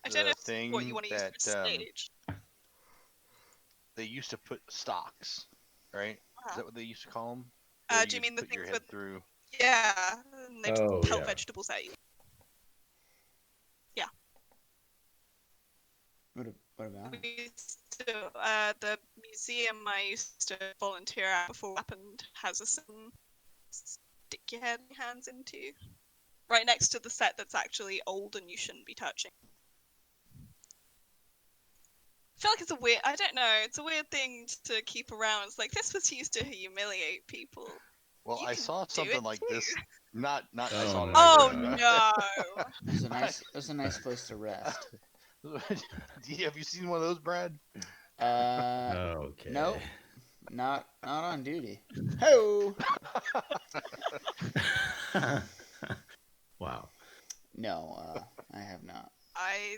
I don't know the what you thing want to use that for stage. they used to put stocks, right? Is that what they used to call them? Do you mean the put your things head with? through? Yeah, and they Oh, pelt yeah. vegetables at you. Yeah. What about it? We used to, the museum I used to volunteer at before it happened has a certain stick your hands into. Right next to the set that's actually old and you shouldn't be touching. I feel like it's a weird, I don't know, it's a weird thing to keep around. It's like, this was used to humiliate people. Well, You I can do something it like too. this. Not I Oh, saw no. Oh knife. no! It was a nice place to rest. Have you seen one of those, Brad? Okay. Nope. Not on duty. Ho! Wow. No, I have not. I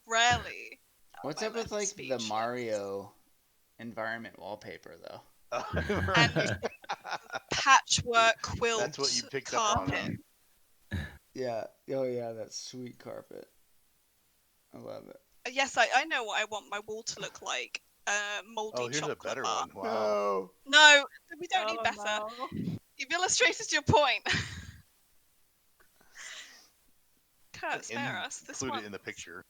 rarely. What's I'm up with like the speechless. Mario environment wallpaper though? And patchwork quilt That's what you picked carpet. up on. Yeah. Oh yeah, that sweet carpet. I love it. Yes, I know what I want my wall to look like. Moldy Oh, here's chocolate a better bar. one. Wow. No, we don't need Oh, better. no. You've illustrated your point. Kurt, spare us. This Include one. it in the picture.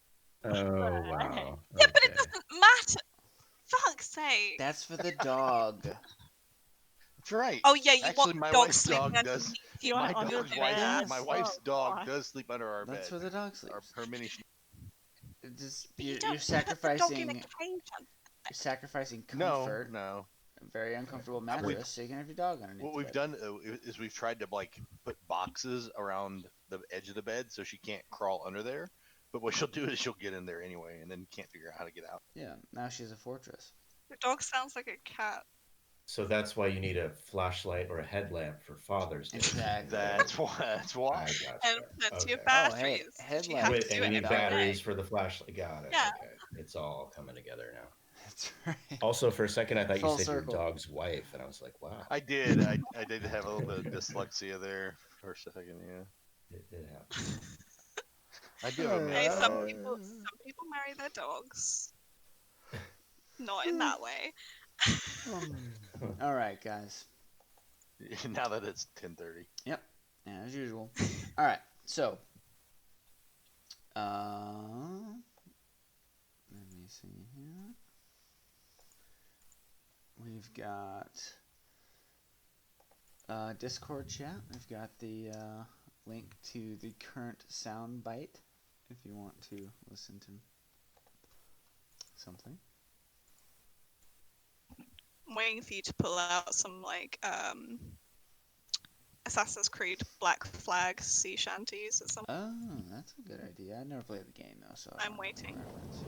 Oh, wow. Yeah, but it Okay. doesn't matter. Fuck's sake. That's for the dog. That's right. Oh yeah, you Actually, want my dog wife's sleeping dog underneath does. you. want My it on your dog's bed? my Yes. wife's Oh, dog God. does sleep under our That's bed. where the dog sleeps. Her mini sheet. Just But you you're don't put the dog in a sacrificing cage. sacrificing No, comfort. no. A very uncomfortable mattress, so you can have your dog underneath. What the we've bed. done is we've tried to like put boxes around the edge of the bed so she can't crawl under there. But what she'll do is she'll get in there anyway, and then can't figure out how to get out. Yeah, now she's a fortress. Your dog sounds like a cat. So that's why you need a flashlight or a headlamp for Father's Day. Exactly. That's why. That's I why. got And plenty of Okay. Oh, hey, batteries. You headlamp. have Wait, to do and it you need every batteries day. for the flashlight. Got it. Yeah. Okay. It's all coming together now. That's right. Also, for a second, I thought Full you said circle. your dog's wife, and I was like, wow. I did. I did have a little bit of dyslexia there for a second. Yeah. It happened. I do have a Hey, math some dog. people marry their dogs. Not in that way. All right, guys. Now that it's 10:30. Yep, as usual. All right, so let me see here. We've got Discord chat. We've got the link to the current sound bite if you want to listen to something. I'm waiting for you to pull out some like Assassin's Creed Black Flag sea shanties or something. Oh, that's a good idea. I never played the game though, so I I'm don't know the waiting. reference.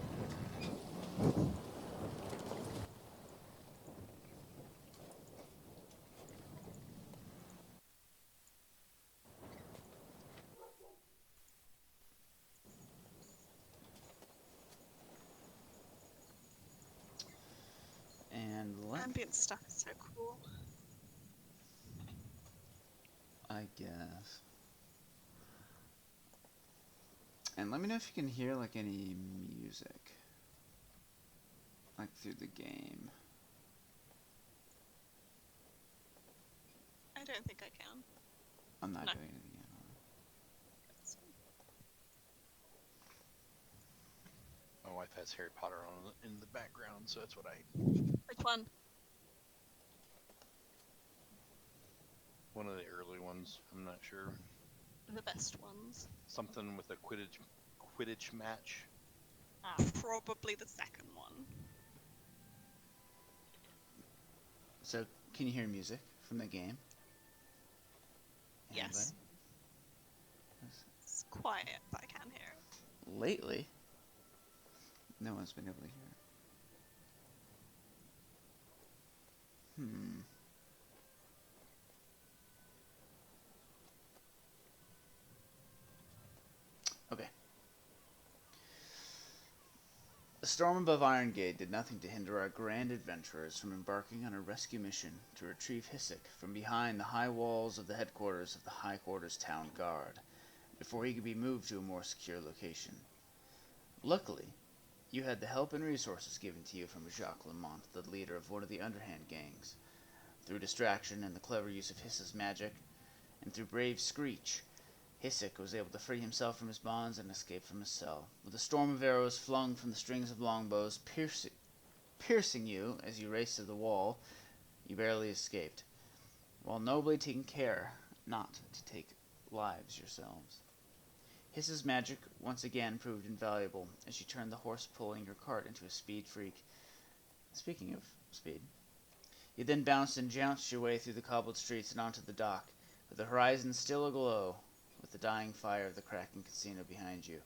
And Ambient stuff is so cool. I guess. And let me know if you can hear like any music, like through the game. I don't think I can. I'm not No. doing anything yet. My wife has Harry Potter on in the background, so that's what I. Which one? One of the early ones. I'm not sure. The best ones. Something with a Quidditch match. Probably the second one. So, can you hear music from the game? Yes. Anybody? It's quiet, but I can hear it. Lately, no one's been able to hear it. Okay. The storm above Iron Gate did nothing to hinder our grand adventurers from embarking on a rescue mission to retrieve Hyssop from behind the high walls of the headquarters of the High Quarters Town Guard. before he could be moved to a more secure location. Luckily, you had the help and resources given to you from Jacques Lamont, the leader of one of the underhand gangs. Through distraction and the clever use of Hiss's magic, and through brave Screech, Hisek was able to free himself from his bonds and escape from his cell. With a storm of arrows flung from the strings of longbows piercing you as you raced to the wall, you barely escaped, while nobly taking care not to take lives yourselves. Hiss's magic once again proved invaluable as you turned the horse pulling your cart into a speed freak. Speaking of speed, you then bounced and jounced your way through the cobbled streets and onto the dock, with the horizon still aglow with the dying fire of the cracking casino behind you.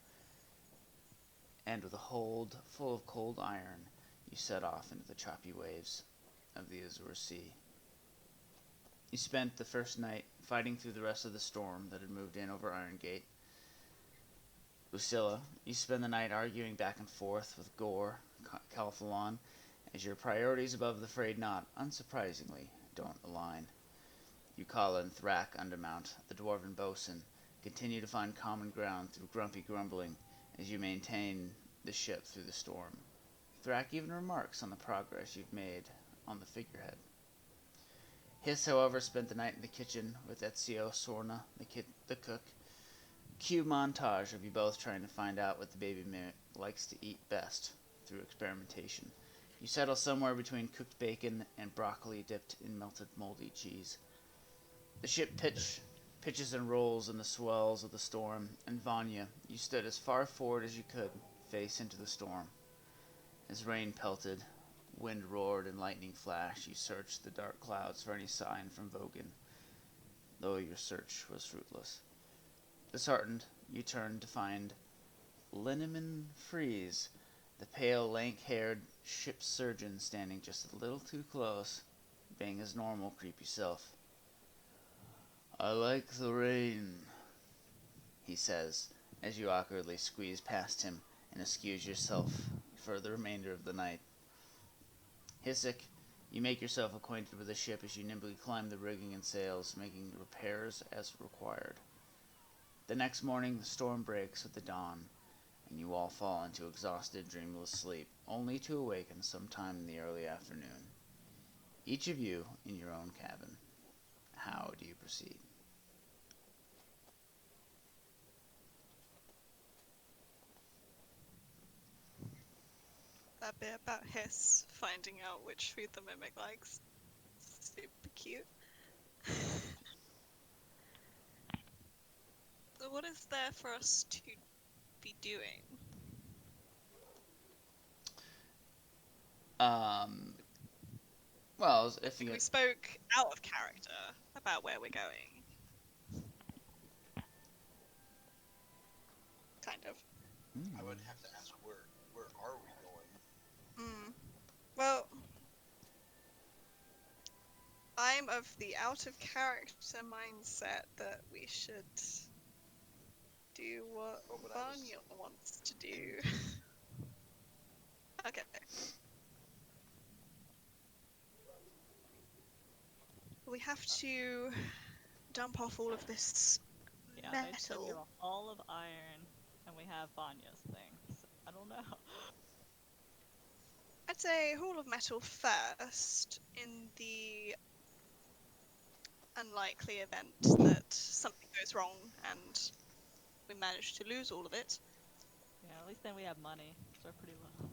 And with a hold full of cold iron, you set off into the choppy waves of the Azure Sea. You spent the first night fighting through the rest of the storm that had moved in over Iron Gate. Lucilla, you spend the night arguing back and forth with Gore, Calphalon, as your priorities above the frayed knot, unsurprisingly, don't align. Yukala and Thrak Undermount, the dwarven bosun, continue to find common ground through grumpy grumbling as you maintain the ship through the storm. Thrak even remarks on the progress you've made on the figurehead. Hiss, however, spent the night in the kitchen with Ezio Sorna, the cook. Cue montage of you both trying to find out what the baby likes to eat best through experimentation. You settle somewhere between cooked bacon and broccoli dipped in melted moldy cheese. The ship pitches and rolls in the swells of the storm, and Vanya, you stood as far forward as you could, face into the storm. As rain pelted, wind roared, and lightning flashed, you searched the dark clouds for any sign from Vogan, though your search was fruitless. Disheartened, you turned to find Linneman Freeze, the pale, lank-haired ship's surgeon, standing just a little too close, being his normal creepy self. "I like the rain," he says, as you awkwardly squeeze past him and excuse yourself for the remainder of the night. Hisek, you make yourself acquainted with the ship as you nimbly climb the rigging and sails, making repairs as required. The next morning, the storm breaks with the dawn, and you all fall into exhausted, dreamless sleep, only to awaken sometime in the early afternoon. Each of you in your own cabin. How do you proceed? That bit about Hiss finding out which food the mimic likes. Super cute. So what is there for us to be doing? Well, if you We get... spoke out of character about where we're going. Kind of. I would have to ask where are we going? Well, I'm of the out of character mindset that we should do what Vanya wants to do. Okay. We have to dump off all of this Yeah, they said we have metal. a hall of iron, and we have Vanya's thing. So I don't know. I'd say Hall of Metal first, in the unlikely event that something goes wrong and we manage to lose all of it. Yeah, at least then we have money, so we're pretty low.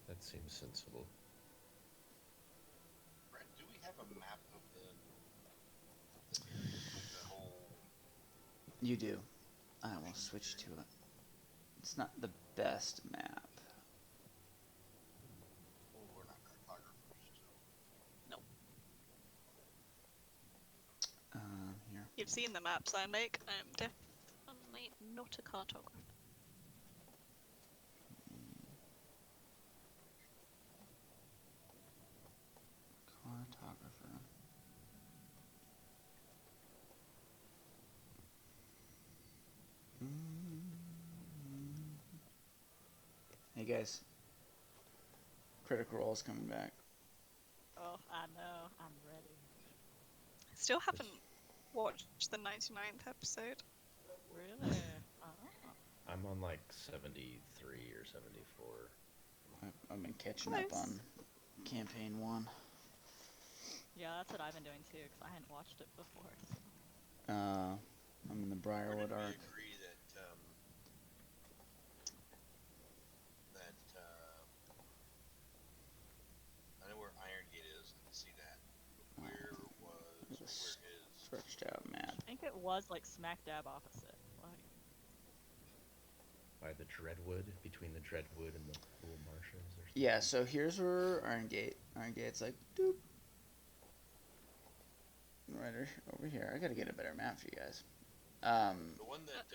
That seems sensible. Brett, do we have a map of the whole? You do. I will switch to it. It's not the best map. Well, we're not cartographers, so. No. Here. You've seen the maps I make. I am definitely not a cartographer. Cartographer. Hey guys. Critical Role's coming back. Oh, I know. I'm ready. Still haven't watched the 99th episode. Really? Oh. I'm on like 73 or 74. I've been catching up Close. on campaign 1. Yeah, that's what I've been doing too, because I hadn't watched it before. So. I'm in the Where Briarwood did we arc. agree that I know where Iron Gate is. I can see that. But where is? Stretched out map. I think it was like smack dab opposite. Like, By the Dreadwood, between the Dreadwood and the Cool Marshes or something. Yeah, so here's where Iron Gate's like, doop. Right over here. I gotta get a better map for you guys. The one that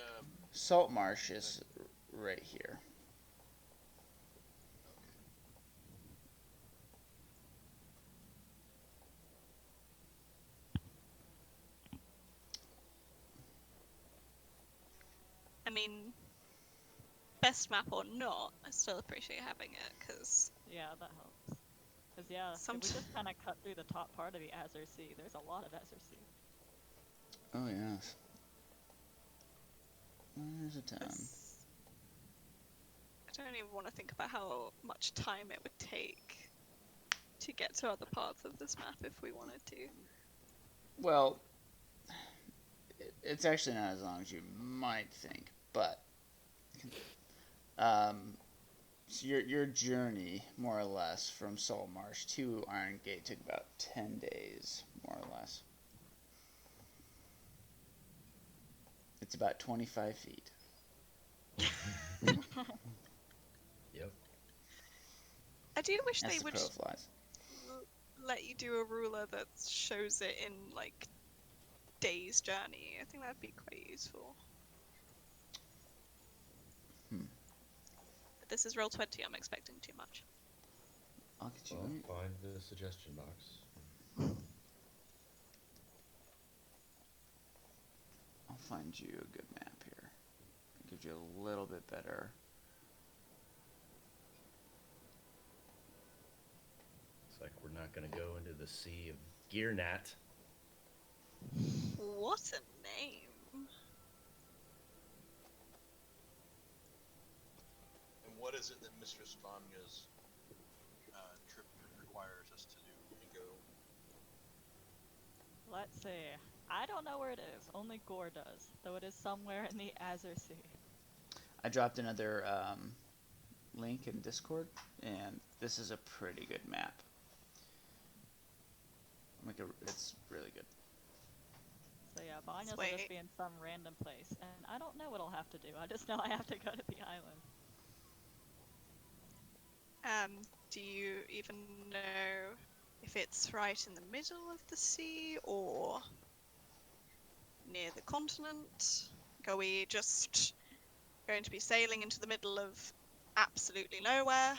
Salt Marsh is right here. I mean, best map or not, I still appreciate having it because yeah, that helps. Because yeah, if we just kind of cut through the top part of the Azure Sea, there's a lot of Azure Sea. Oh yes. There's a town. I don't even want to think about how much time it would take to get to other parts of this map if we wanted to. Well, it's actually not as long as you might think, but so your journey, more or less, from Salt Marsh to Iron Gate took about 10 days, more or less. It's about 25 feet. Yep. I do wish That's they the would crow flies. let you do a ruler that shows it in like days journey. I think that'd be quite useful. But this is roll 20. I'm expecting too much. I'll get you Well, right. find the suggestion box. I'll find you a good map here. Gives you a little bit better. It's like we're not going to go into the sea of Gearnat. What a name! And what is it that Mistress Vanya's trip requires us to do and go? Let's see. I don't know where it is. Only Gore does, though it is somewhere in the Azure Sea. I dropped another link in Discord, and this is a pretty good map. It's really good. So yeah, Vanya's will just be in some random place, and I don't know what I'll have to do. I just know I have to go to the island. Do you even know if it's right in the middle of the sea or near the continent? Are we just going to be sailing into the middle of absolutely nowhere?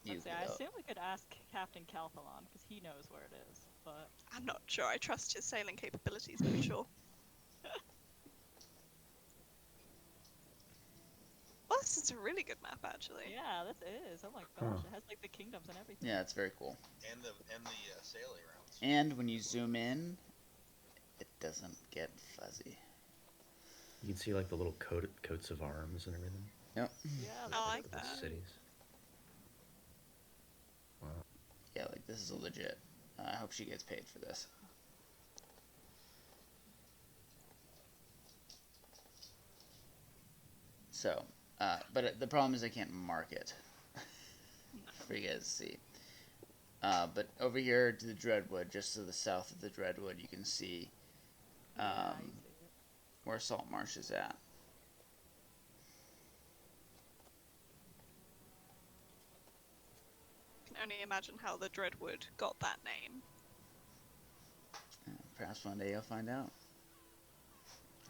Let's see, I assume we could ask Captain Calphalon, because he knows where it is, but... I'm not sure. I trust his sailing capabilities, but sure. Well, this is a really good map, actually. Yeah, this is. Oh my gosh, it has like the kingdoms and everything. Yeah, it's very cool. And the sailing routes. And when you zoom in, it doesn't get fuzzy. You can see like the little coats of arms and everything. Yep. Yeah, I like that. Cities. Wow. Yeah, like this is legit. I hope she gets paid for this. So, but the problem is I can't mark it for you guys to see. But over here to the Dreadwood, just to the south of the Dreadwood, you can see where Salt Marsh is at. I can only imagine how the Dreadwood got that name. Perhaps one day you'll find out.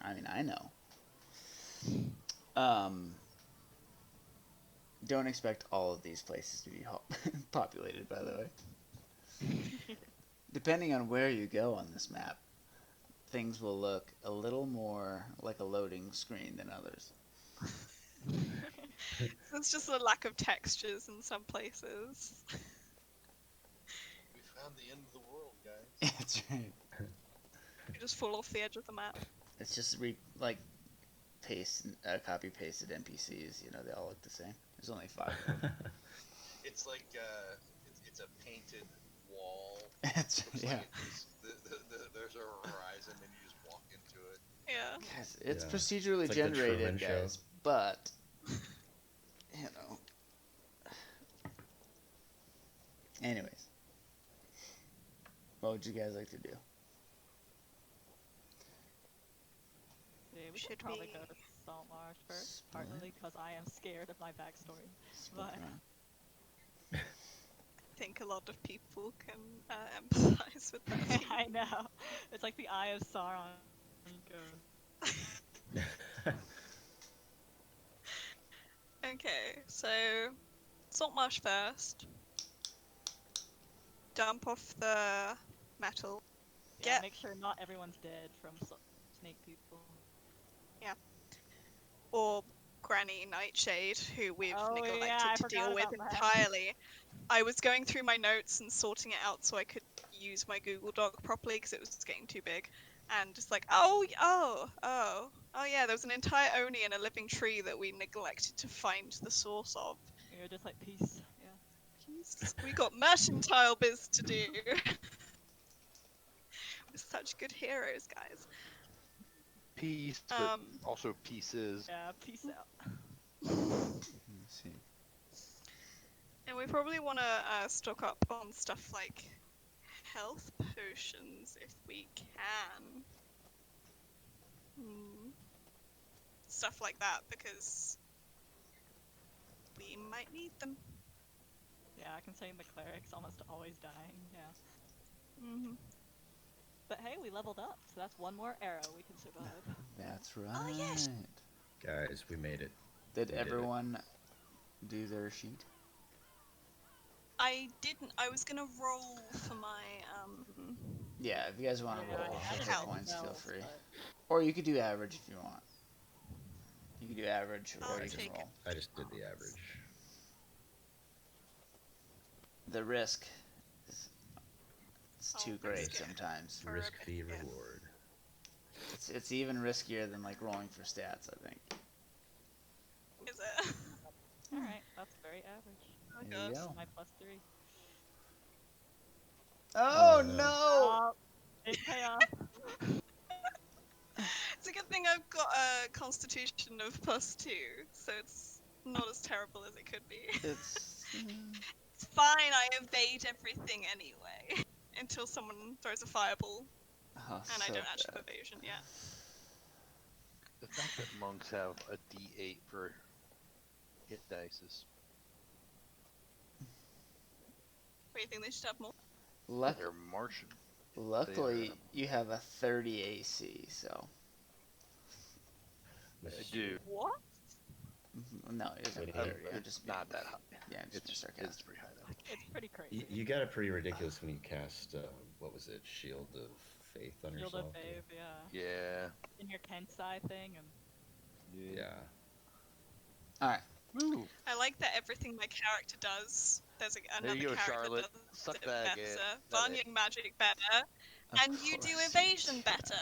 I mean, I know. Don't expect all of these places to be populated, by the way. Depending on where you go on this map, things will look a little more like a loading screen than others. There's just a lack of textures in some places. We found the end of the world, guys. That's right. just fall off the edge of the map. It's just copy pasted NPCs. You know, they all look the same. There's only 5 of them. It's like it's a painted wall. It's, Looks yeah. like there's a horizon and you just walk into it. Yeah. Guys, it's Yeah. procedurally It's like the generated, Truman Show. guys, but you know. Anyways, what would you guys like to do? Yeah, we should Should probably we- go to Salt Marsh first, Split. partly because I am scared of my backstory. Split But around. I think a lot of people can empathize with that. Team. I know. It's like the Eye of Sauron goes. Okay, so Salt Marsh first. Dump off the metal. Yeah, Get make sure not everyone's dead from snake people. or Granny Nightshade, who we've Oh, yeah, neglected I to forgot deal with about that. entirely. I was going through my notes and sorting it out so I could use my Google Doc properly because it was getting too big. And just like, oh yeah, there was an entire Oni and a living tree that we neglected to find the source of. You're just like, peace. Yeah. Jeez, we got mercantile biz to do. We're such good heroes, guys. Peace, but also pieces. Yeah, peace out. Let's see. And we probably want to stock up on stuff like health potions if we can. Stuff like that because we might need them. Yeah, I can say the cleric's almost always dying. Yeah. Mm-hmm. But hey, we leveled up, so that's one more arrow we can survive. That's right. Oh, yes. Guys, we made it. Did We did it. everyone do their sheet? I didn't. I was gonna roll for my Yeah, if you guys want to Yeah, roll I for didn't hit Help. points, feel know, free. but- Or you could do average if you want. You could do average, I'll or you can take it. roll. I just did the average. The risk is it's too Oh, great risk it. sometimes. For a Risk bit, v yeah. reward. It's even riskier than like rolling for stats, I think. Is it? Alright, that's very average. Oh, There you God. go. My +3. Oh Oh, no. no! Oh, big payoff. It's a good thing I've got a constitution of +2, so it's not as terrible as it could be. It's It's fine, I evade everything anyway. Until someone throws a fireball, oh, and I so don't actually bad. have evasion yet. The fact that monks have a D8 for hit dices. What do you think they should have more? They're Martian. Luckily, you have a 30 AC, so Dude, What? no, it isn't Wait, 30. I'm it's just not being- that high. Yeah, I'm just being It's sarcastic. pretty high though. It's pretty crazy. You got it pretty ridiculous when you cast, what was it, Shield of Faith on Shield yourself? of Fave, yeah. Yeah. In your Kensai thing, and Yeah. All right. Woo. I like that everything my character does, there's another you go, character Charlotte. does Suck it that, better. get Vanya it. magic better, Of and you do course evasion do. better.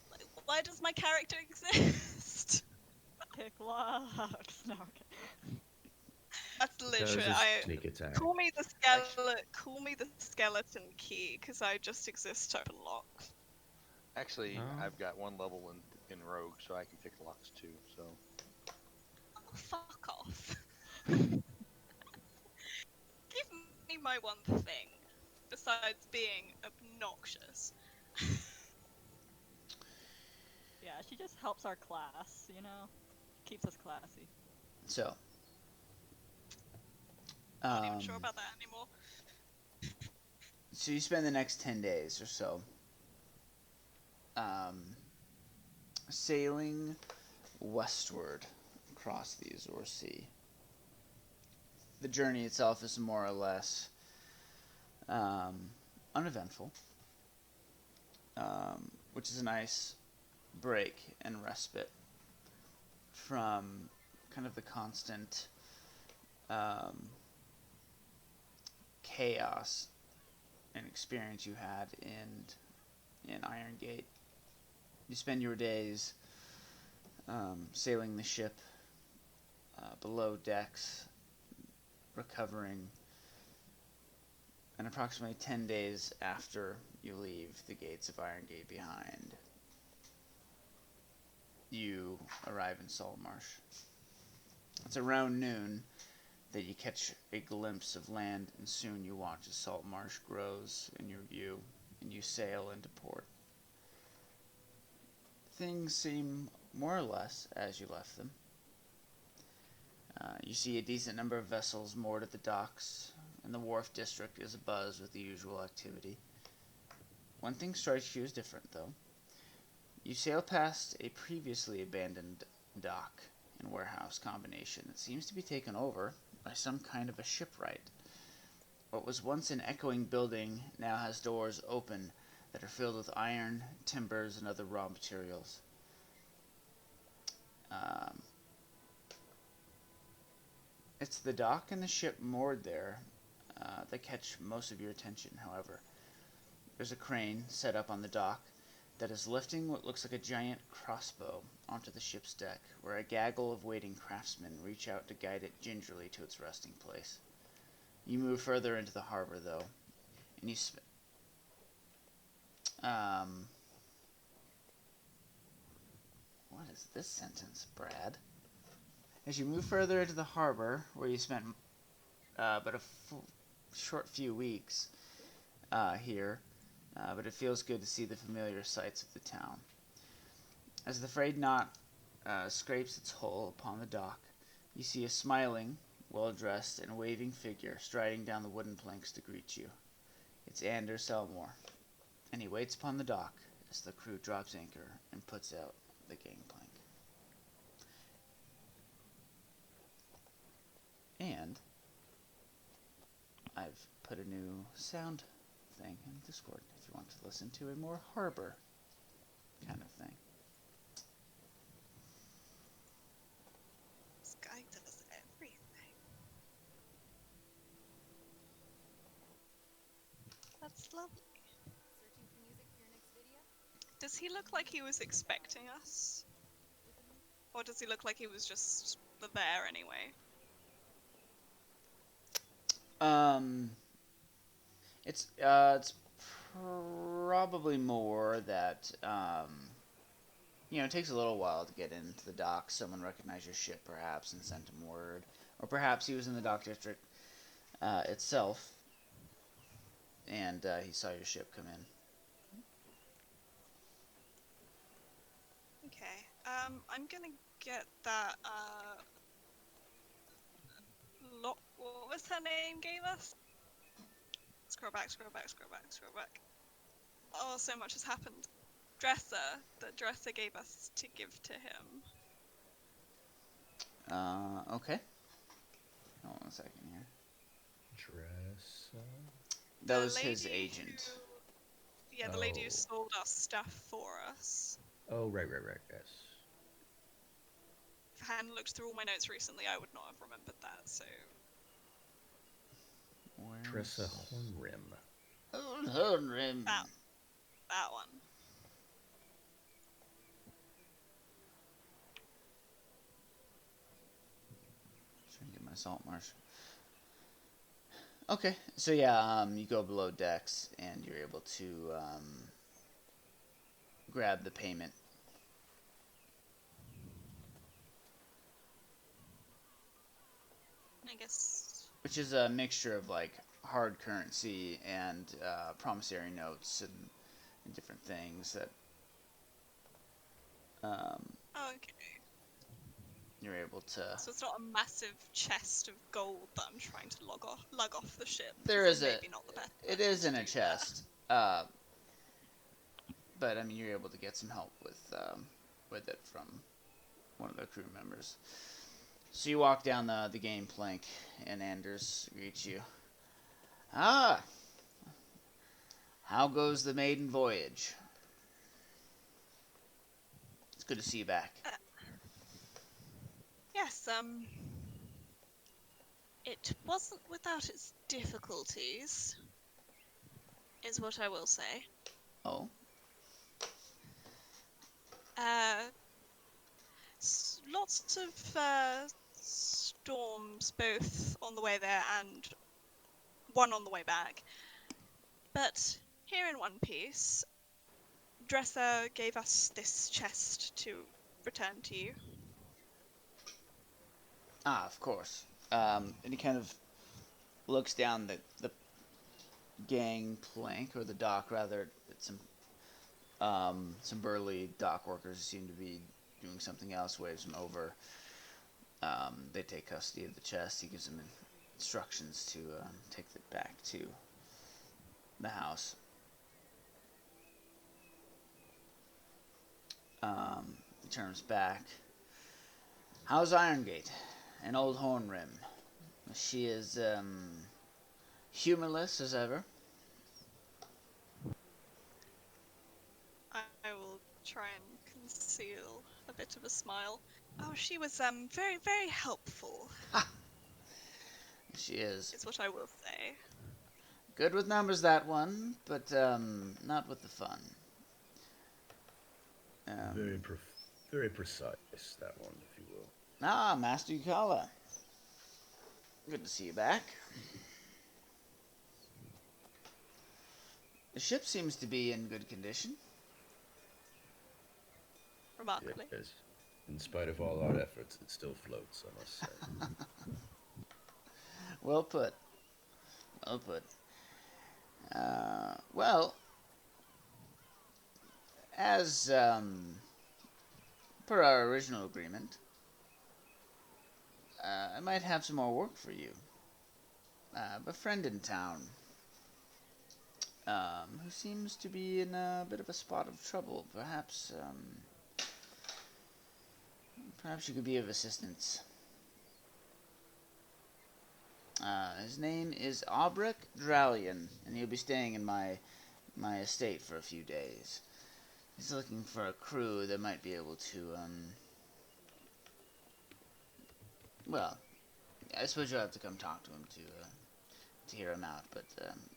Like, why does my character exist? kick locks. No, okay. That's Does literally his sneak attack. call me the skeleton key because I just exist to open locks. Actually, Oh. I've got one level in Rogue, so I can pick locks too. So Oh, fuck off. Give me my one thing besides being obnoxious. Yeah, she just helps our class, you know? Keeps us classy. So, I'm not even sure about that anymore. so you spend the next 10 days or so sailing westward across the Azure Sea. The journey itself is more or less uneventful, which is a nice break and respite from kind of the constant chaos and experience you had in in Iron Gate. You spend your days sailing the ship below decks, recovering, and approximately 10 days after you leave the gates of Iron Gate behind, you arrive in Saltmarsh. It's around noon that you catch a glimpse of land, and soon you watch as Saltmarsh grows in your view, and you sail into port. Things seem more or less as you left them. You see a decent number of vessels moored at the docks, and the wharf district is abuzz with the usual activity. One thing strikes you as different, though. You sail past a previously abandoned dock and warehouse combination that seems to be taken over by some kind of a shipwright. What was once an echoing building now has doors open that are filled with iron, timbers, and other raw materials. It's the dock and the ship moored there that catch most of your attention, however. There's a crane set up on the dock that is lifting what looks like a giant crossbow onto the ship's deck, where a gaggle of waiting craftsmen reach out to guide it gingerly to its resting place. You move further into the harbor, though, and you what is this sentence, Brad? As you move further into the harbor, where you spent but a short few weeks here, but it feels good to see the familiar sights of the town. As the frayed knot scrapes its hull upon the dock, you see a smiling, well-dressed, and waving figure striding down the wooden planks to greet you. It's Anders Selmore, and he waits upon the dock as the crew drops anchor and puts out the gangplank. And I've put a new sound thing in Discord if you want to listen to a more harbor kind of thing. This guy does everything. That's lovely. Searching for music for your next video? Does he look like he was expecting us? Or does he look like he was just there anyway? It's probably more that it takes a little while to get into the dock. Someone recognized your ship, perhaps, and sent him word, or perhaps he was in the dock district itself, and he saw your ship come in. Okay. I'm gonna get that. What was her name? Gave us. Scroll back. Oh, so much has happened. Dresser. That Dresser gave us to give to him. Okay. Hold on a second here. Dress. That The was his lady agent. Yeah, the lady who Oh. sold us stuff for us. Oh, right, yes. If I hadn't looked through all my notes recently, I would not have remembered that, so... Tressa Hornrim. Hornrim. That one. Trying to get my Saltmarsh. Okay, so yeah, you go below decks and you're able to grab the payment. I guess... Which is a mixture of like hard currency and promissory notes and different things that okay. you're able to... So it's not a massive chest of gold that I'm trying to lug off the ship. There is maybe not the best. It is in a chest. But I mean, you're able to get some help with it from one of the crew members. So you walk down the gangplank, and Anders greets you. Ah, how goes the maiden voyage? It's good to see you back. Yes, it wasn't without its difficulties, is what I will say. Oh, lots of storms, both on the way there and one on the way back. But here in One Piece, Dresser gave us this chest to return to you. Ah, of course. And he kind of looks down the gang plank, or the dock rather, at some burly dock workers who seem to be doing something else, waves them over. They take custody of the chest. He gives them instructions to take it back to the house. He turns back. How's Irongate? An old horn rim. She is humorless as ever. I will try and conceal a bit of a smile. Oh, she was very, very helpful. She is Is what I will say. good with numbers, that one, but not with the fun. Very precise, that one, if you will. Ah, Master Yukala. Good to see you back. The ship seems to be in good condition. Remarkably. Yes. In spite of all our efforts, it still floats, I must say. Well put. Well put. Well, as per our original agreement, I might have some more work for you. I have a friend in town who seems to be in a bit of a spot of trouble. Perhaps you could be of assistance. His name is Aubrek Dralian, and he'll be staying in my estate for a few days. He's looking for a crew that might be able to, well, I suppose you'll have to come talk to him to hear him out, but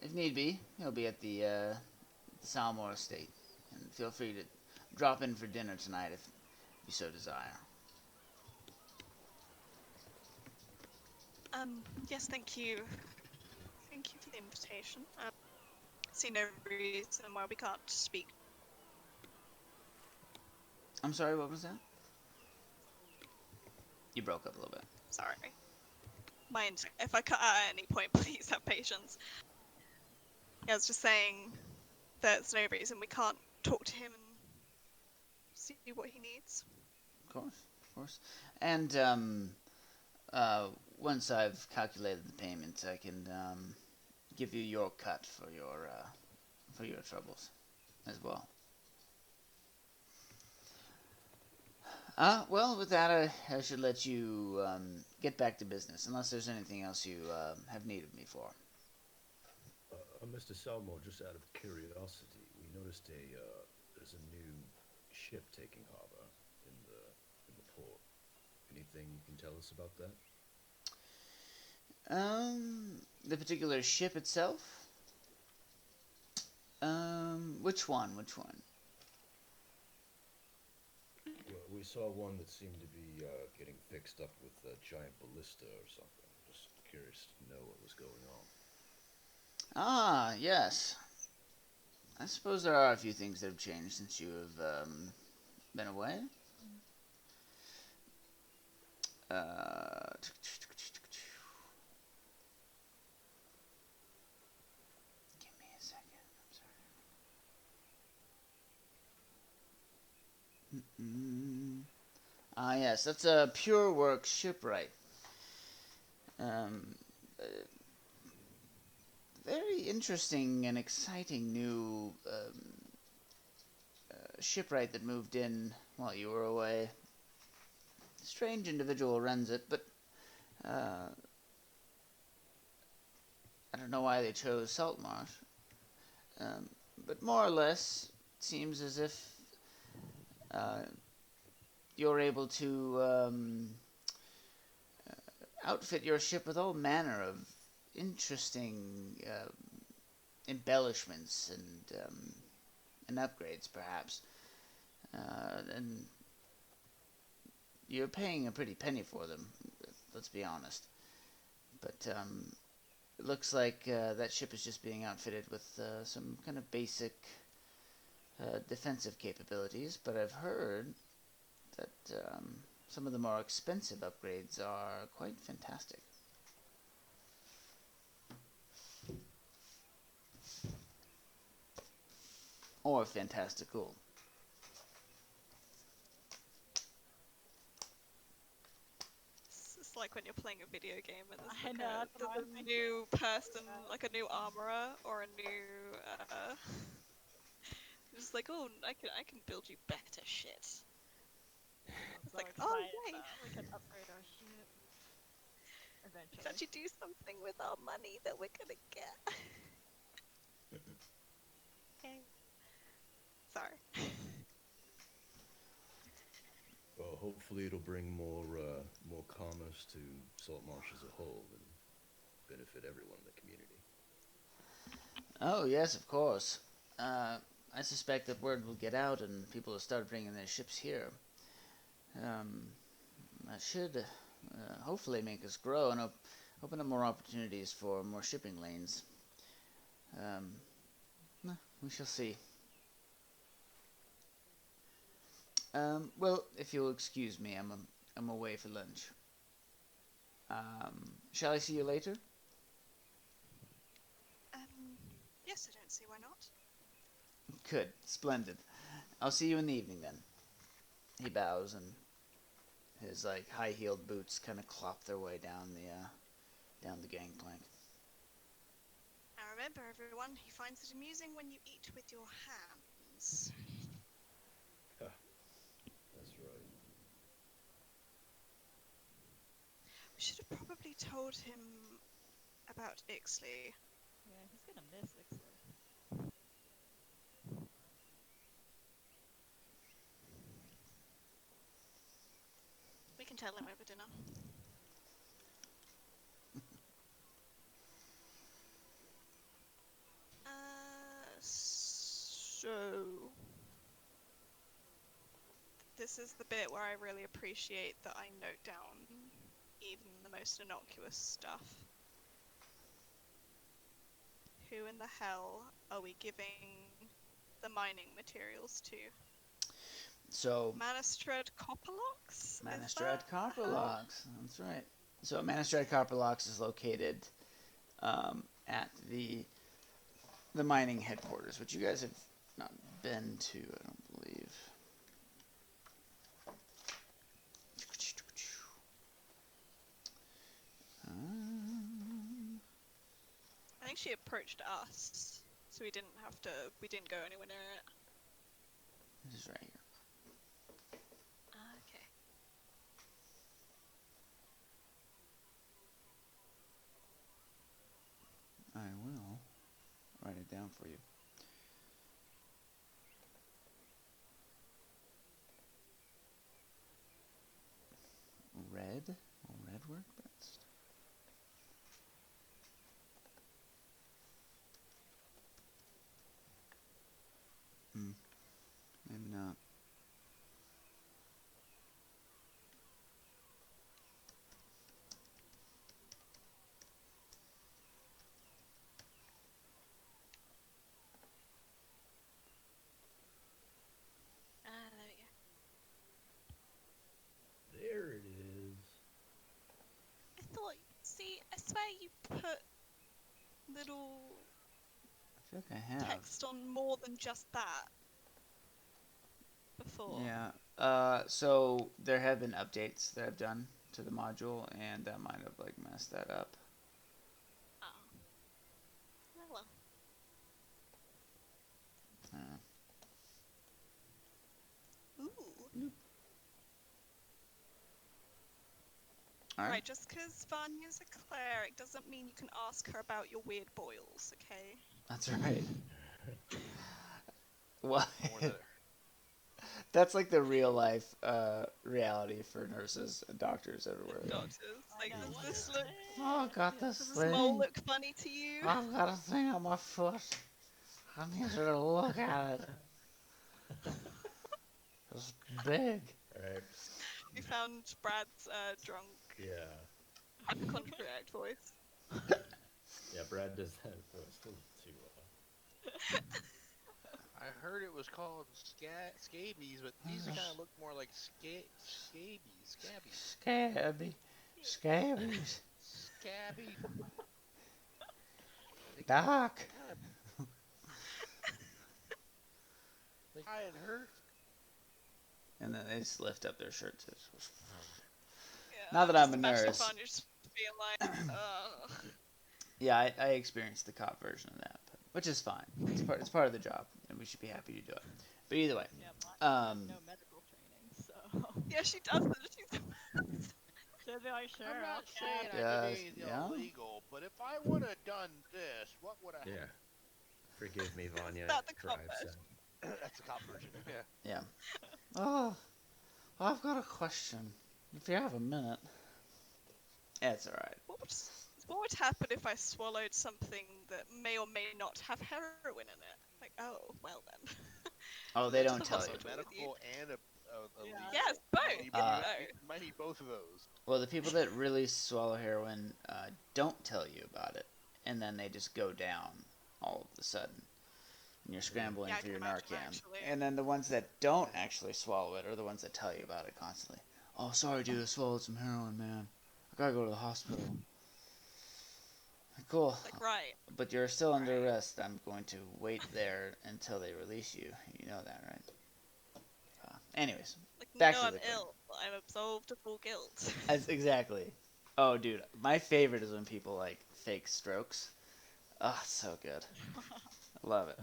if need be, he'll be at the Salmore estate, and feel free to drop in for dinner tonight if you so desire. Yes, thank you. Thank you for the invitation. See no reason why we can't speak. I'm sorry, what was that? You broke up a little bit. Sorry. If I cut out at any point, please have patience. Yeah, I was just saying there's no reason we can't talk to him and see what he needs. Of course. And once I've calculated the payment, I can give you your cut for your troubles as well. Well, with that, I should let you get back to business, unless there's anything else you have need of me for. Mr. Salmore, just out of curiosity, we noticed there's a new ship taking harbor in the port. Anything you can tell us about that? The particular ship itself? Which one? Well, we saw one that seemed to be getting fixed up with a giant ballista or something. Just curious to know what was going on. Ah, yes. I suppose there are a few things that have changed since you have been away. Give me a second. I'm sorry. Ah, yes, that's a Pure Work shipwright. Very interesting and exciting new shipwright that moved in while you were away. Strange individual runs it, but I don't know why they chose Saltmarsh. But more or less, it seems as if you're able to outfit your ship with all manner of interesting embellishments and upgrades, perhaps. And you're paying a pretty penny for them. Let's be honest. But it looks like that ship is just being outfitted with some kind of basic defensive capabilities. But I've heard that some of the more expensive upgrades are quite fantastic. Or fantastical. It's like when you're playing a video game and I know, that's what there's I'm a thinking. new person, like a new armorer or a new. Just like, oh, I can build you better shit. I'm It's so like, oh excited yay, that we can upgrade our ship we can eventually. actually do something with our money that we're gonna get. Yay. Sorry. Well, hopefully it'll bring more commerce to Saltmarsh as a whole and benefit everyone in the community. Oh, yes, of course. I suspect that word will get out and people will start bringing their ships here. Um, that should hopefully make us grow and open up more opportunities for more shipping lanes. Um, we shall see. Well, if you'll excuse me, I'm away for lunch. Shall I see you later? Yes, I don't see why not. Good, splendid. I'll see you in the evening then. He bows and his like high-heeled boots kind of clop their way down the gangplank. Now remember, everyone, he finds it amusing when you eat with your hands. That's right. We should have probably told him about Ixley. Yeah, he's gonna miss Ixley. We can tell him over dinner. So this is the bit where I really appreciate that I note down even the most innocuous stuff. Who in the hell are we giving the mining materials to? So Manistrad Copperlocks? Manistrad Carpalox. That's right. So Manistrad Carpalox is located at the mining headquarters, which you guys have not been to, I don't believe. I think she approached us, so we didn't go anywhere near it. This is right here. Okay. I will write it down for you. Red? Will red work best? Maybe not. There we go. There it is. I swear you put little I feel like I have. text on more than just that before. Yeah. So there have been updates that I've done to the module, and that might have like messed that up. Oh. Well. Ooh. All right. Right, just because Vanya's a cleric doesn't mean you can ask her about your weird boils, okay? That's right. Well, More than- that's like the real life reality for nurses and doctors everywhere. Doctors. Like, I know, does what this is look... Oh, I got Yeah. this Does this mole thing. look funny to you? I've got a thing on my foot. I need you to look at it. It's big. All right. We found Brad's drunk Yeah. hypochondriac voice. Yeah, Brad does that voice a little too well. I heard it was called scabies, but these kind of look more like scabies. Scabby. Scabbies. Scabby. Doc. I had heard. And then they just lift up their shirts. Yeah, Not that just I'm a imagine nurse. Vanya just being like, ugh. Yeah, I experienced the cop version of that, which is fine. It's part of the job, and we should be happy to do it. But either way, Yeah, Vanya has um, no medical training, so Yeah, she doesn't. She's she'll be like, sure, I'm I'll not saying cab. I did yes, anything yeah. illegal, but if I would have done this, what would I? Yeah. Forgive me, Vanya. that the cop Drive version? said. That's the cop version. Yeah. Yeah. Oh, I've got a question. If you have a minute. It's alright. What would happen if I swallowed something that may or may not have heroin in it? Like, oh, well then. Oh, Go they to don't the tell you. hospital with you. Medical and a Yeah. legal. Yes, both. Might need both of those. Well, the people that really swallow heroin don't tell you about it, and then they just go down all of a sudden. And you're scrambling Yeah, I for can your imagine, Narcan. actually. And then the ones that don't actually swallow it are the ones that tell you about it constantly. Oh, sorry, dude, I swallowed some heroin, man. I gotta go to the hospital. Cool. Like, right. But you're still under Right. arrest. I'm going to wait there until they release you. You know that, right? Anyways, Like, back no, to I'm the thing. ill. I'm absolved of all guilt. Exactly. Oh, dude, my favorite is when people like fake strokes. Oh, so good. I love it.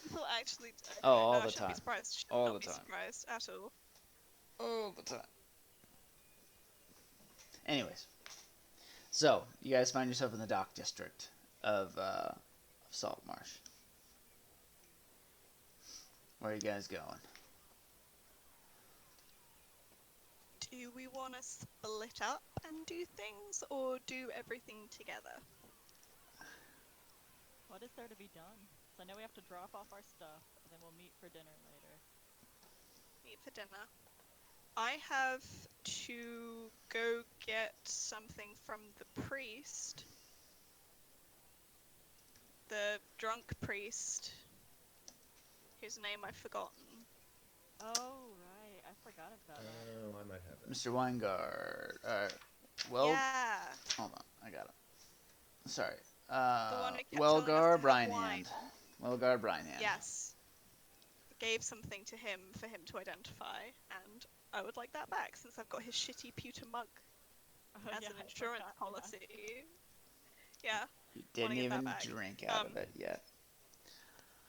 People actually. Okay, Oh, all no, the I shouldn't time. be surprised. Should All not the be time. surprised at all. All the time. Anyways, so you guys find yourself in the dock district of Salt Marsh. Where are you guys going? Do we want to split up and do things, or do everything together? What is there to be done? So I know we have to drop off our stuff, and then we'll meet for dinner later. Meet for dinner. I have to go get something from the priest. The drunk priest, whose name I've forgotten. Oh, right. I forgot about that. Oh, I might have that. Mr. Weingard. Yeah, Hold on, I got it. Sorry. the one who kept telling us Welgar to have wine. Brynhand. Welgar Brynhand. Yes. Gave something to him for him to identify, and I would like that back since I've got his shitty pewter mug Oh, as yeah, an I insurance forgot, policy. Yeah. You didn't get that even back. drink out of it yet.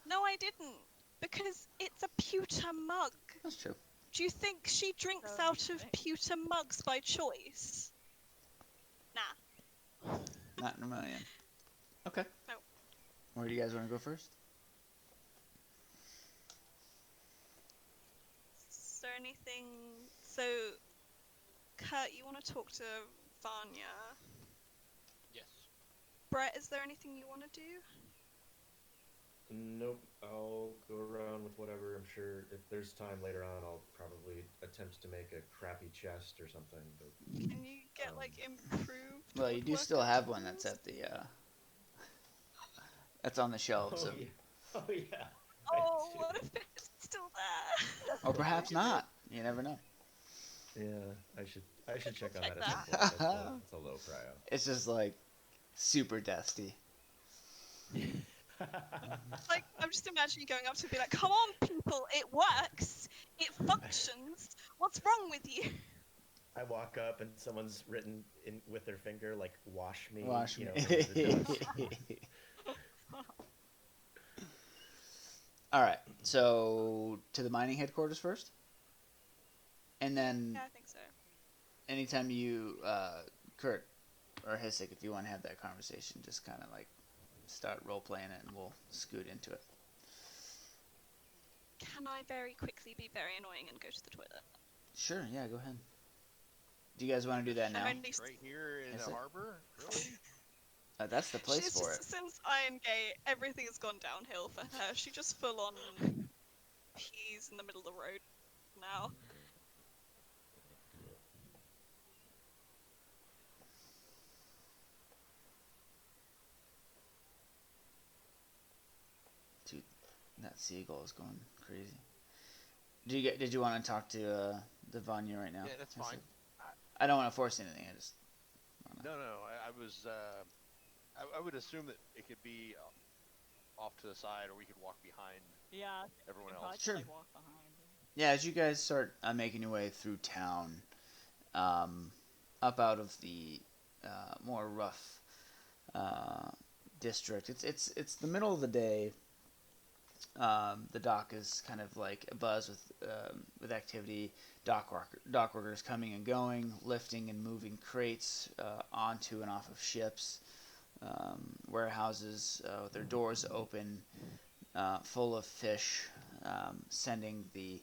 No, I didn't. Because it's a pewter mug. That's true. Do you think she drinks So out you of think. pewter mugs by choice? Nah. Not in a million. Okay. No. Where do you guys want to go first? Is there anything... So, Kurt, you want to talk to Vanya? Yes. Brett, is there anything you want to do? Nope. I'll go around with whatever. I'm sure if there's time later on, I'll probably attempt to make a crappy chest or something. But Can you get, like, improved Well, you do woodwork still have one that's tools? at the, that's on the shelves. oh Of, yeah, oh yeah. Oh, I do. what if it's still there? or perhaps not. You never know. Yeah, I should check on Check that at some that. point. That's a low prio. It's just like super dusty. Like, I'm just imagining you going up to be like, come on, people, it works, it functions, what's wrong with you? I walk up and someone's written in with their finger like "wash me." Wash you me. know, into the dust. All right. So to the mining headquarters first, and then Yeah, I think so. anytime you, Kurt or Hissik, if you want to have that conversation, just kind of like start role playing it, and we'll scoot into it. Can I very quickly be very annoying and go to the toilet? Sure. Yeah. Go ahead. Do you guys want to do that now? I'm only... Right here in Is the it? harbor? Really? That's the place She's for just, it. since Iron Gate, everything has gone downhill for her. She just full on pees in the middle of the road now. That seagull is going crazy. Did you want to talk to the Vanya right now? Yeah, that's fine. I don't want to force anything. I just No, no. I was. I would assume that it could be off to the side, or we could walk behind Yeah, everyone you probably else. just, Sure. like, walk behind. yeah. As you guys start making your way through town, um, up out of the more rough uh, district. It's the middle of the day. The dock is kind of like abuzz with activity. Dock workers coming and going, lifting and moving crates onto and off of ships. Warehouses with their doors open, full of fish, sending the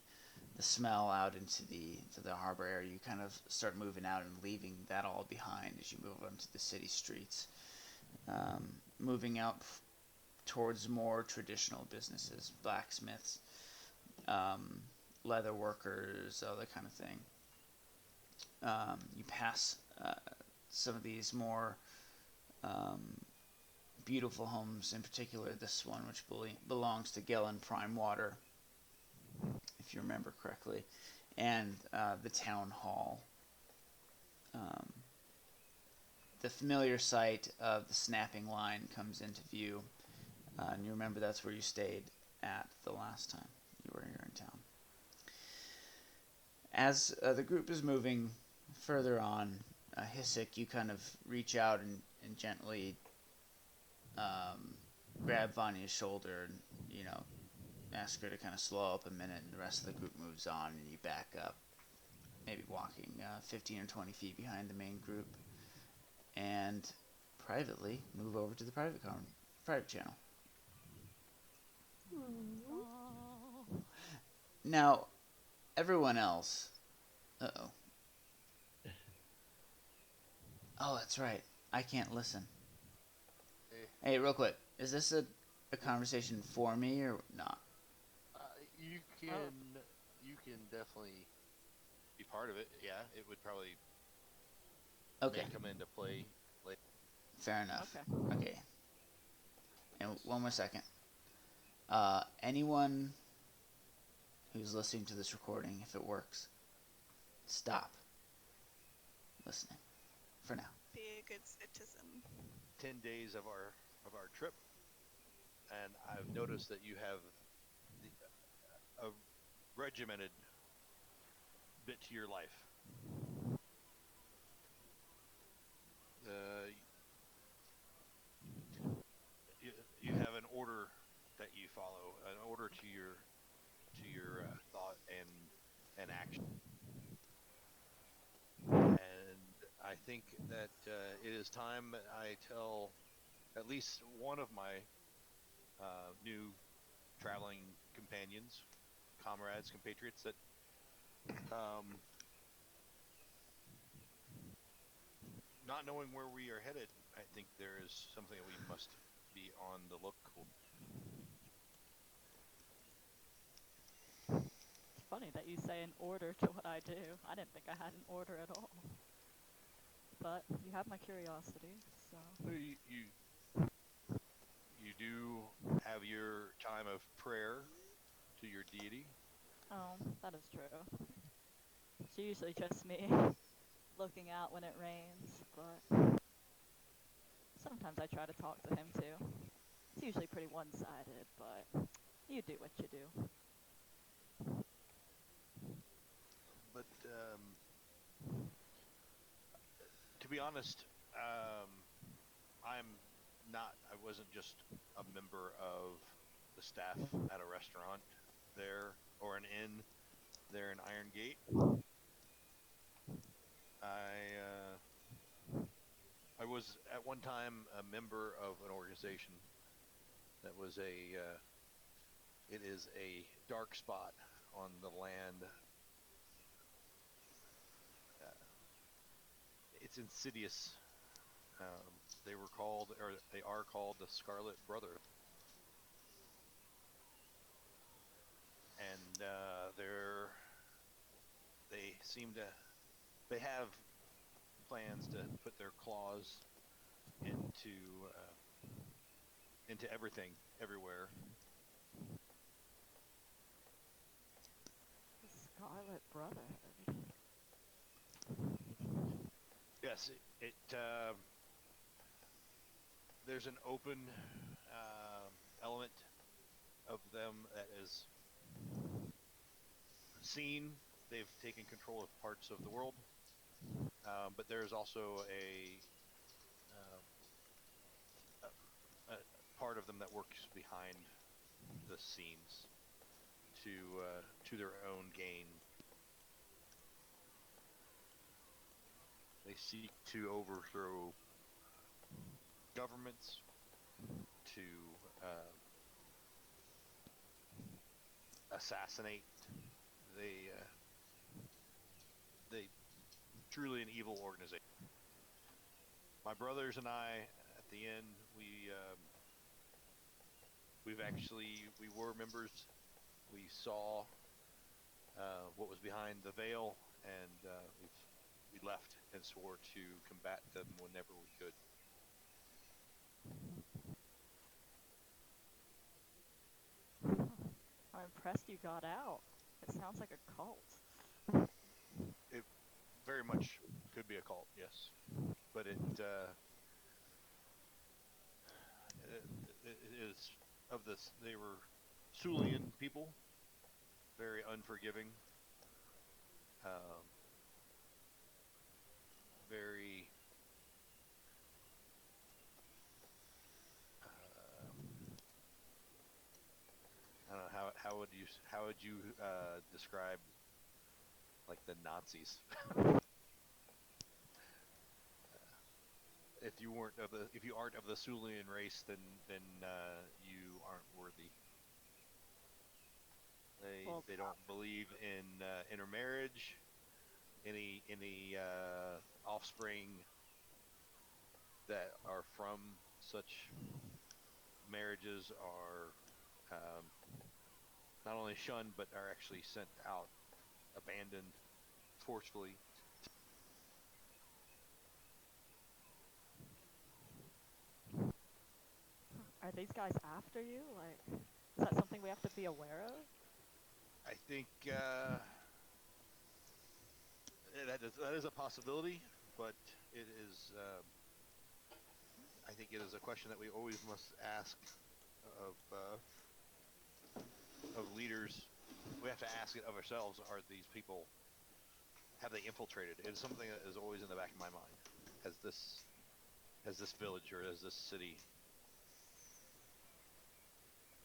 smell out into the harbor area. You kind of start moving out and leaving that all behind as you move onto the city streets. Moving out towards more traditional businesses, blacksmiths, um, leather workers, all that kind of thing. You pass some of these more um, beautiful homes, in particular this one, which belongs to Gellin Prime Water, if you remember correctly, and the town hall. Um, the familiar sight of the snapping line comes into view, and you remember that's where you stayed at the last time you were here in town. As the group is moving further on, Hyssik, you kind of reach out and gently grab Vanya's shoulder and, ask her to kind of slow up a minute, and the rest of the group moves on, and you back up, maybe walking 15 or 20 feet behind the main group, and privately move over to the private channel. Oh. Now, everyone else. Uh-oh. Oh, that's right. I can't listen. Hey, real quick. Is this a conversation for me or not? You can definitely be part of it. Yeah, it would probably Okay, may come into play later. fair enough. Okay. Okay. And one more second. Anyone who's listening to this recording, if it works, stop listening for now. Be a good citizen. 10 days of our trip, and I've noticed that you have a regimented bit to your life. Uh, you have an order that you follow, an order to your thought and action. And I think that it is time I tell at least one of my new traveling companions, comrades, compatriots, that not knowing where we are headed, I think there is something that we must be on the look for. It's funny that you say an order to what I do. I didn't think I had an order at all. But you have my curiosity, so. You do have your time of prayer to your deity. Oh, that is true. It's usually just me looking out when it rains, but sometimes I try to talk to him too. It's usually pretty one-sided, but you do what you do. But to be honest, I'm not. I wasn't just a member of the staff at a restaurant there or an inn there in Iron Gate. I was at one time a member of an organization that was it is a dark spot on the land. It's insidious. They were called, or they are called, the Scarlet Brotherhood, and they seem to they have plans to put their claws into everything, everywhere, Scarlet Brotherhood. Yes, there's an open element of them that is seen. They've taken control of parts of the world, but there's also a part of them that works behind the scenes to their own gain. They seek to overthrow governments, to assassinate. They truly an evil organization. My brothers and I, at the end, we were members. We saw what was behind the veil, and we left and swore to combat them whenever we could. I'm impressed you got out. It sounds like a cult. It very much could be a cult, yes, but it is of this. They were Sulian people, very unforgiving, um, very I don't know how would you describe like the Nazis? If you aren't of the Sulian race, then you aren't worthy. Well, They don't believe in intermarriage. Any offspring that are from such marriages are not only shunned but are actually sent out, abandoned forcefully. are these guys after you? Like, is that something we have to be aware of? I think that is a possibility, but it is. I think it is a question that we always must ask of leaders. We have to ask it of ourselves: are these people, have they infiltrated? It's something that is always in the back of my mind. Has this village or has this city?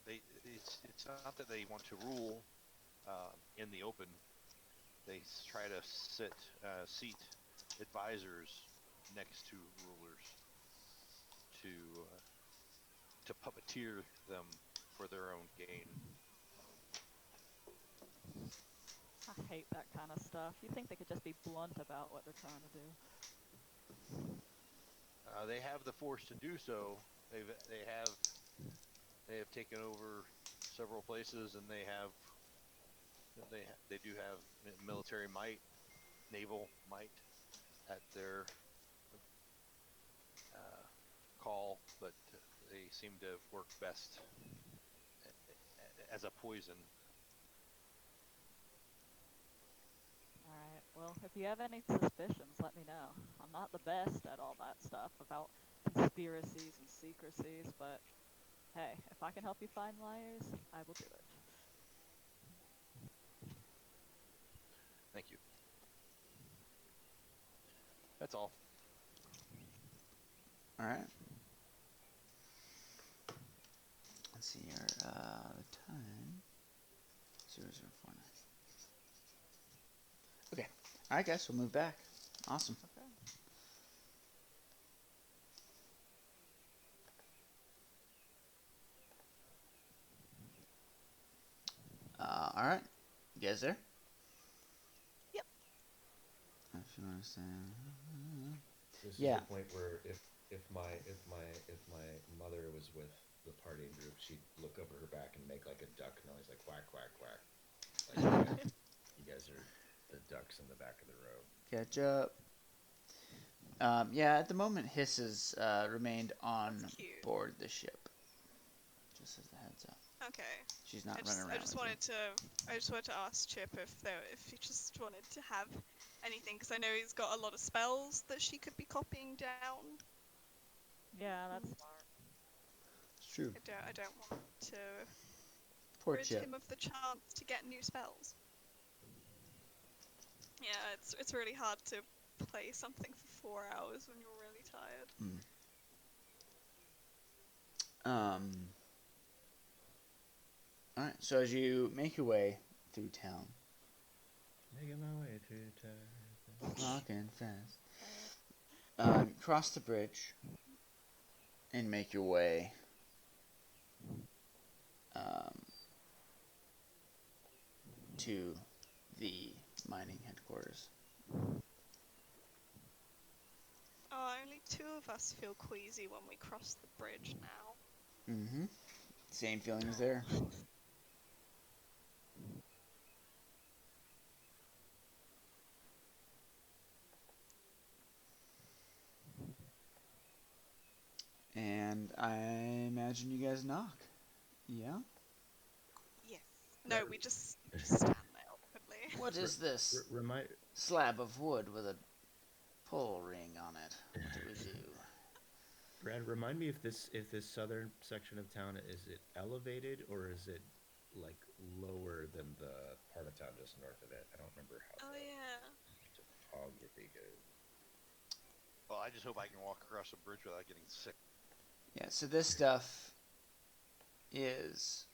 It's not that they want to rule in the open. They try to seat advisors next to rulers to to puppeteer them for their own gain. I hate that kind of stuff. You think they could just be blunt about what they're trying to do? They have the force to do so. They have taken over several places, and they do have military might, naval might at their call, but they seem to work best as a poison. Alright, well, if you have any suspicions, let me know. I'm not the best at all that stuff about conspiracies and secrecies, but hey, if I can help you find liars, I will do it. Thank you. That's all. All right. Let's see here. The time 0049. Okay. All right, guys. We'll move back. Awesome. Okay. All right. You guys there? Yep. If you want to say. This is Yeah. the point where if my mother was with the partying group, she'd look over her back and make like a duck noise, like quack quack quack. Like, you guys are the ducks in the back of the row. Catch up. Yeah, at the moment, Hiss has remained on That's cute. board the ship. Just as a heads up. Okay. She's not running around with you. I just wanted to ask Chip if he just wanted to have anything, because I know he's got a lot of spells that she could be copying down. Yeah, that's smart. It's true. I don't want to Poor rid Chip. him of the chance to get new spells. Yeah, it's really hard to play something for 4 hours when you're really tired. Alright, so as you make your way through town, Making my way through town. walking fast, cross the bridge and make your way to the mining headquarters. Oh, only 2 of us feel queasy when we cross the bridge now. Mm-hmm. Same feelings there. And I imagine you guys knock. Yeah? Yes. No, we just stand there awkwardly. What is this Remind slab of wood with a pull ring on it? What do we do? Brad, remind me if this southern section of town, is it elevated or is it like lower than the part of town just north of it? I don't remember how Oh the yeah. topography goes. Well, I just hope I can walk across the bridge without getting sick. Yeah, so this stuff is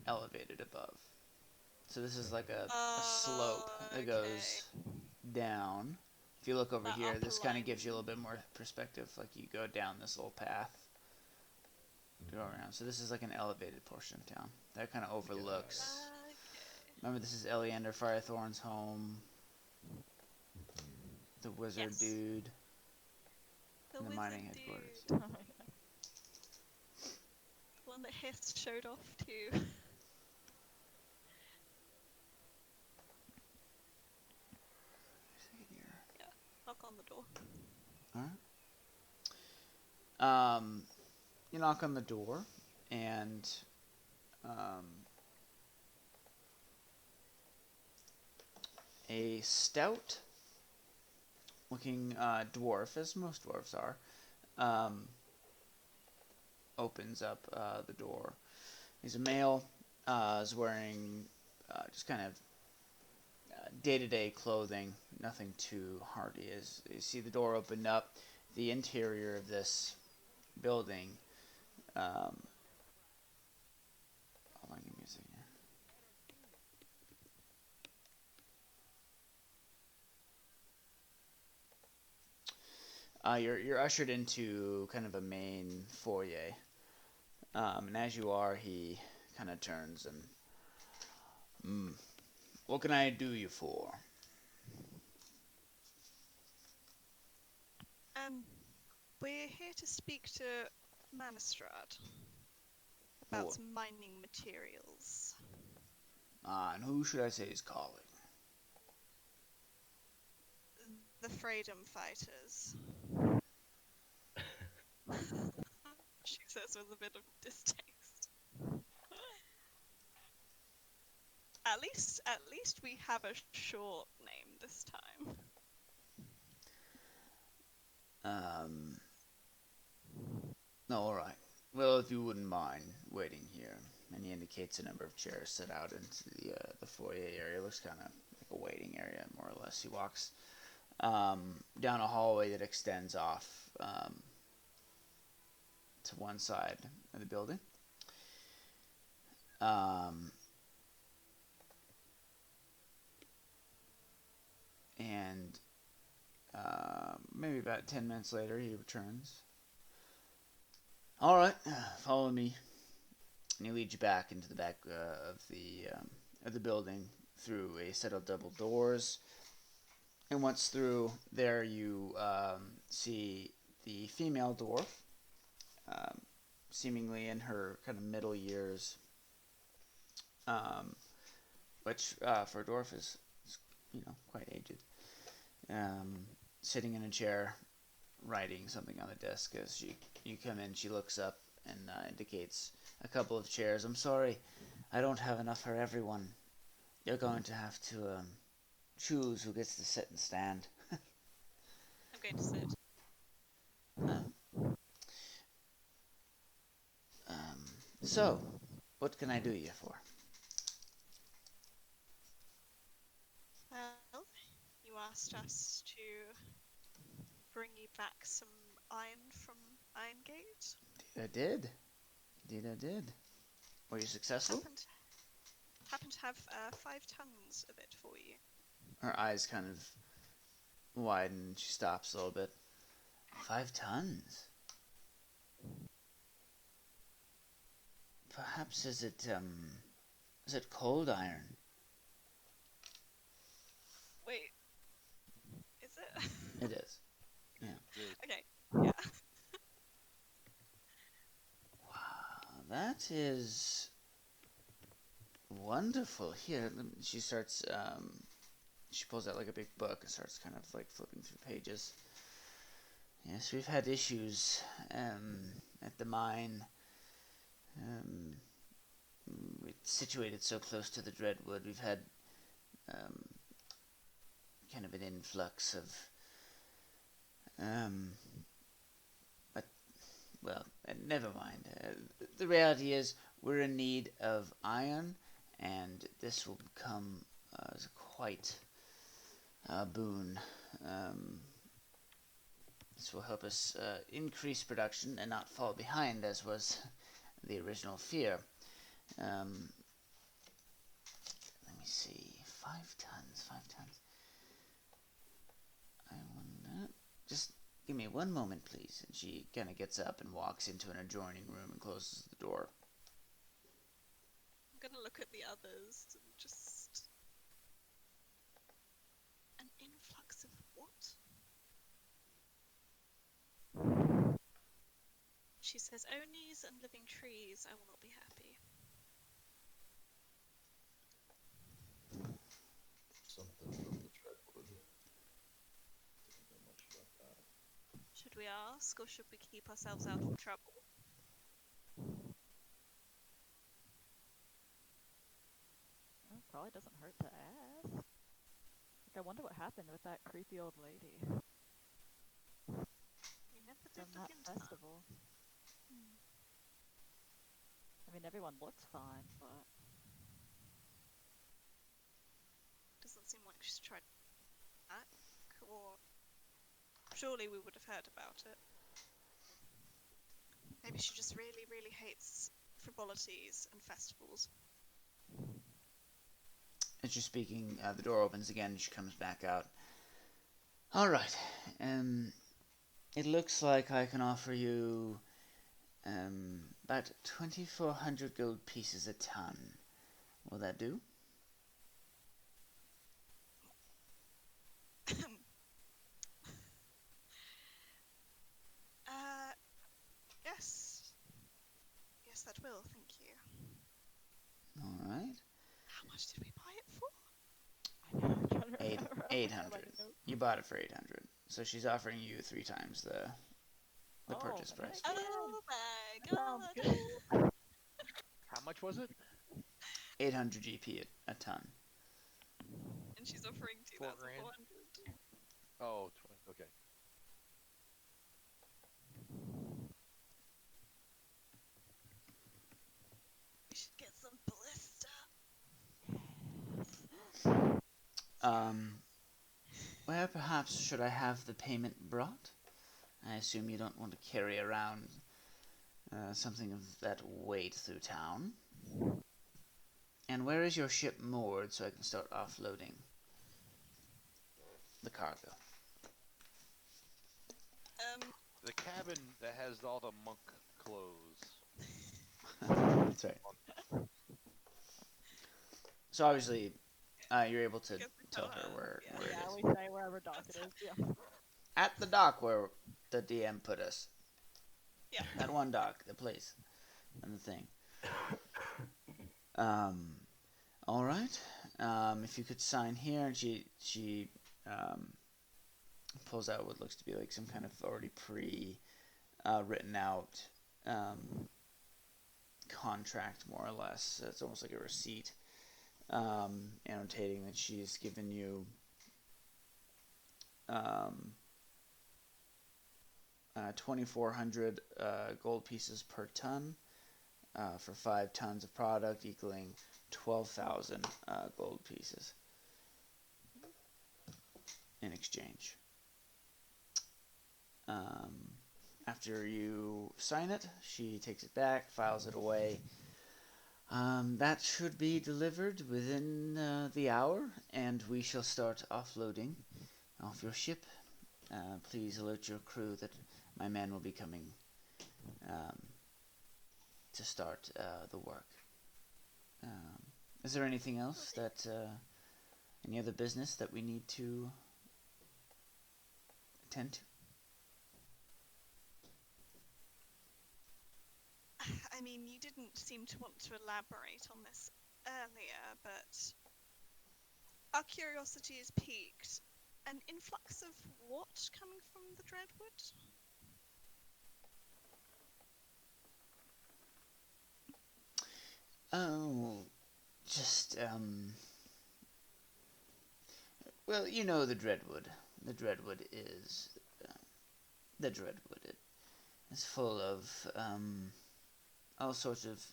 elevated above. So this is like a slope that goes down. If you look over That here, upper this kind of line. gives you a little bit more perspective. Like you go down this little path to go around. So this is like an elevated portion of town that kind of overlooks. Okay. Remember, this is Eleander Firethorn's home. The wizard Yes. dude. The And the wizard mining dude. headquarters. Oh my god. The one that Hiss showed off to. Yeah. Knock on the door. Alright. You knock on the door, and a stout looking dwarf, as most dwarves are, opens up the door. He's a male, is wearing just kind of day-to-day clothing, nothing too hardy. As you see the door opened up, the interior of this building, hold on, give me a second here. You're ushered into kind of a main foyer, and as you are, he kind of turns and, what can I do you for? We're here to speak to Manistrad about Oh. some mining materials. And who should I say is calling? The Freedom Fighters. She says with a bit of distaste. At least we have a short name this time. No, alright. Well, if you wouldn't mind waiting here. And he indicates a number of chairs set out into the foyer area. It looks kind of like a waiting area, more or less. He walks down a hallway that extends off to one side of the building. And maybe about 10 minutes later, he returns. All right, follow me. And he leads you back into the back of the building through a set of double doors. And once through there, you see the female dwarf, seemingly in her kind of middle years, which for a dwarf is quite aged. Sitting in a chair, writing something on the desk. As you come in, she looks up and indicates a couple of chairs. I'm sorry, I don't have enough for everyone. You're going to have to choose who gets to sit and stand. I'm going to sit. Um, um, so, what can I do you for? Well, you asked us to bring you back some iron from Irongate. I did. Indeed, I did. Were you successful? Happen to have 5 tons of it for you. Her eyes kind of widen. She stops a little bit. 5 tons. Perhaps is it cold iron? Wait, is it? It is. Yeah. Okay, yeah. Wow, that is wonderful. Here, she starts. She pulls out like a big book and starts kind of like flipping through pages. Yes, we've had issues at the mine. Um, it's situated so close to the Dreadwood. We've had um, kind of an influx of um, but well, never mind. The reality is we're in need of iron, and this will become quite a boon. Um, this will help us increase production and not fall behind, as was the original fear. Um, let me see. 5 tons. 5 tons. I wonder. Just give me one moment, please. And she kind of gets up and walks into an adjoining room and closes the door. I'm gonna look at the others and just. An influx of what? She says, Onis and living trees, I will not be happy. Something from the Dreadwood. Didn't know much about that. Should we ask, or should we keep ourselves out of trouble? It probably doesn't hurt to ask. Like, I wonder what happened with that creepy old lady We never did from look that into festival. I mean, everyone looks fine, but Doesn't seem like she's tried that. Or surely we would have heard about it. Maybe she just really, really hates frivolities and festivals. As you're speaking, the door opens again and she comes back out. Alright, it looks like I can offer you about 2,400 gold pieces a ton. Will that do? Yes. Yes, that will, thank you. Alright. How much did we buy it for? I know, I'm trying to Eight, remember. 800. You bought it for 800. So she's offering you 3 times the purchase man, price. yeah. Oh my That sounds god! good. How much was it? 800 GP a ton. And she's offering 4 grand? 2,400. Oh, okay. We should get some ballista. Where perhaps should I have the payment brought? I assume you don't want to carry around something of that weight through town. And where is your ship moored so I can start offloading the cargo? The cabin that has all the monk clothes. That's right. So obviously, you're able to Guess we tell tell her her, where, yeah. where it Yeah, is. we say wherever dock it is. Yeah. At the dock where the DM put us. Yeah. That one dock, the place, and the thing. All right. If you could sign here, and she pulls out what looks to be like some kind of already written out contract, more or less. It's almost like a receipt, annotating that she's given you um, 2,400 gold pieces per ton for 5 tons of product, equaling 12,000 gold pieces in exchange. After you sign it, she takes it back, files it away. That should be delivered within the hour, and we shall start offloading off your ship. Please alert your crew that my men will be coming um, to start the work. Um, is there anything else that, any other business that we need to attend to? I mean, you didn't seem to want to elaborate on this earlier, but our curiosity is piqued. An influx of what coming from the Dreadwood? Oh, just, well, you know the Dreadwood. The Dreadwood is the Dreadwood. It is full of all sorts of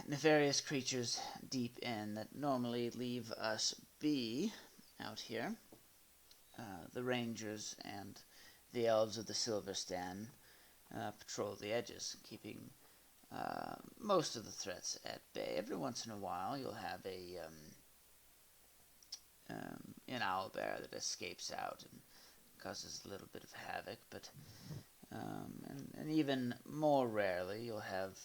nefarious creatures deep in that normally leave us be out here. The Rangers and the Elves of the Silver Stand patrol the edges, keeping most of the threats at bay. Every once in a while, you'll have an owlbear that escapes out and causes a little bit of havoc, but and even more rarely, you'll have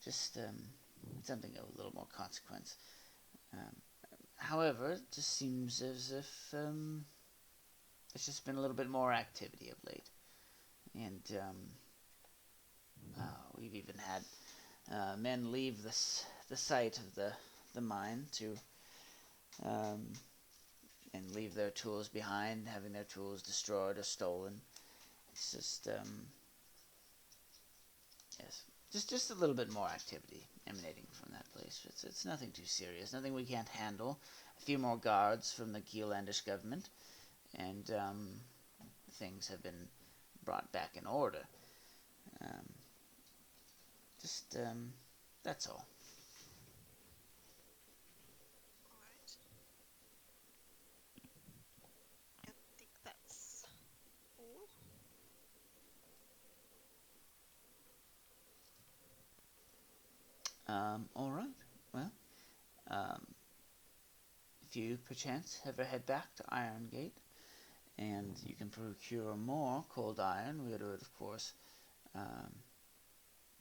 just something of a little more consequence. Um, However, it just seems as if there's just been a little bit more activity of late, and we've even had men leave the site of the mine to um, and leave their tools behind, having their tools destroyed or stolen. It's just yes, just a little bit more activity emanating from that place. It's nothing too serious, nothing we can't handle. A few more guards from the Geolandish government, and things have been brought back in order. Um, just that's all. Alright. I think that's all. All right. Well, um, if you perchance ever head back to Irongate, and you can procure more cold iron, we would, of course, um,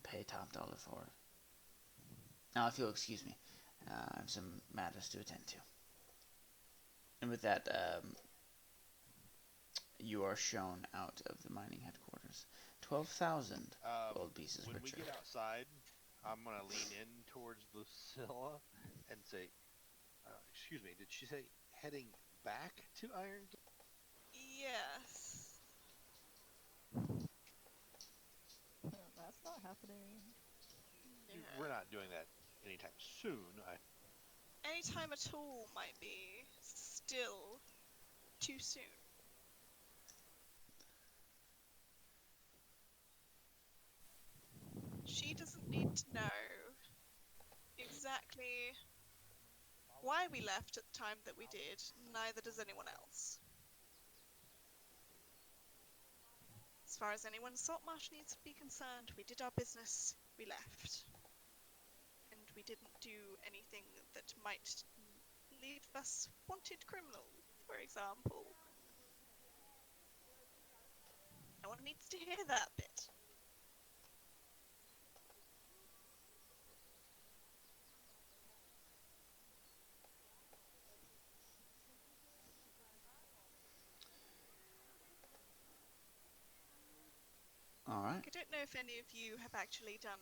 pay top dollar for it. Now, if you'll excuse me, I have some matters to attend to. And with that, you are shown out of the mining headquarters. 12,000 gold pieces per When we trip. get outside, I'm gonna lean in towards Lucilla and say, "Excuse me, did she say heading back to Iron Gate?" Yes. That's not happening. We're No. not doing that anytime soon. Any time at all might be still too soon. She doesn't need to know exactly why we left at the time that we did, neither does anyone else. As far as anyone's salt marsh needs to be concerned, we did our business, we left. And we didn't do anything that might leave us wanted criminal, for example. No one needs to hear that bit. All right. I don't know if any of you have actually done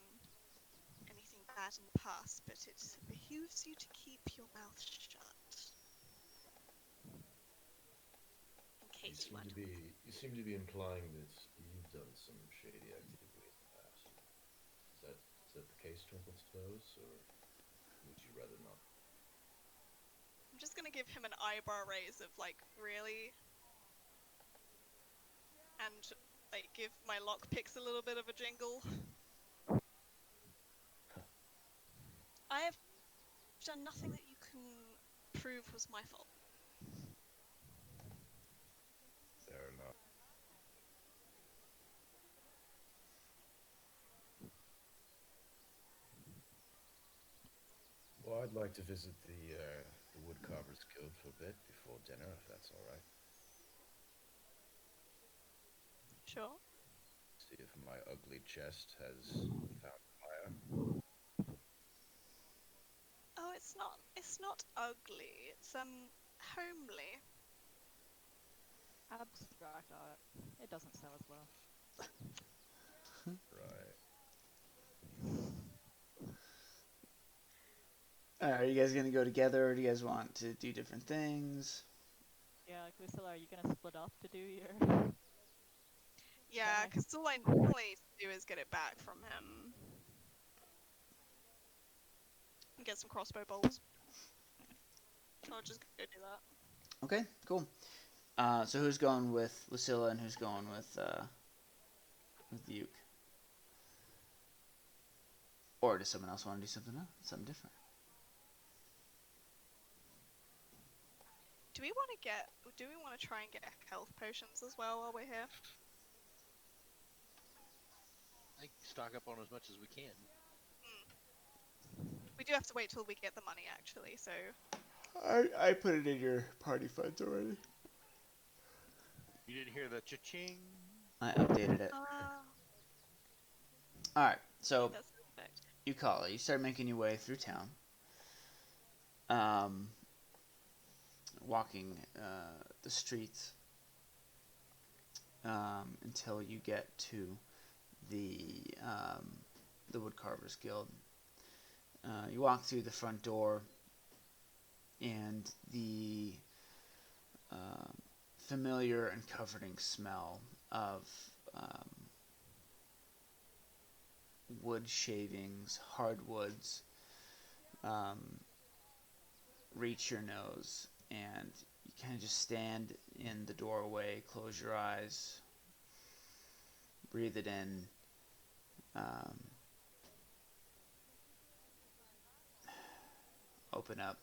anything bad in the past, but it behooves you to keep your mouth shut. In You case you seem to weren't be aware. you seem to be implying that you've done some shady activity. that the case twinkles toes, or would you rather not? I'm just gonna give him an eyebrow raise of like, really? And like give my lockpicks a little bit of a jingle. I have done nothing that you can prove was my fault. Fair enough. Well, I'd like to visit the Woodcarvers Guild for a bit before dinner, if that's all right. Sure. See if my ugly chest has found fire. Oh, it's not ugly. It's homely. Abstract art. It doesn't sell as well. Right. Are you guys gonna go together, or do you guys want to do different things? Yeah, like Lucilla, are you gonna split up to do your Yeah, task? because all I need to do is get it back from him and get some crossbow bolts. I'll just go do that. Okay, cool. So who's going with Lucilla and who's going with Uke? Or does someone else want to do something else, something different? Do we want to try and get health potions as well while we're here? I stock up on as much as we can. We do have to wait till we get the money actually, so I put it in your party funds already. You didn't hear the cha-ching? I updated it. All right, so that's perfect. you call it. You start making your way through town. Um, walking the streets until you get to the Woodcarvers Guild. You walk through the front door, and the familiar and comforting smell of wood shavings, hardwoods, um, reach your nose, and you kind of just stand in the doorway, close your eyes, breathe it in. Um, Open up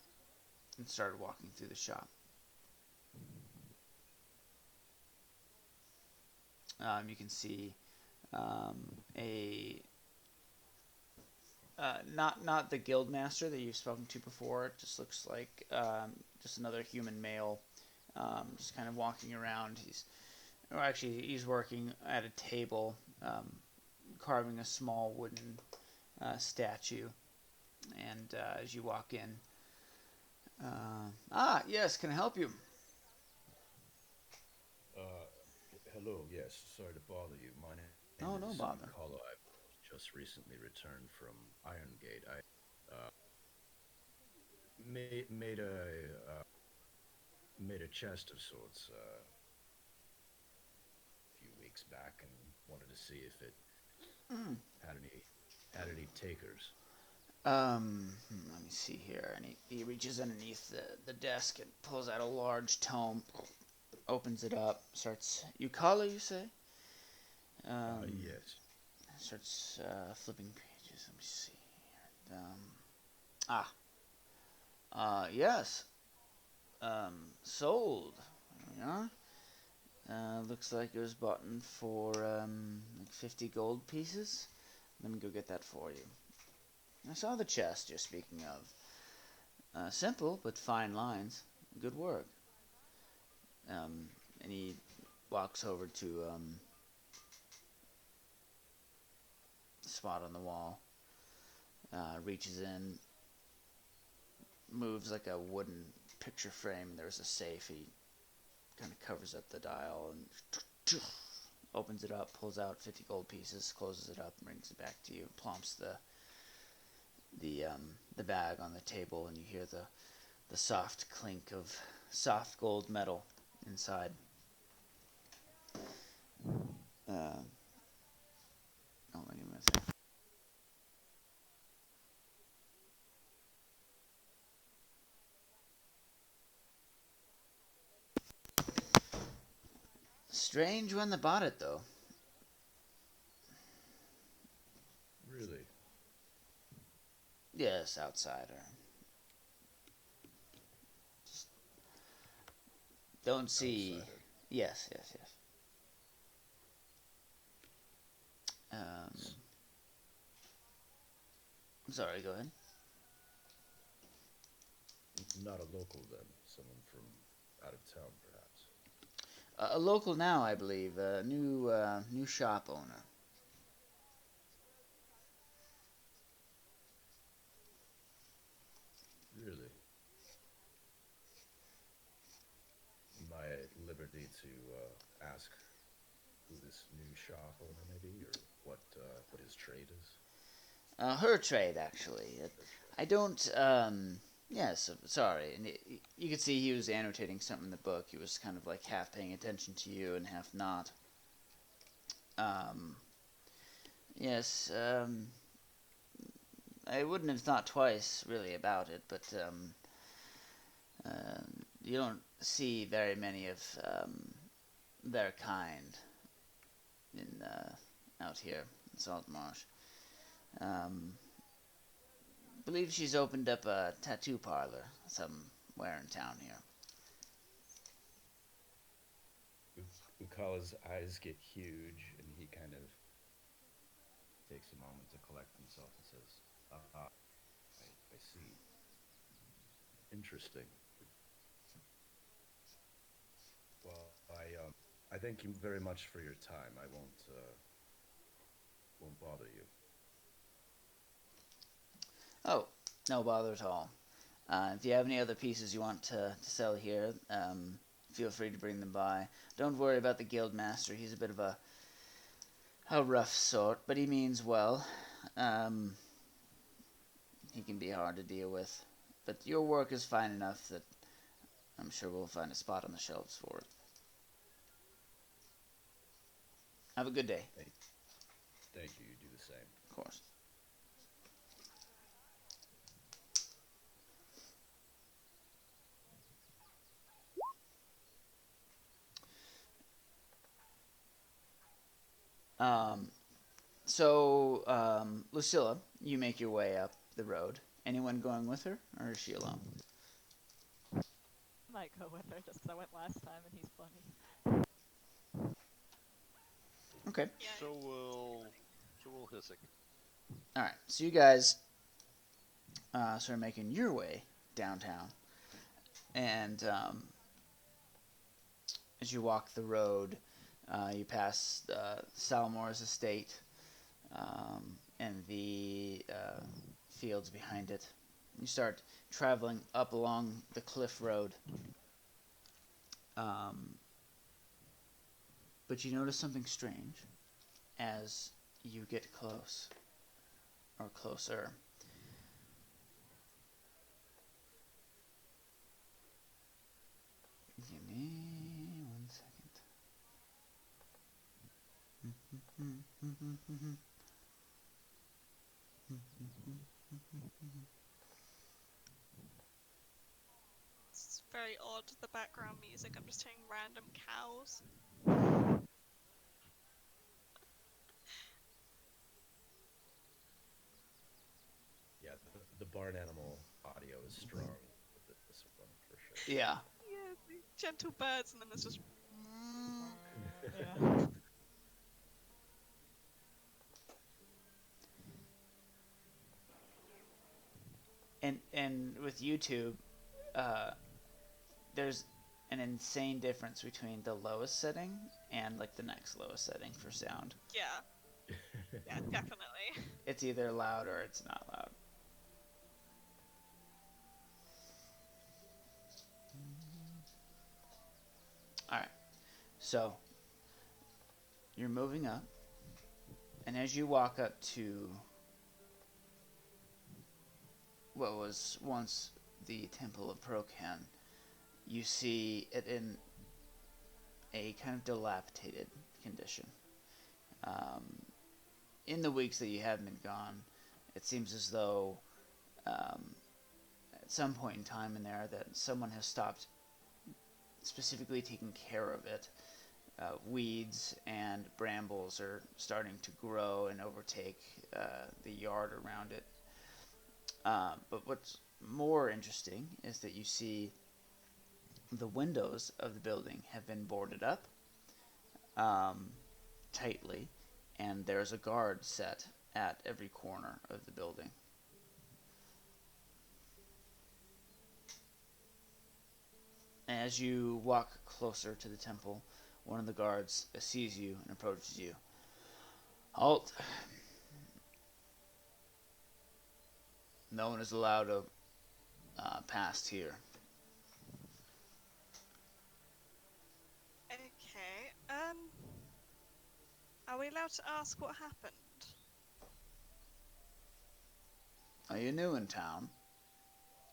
and start walking through the shop. You can see um, a not the guild master that you've spoken to before. It just looks like just another human male, just kind of walking around. He's working at a table, carving a small wooden statue. And as you walk in, yes, can I help you? Uh, Hello, yes, sorry to bother you. My name Oh, no is bother. Collo. I've just recently returned from Irongate. I made a chest of sorts a few weeks back and wanted to see if it Mm. had any takers. Let me see here. And he reaches underneath the desk and pulls out a large tome, opens it up, starts. You say? Yes. Starts flipping pages. Let me see. Ah, yes. Sold. Yeah. Looks like it was bought for like 50 gold pieces. Let me go get that for you. I saw the chest you're speaking of. Simple but fine lines. Good work. And he walks over to the spot on the wall. Reaches in, moves like a wooden picture frame. There's a safe. He kind of covers up the dial and opens it up, pulls out 50 gold pieces, closes it up, brings it back to you, plumps the bag on the table, and you hear the soft clink of soft gold metal inside. Oh, give me a second. Strange when they bought it, though. Really? Yes, outsider. Just don't see. Outsider. Yes, yes, yes. Um, sorry, go ahead. Not a local then. Someone from out of town, perhaps. A local now, I believe. A new shop owner. Really? Am I at liberty to ask who this new shop owner may be, or what his trade is? Her trade, actually. Her I trade. don't. Yes, sorry. And you could see he was annotating something in the book. He was kind of like half paying attention to you and half not. Um, yes. I wouldn't have thought twice really about it, but uh, you don't see very many of their kind in out here in Saltmarsh. Um, believe she's opened up a tattoo parlor somewhere in town here. Ukala's eyes get huge, and he kind of takes a moment to collect himself and says, "Ah, I see. Interesting. Well, I thank you very much for your time. I won't bother you." Oh, no bother at all. If you have any other pieces you want to sell here, feel free to bring them by. Don't worry about the guild master. He's a bit of a rough sort, but he means well. Um, he can be hard to deal with. But your work is fine enough that I'm sure we'll find a spot on the shelves for it. Have a good day. Thank, thank you. You do the same. Of course. Um, Lucilla, you make your way up the road. Anyone going with her, or is she alone? Might go with her just 'cause I went last time and he's funny. Okay. Yeah. So will Hisik. All right. So you guys start making your way downtown, and as you walk the road, you pass Salmore's estate and the fields behind it. You start traveling up along the cliff road, um, but you notice something strange as you get close or closer. Give me 1 second. It's very odd, the background music. I'm just hearing random cows. Yeah, the barn animal audio is strong with this one for sure. Yeah. Yeah, the gentle birds, and then there's just. Yeah. And with YouTube, uh, there's an insane difference between the lowest setting and like the next lowest setting for sound. Yeah, yeah, definitely. It's either loud or it's not loud. All right. So you're moving up, and as you walk up to what was once the Temple of Prokan, you see it in a kind of dilapidated condition. Um, in the weeks that you have been gone, it seems as though at some point in time in there that someone has stopped specifically taking care of it. weeds and brambles are starting to grow and overtake the yard around it. But what's more interesting is that you see the windows of the building have been boarded up um, tightly, and there's a guard set at every corner of the building. As you walk closer to the temple, one of the guards sees you and approaches you. Halt! No one is allowed to pass here. Okay. Are we allowed to ask what happened? Are you new in town?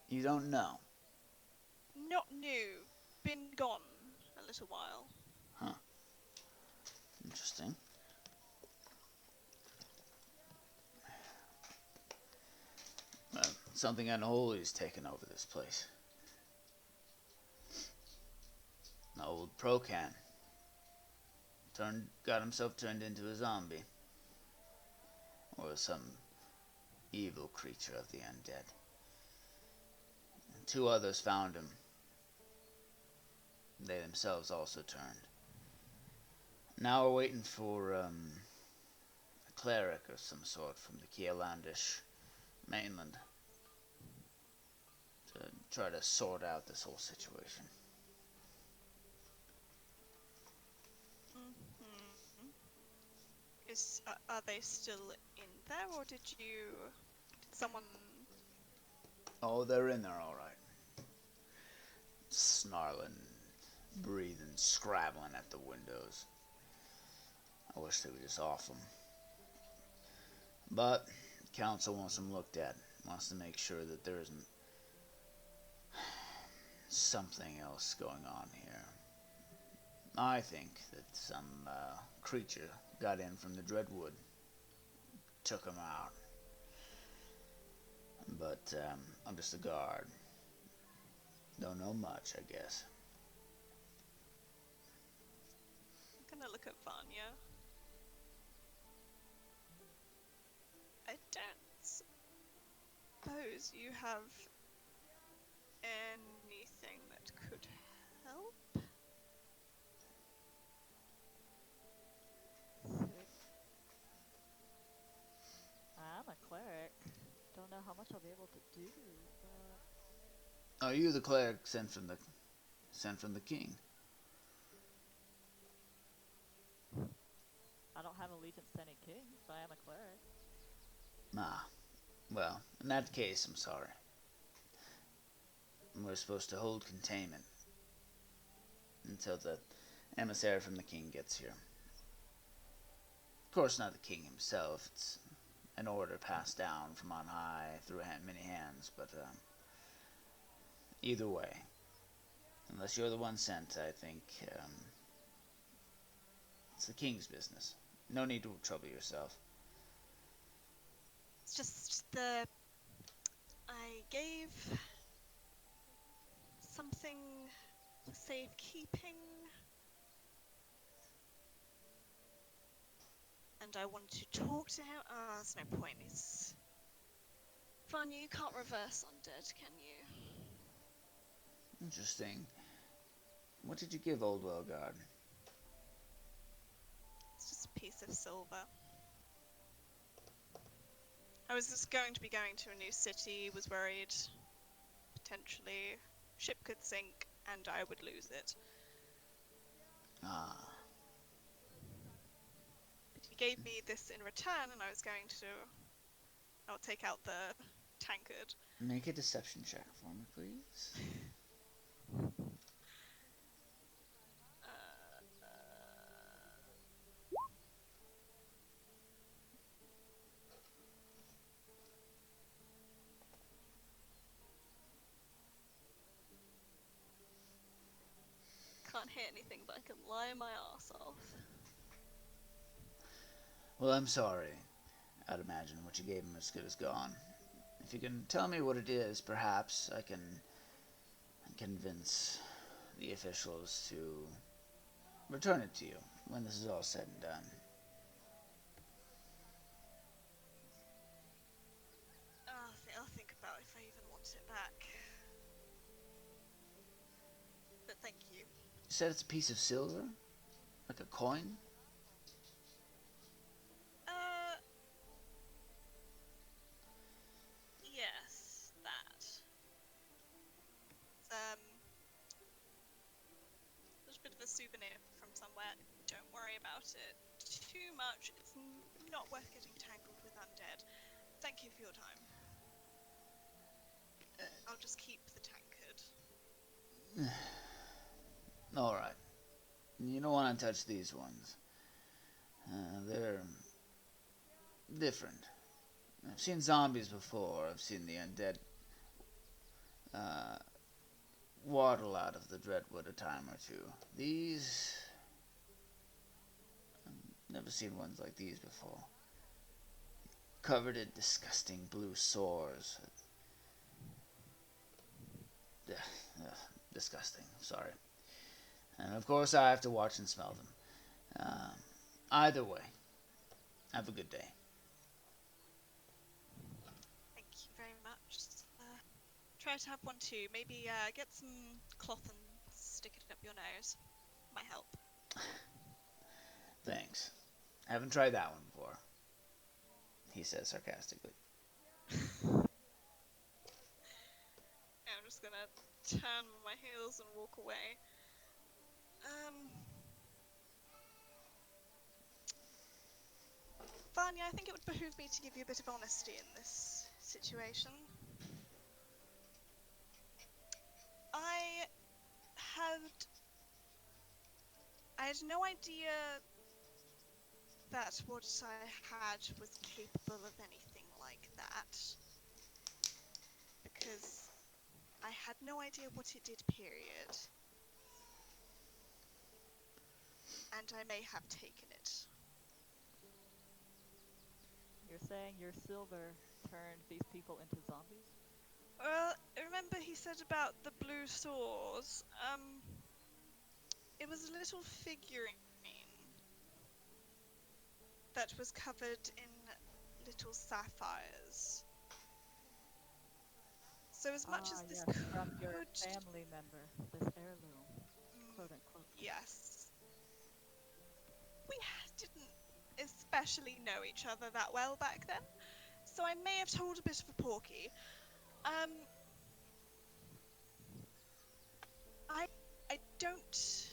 You don't know. Not new. Been gone a little while. Huh. Interesting. Something unholy's taken over this place. An old Procan got himself turned into a zombie. Or some evil creature of the undead. And two others found him. They themselves also turned. Now we're waiting for a cleric of some sort from the Kielandish mainland to try to sort out this whole situation. Mm-hmm. Are they still in there, or did someone? Oh, they're in there all right. Snarling, breathing, scrabbling at the windows. I wish they would just off them. But the council wants them looked at. Wants to make sure that there isn't something else going on here. I think that some creature got in from the Dreadwood, took him out. But I'm just a guard. Don't know much, I guess. I'm gonna look at Vanya. I don't suppose you have anything that could help? Sick. I'm a cleric. Don't know how much I'll be able to do, but Are you the cleric sent from the king? I don't have allegiance to any king, but I am a cleric. Ah, well, in that case, I'm sorry. We're supposed to hold containment until the emissary from the king gets here. Of course, not the king himself. It's an order passed down from on high through many hands, but either way, unless you're the one sent, I think it's the king's business. No need to trouble yourself. It's just I gave something for safekeeping, and I want to talk to him. Oh, there's no point. He's Vanya, you can't reverse undead, can you? Interesting. What did you give Old Wellguard? It's just a piece of silver. I was just going to be going to a new city, was worried potentially ship could sink and I would lose it. Ah. But he gave me this in return and I was going to I'll take out the tankard. Make a deception check for me, please. Can't hit anything, but I can lie my ass off. Well, I'm sorry. I'd imagine what you gave him as good as gone. If you can tell me what it is, perhaps I can convince the officials to return it to you when this is all said and done. I'll think about if I even want it back. But thank you. You said it's a piece of silver? Like a coin? Uh, yes, that. It's a bit of a souvenir from somewhere. Don't worry about it too much. It's not worth getting tangled with undead. Thank you for your time. I'll just keep the tankard. Alright. You don't want to touch these ones. They're different. I've seen zombies before. I've seen the undead uh, waddle out of the Dreadwood a time or two. These... I've never seen ones like these before. Covered in disgusting blue sores. Disgusting. Sorry. And of course I have to watch and smell them. Either way, have a good day. Thank you very much. Try to have one too. Maybe get some cloth and stick it up your nose. Might help. Thanks. I haven't tried that one before, he says sarcastically. I'm just gonna turn on my heels and walk away. Vanya, I think it would behoove me to give you a bit of honesty in this situation. I had no idea that what I had was capable of anything like that. Because I had no idea what it did, period. And I may have taken it. You're saying your silver turned these people into zombies? Well, remember he said about the blue swords? It was a little figurine that was covered in little sapphires. So as much as this Yes, could... from your family member, this heirloom, quote unquote. Yes. We didn't especially know each other that well back then, so I may have told a bit of a porky. I don't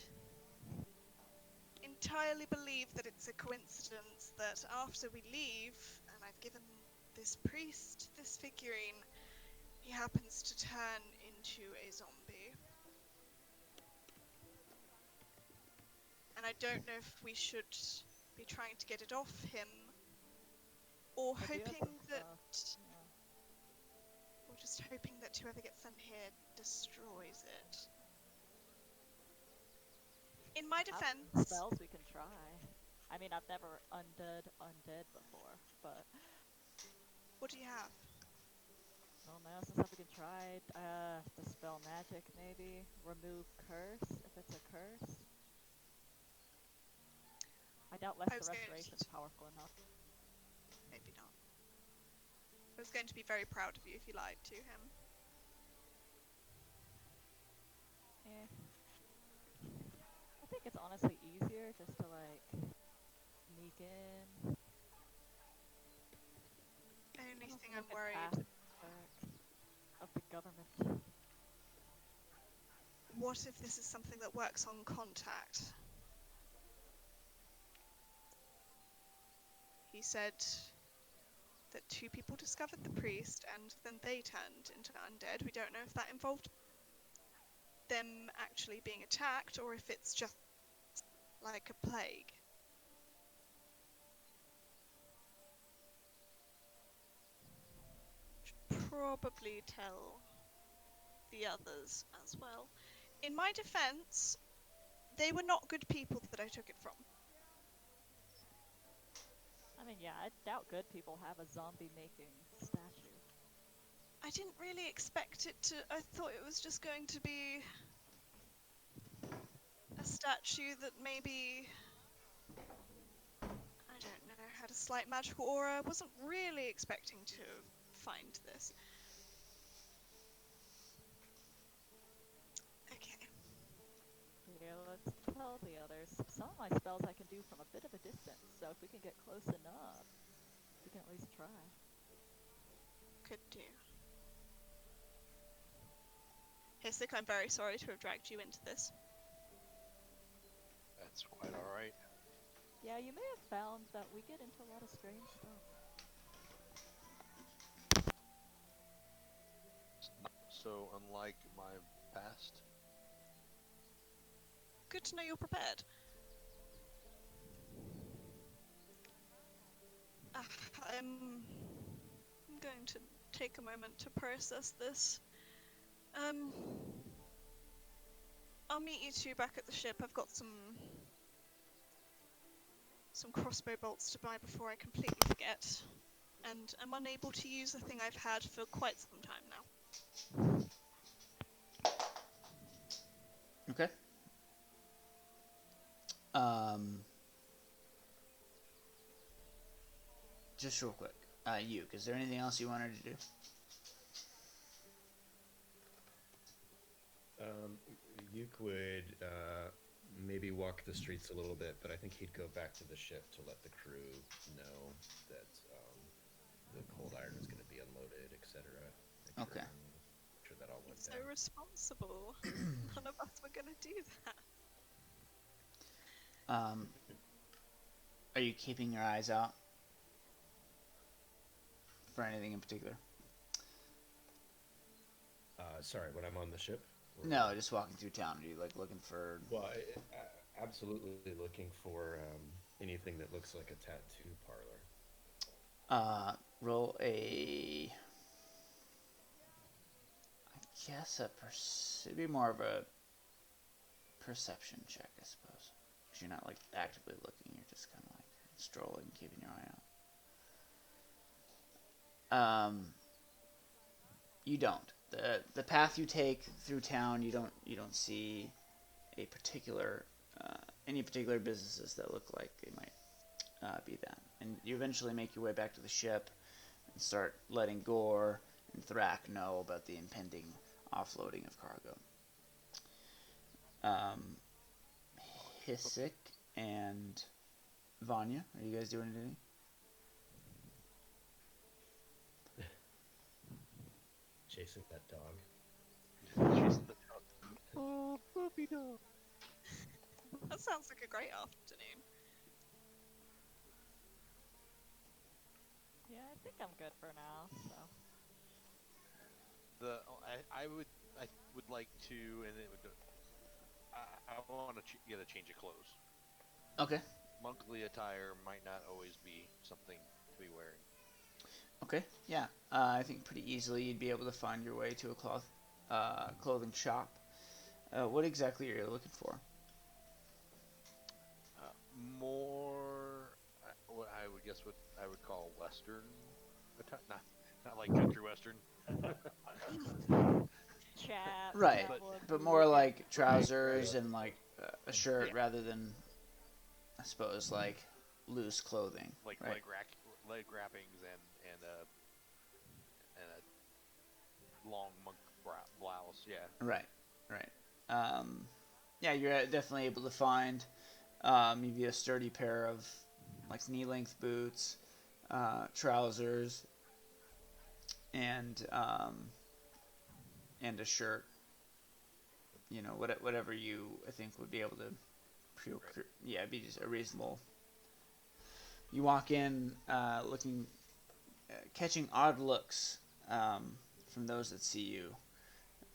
entirely believe that it's a coincidence that after we leave, and I've given this priest this figurine, he happens to turn into a zombie. And I don't know if we should be trying to get it off him, or I do have hoping some that... stuff. Yeah. Or just hoping that whoever gets sent here destroys it. In my Have defense... spells we can try. I mean, I've never undead before, but... What do you have? Well, now some stuff we can try. Dispel magic, maybe. Remove curse, if it's a curse. I doubt I Lesser was going Restoration's to... powerful enough. Maybe not. I was going to be very proud of you if you lied to him. Eh. I think it's honestly easier just to, like, sneak in. Only Almost thing like I'm a worried... task of the government. What if this is something that works on contact? He said that 2 people discovered the priest and then they turned into undead. We don't know if that involved them actually being attacked or if it's just like a plague. Should probably tell the others as well. In my defense, they were not good people that I took it from. I mean, yeah, I doubt good people have a zombie-making statue. I didn't really expect it to... I thought it was just going to be a a statue that maybe, I don't know, had a slight magical aura. Wasn't really expecting to find this. Okay. Here, let's tell the others. Some of my spells I can do from a bit of a distance, so if we can get close enough, we can at least try. Could do. Hisik, I'm very sorry to have dragged you into this. That's quite all right. Yeah, you may have found that we get into a lot of strange stuff. It's not so unlike my past. Good to know you're prepared. Ah, I'm going to take a moment to process this. I'll meet you two back at the ship. I've got some crossbow bolts to buy before I completely forget. And I'm unable to use a thing I've had for quite some time now. Okay. Just real quick, Yuke, is there anything else you wanted to do? Yuke would maybe walk the streets a little bit, but I think he'd go back to the ship to let the crew know that the cold iron was going to be unloaded, etc. Okay. Make sure that all went So down. responsible. None of us were gonna do that. Are you keeping your eyes out for anything in particular? Sorry, when I'm on the ship? Or- No, just walking through town. Are you like looking for? Well, absolutely looking for anything that looks like a tattoo parlor. Roll a. I guess it'd be more of a perception check, I suppose, because you're not like actively looking. You're just kind of like strolling, keeping your eye out. You don't. The path you take through town, you don't see a particular any particular businesses that look like they might be that. And you eventually make your way back to the ship and start letting Gore and Thrak know about the impending offloading of cargo. Hisik and Vanya, are you guys doing anything? Chasing that dog. Chasing the dog. Oh, puppy dog. That sounds like a great afternoon. Yeah, I think I'm good for now, so. I would like to, and it would. I want to get a change of clothes. Okay. Monkly attire might not always be something to be wearing. Okay. Yeah. I think pretty easily you'd be able to find your way to a clothing shop. What exactly are you looking for? More, what I would guess what I would call Western attire, not like country Western. Chaps, Right. cowboy But more boots. like trousers right. and like a shirt Yeah. rather than, I suppose, like loose clothing. Like right. leg wrappings and a long monk blouse. Yeah. Right. Right. Yeah, you're definitely able to find maybe a sturdy pair of like knee-length boots, trousers, and a shirt. You know, whatever you I think would be able to procure. Yeah, be just a reasonable. You walk in looking, catching odd looks from those that see you.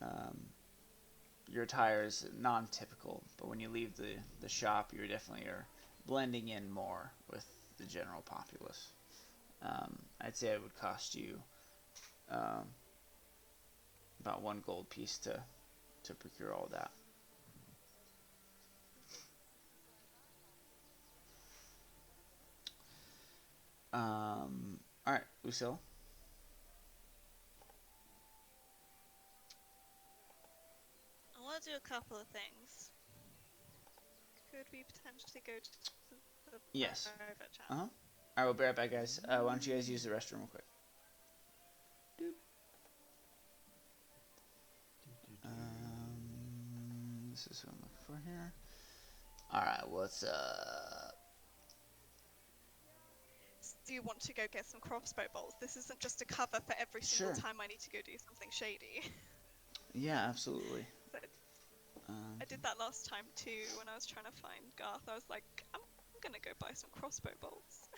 Um, your attire is non-typical, but when you leave the shop, you definitely are blending in more with the general populace. I'd say it would cost you about 1 gold piece to procure all that. All right, Lucille. I want to do a couple of things. Could we potentially go to the Yes. private chat? Alright, we'll be right back, guys. Why don't you guys use the restroom real quick? This is what I'm looking for here. Alright, what's up? Do you want to go get some crossbow bolts? This isn't just a cover for every single Sure. time I need to go do something shady. Yeah, absolutely. I did that last time too when I was trying to find Garth. I was like, I'm gonna go buy some crossbow bolts.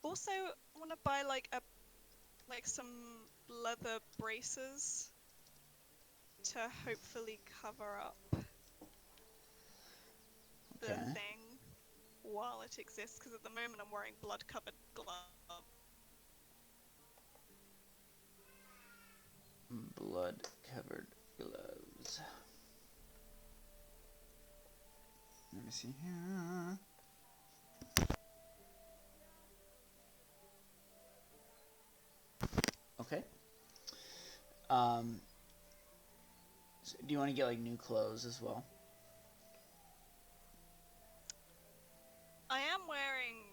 Also, I want to buy like some leather braces to hopefully cover up the Okay. thing while it exists. Because at the moment I'm wearing blood-covered gloves. Blood-covered gloves. Let me see here. Okay. So do you want to get like new clothes as well? I am wearing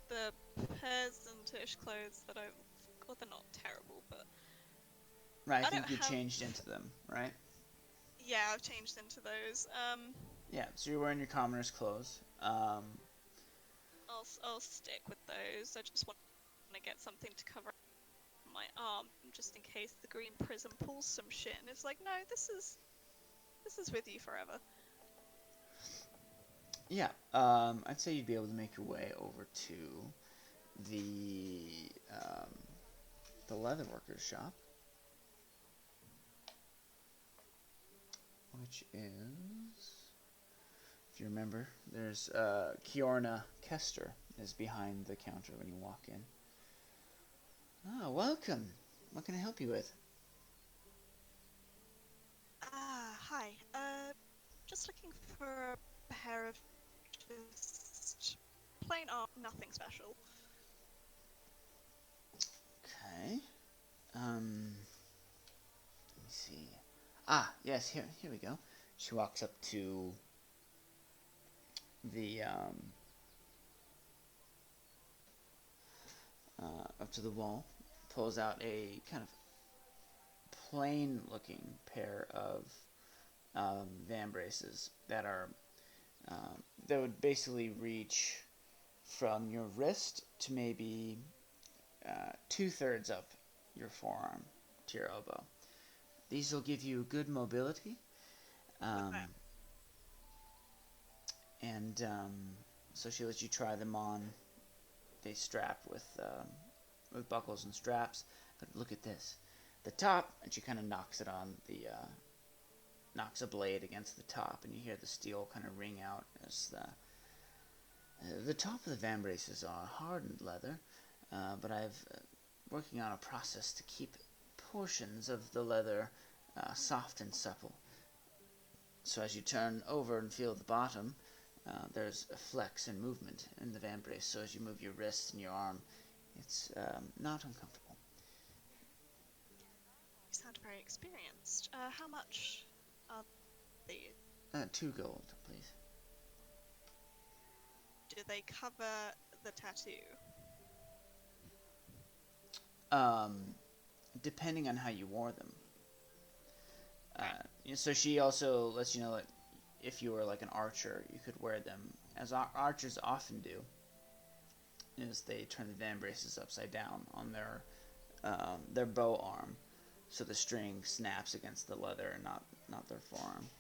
the peasantish clothes that I. Well, they're not terrible, but Right, I I think don't you have. changed into them, right? Yeah, I've changed into those. Yeah, so you're wearing your commoner's clothes. I'll stick with those. I just want to get something to cover my arm, just in case the green prism pulls some shit. And it's like, no, this is with you forever. Yeah, I'd say you'd be able to make your way over to the um, the leatherworker's shop, which is, if you remember, there's Kiorna Kester is behind the counter when you walk in. Ah, welcome. What can I help you with? Hi. Just looking for a pair of just plain art, nothing special. Okay. Let me see. Ah, yes. Here we go. She walks up to the wall, pulls out a kind of plain-looking pair of van braces that would basically reach from your wrist to maybe 2/3 up your forearm to your elbow. These will give you good mobility, um, Okay. and so she lets you try them on. They strap with buckles and straps. But look at this, the top, and she kind of knocks it on knocks a blade against the top, and you hear the steel kind of ring out as the top of the van braces are hardened leather, but I've working on a process to keep portions of the leather soft and supple. So as you turn over and feel the bottom, there's a flex and movement in the van brace. So as you move your wrist and your arm, it's not uncomfortable. You sound very experienced. How much are these? 2 gold, please. Do they cover the tattoo? Depending on how you wore them. Okay. So she also lets you know that if you were like an archer, you could wear them, as archers often do, is they turn the van braces upside down on their bow arm, so the string snaps against the leather and not their forearm.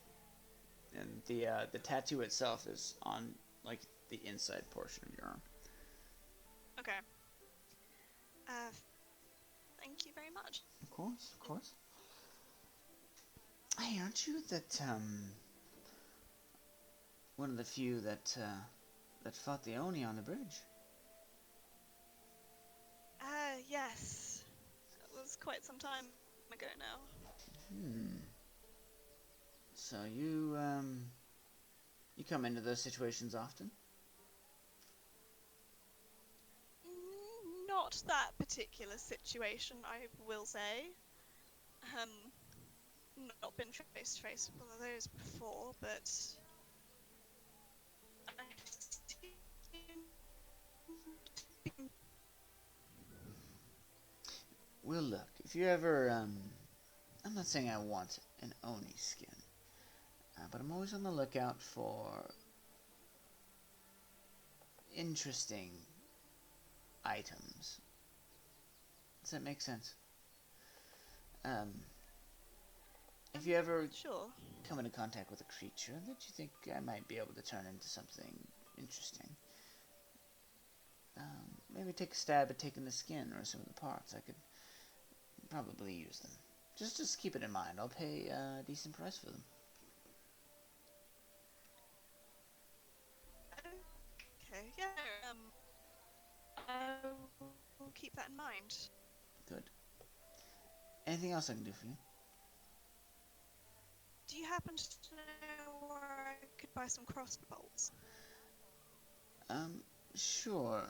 And the tattoo itself is on like the inside portion of your arm. Okay. Uh, thank you very much. Of course, of course. Hey, aren't you that one of the few that fought the Oni on the bridge? Yes. It was quite some time ago now. Hmm. So you come into those situations often? Not that particular situation, I will say. Um, not been face to face with one of those before, but I seem to be. Well, look, if you ever, I'm not saying I want an Oni skin, but I'm always on the lookout for interesting items. Does that make sense? Um, if you ever Sure. come into contact with a creature that you think I might be able to turn into something interesting, maybe take a stab at taking the skin or some of the parts. I could probably use them. Just keep it in mind. I'll pay a decent price for them. Okay. Yeah. I will keep that in mind. Good. Anything else I can do for you? Do you happen to know where I could buy some crossbow bolts? Sure.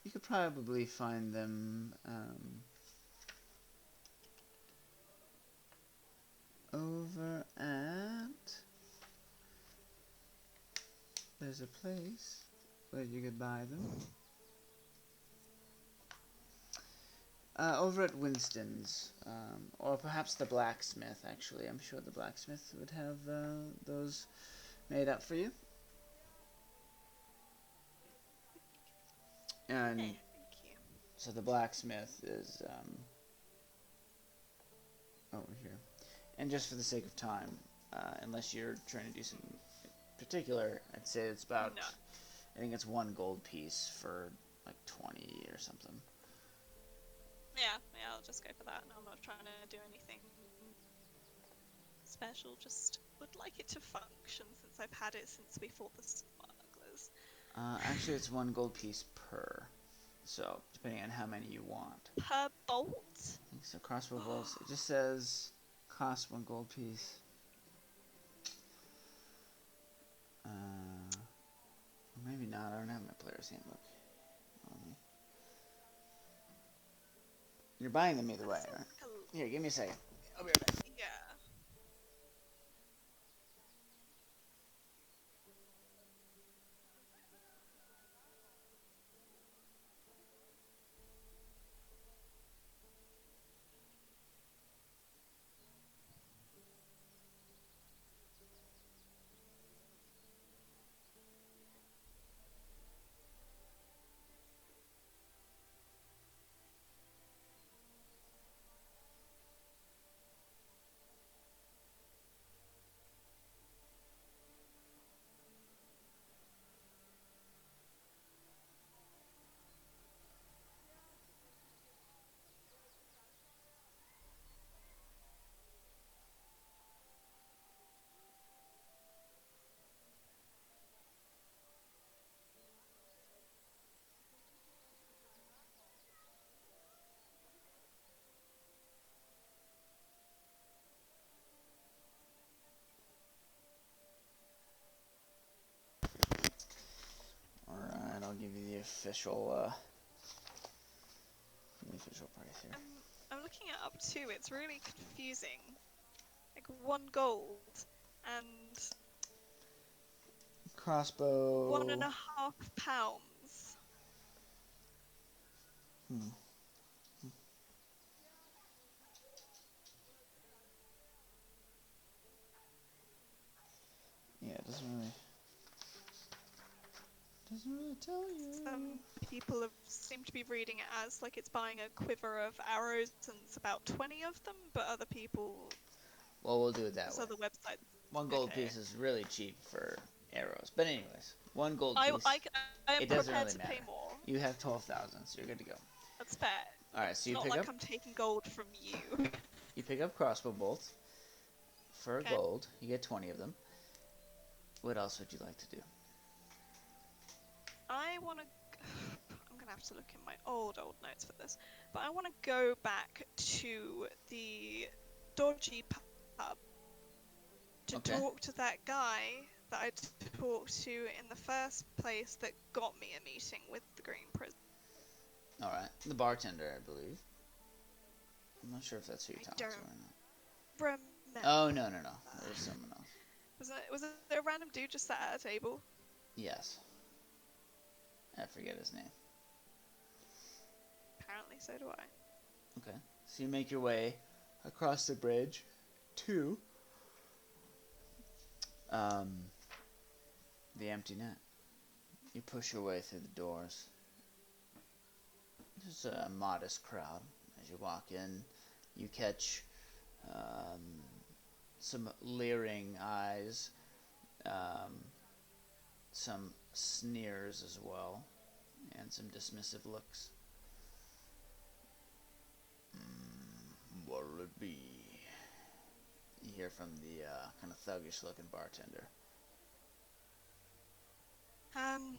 You could probably find them, over at... There's a place where you could buy them. Over at Winston's, or perhaps the blacksmith, actually. I'm sure the blacksmith would have those made up for you. And Hey, thank you. so the blacksmith is over here. And just for the sake of time, unless you're trying to do something particular, I'd say it's about, No. I think it's 1 gold piece for like 20 or something. Yeah, I'll just go for that. I'm not trying to do anything special, just would like it to function since I've had it since we fought the smugglers. Actually, it's 1 gold piece per. So, depending on how many you want. Per bolt? I think so. Crossbow bolts. It just says cost 1 gold piece. Maybe not. I don't have my player's handbook on me. You're buying them either That way, sounds right? like Here, give me a second. I'll be right back. yeah. Alright, I'll give you the official price here. I'm looking it up too. It's really confusing. Like 1 gold and Crossbow. 1.5 pounds. Hmm. Yeah, it doesn't really tell you. Some people seem to be reading it as like it's buying a quiver of arrows and it's about 20 of them, but other people, Well, we'll do it that there's way. other websites. 1 gold Okay. piece is really cheap for arrows. But anyways, 1 gold I, piece. I, I am It doesn't prepared really to matter. pay more. You have 12,000, so you're good to go. That's fair. Alright, It's so you not pick like up I'm taking gold from you. you pick up crossbow bolts for a Okay. gold. You get 20 of them. What else would you like to do? I want to. I'm gonna have to look in my old notes for this, but I want to go back to the dodgy pub to Okay. talk to that guy that I talked to in the first place that got me a meeting with the Green Prison. Alright. The bartender, I believe. I'm not sure if that's who you I talked to don't or not. remember. Oh, no. There's someone else. Was it a random dude just sat at a table? Yes. I forget his name. Apparently, so do I. Okay. So you make your way across the bridge to um, the empty net. You push your way through the doors. There's a modest crowd. As you walk in, you catch um, some leering eyes, um, some sneers as well, and some dismissive looks. What'll it be? You hear from the kind of thuggish looking bartender. Um,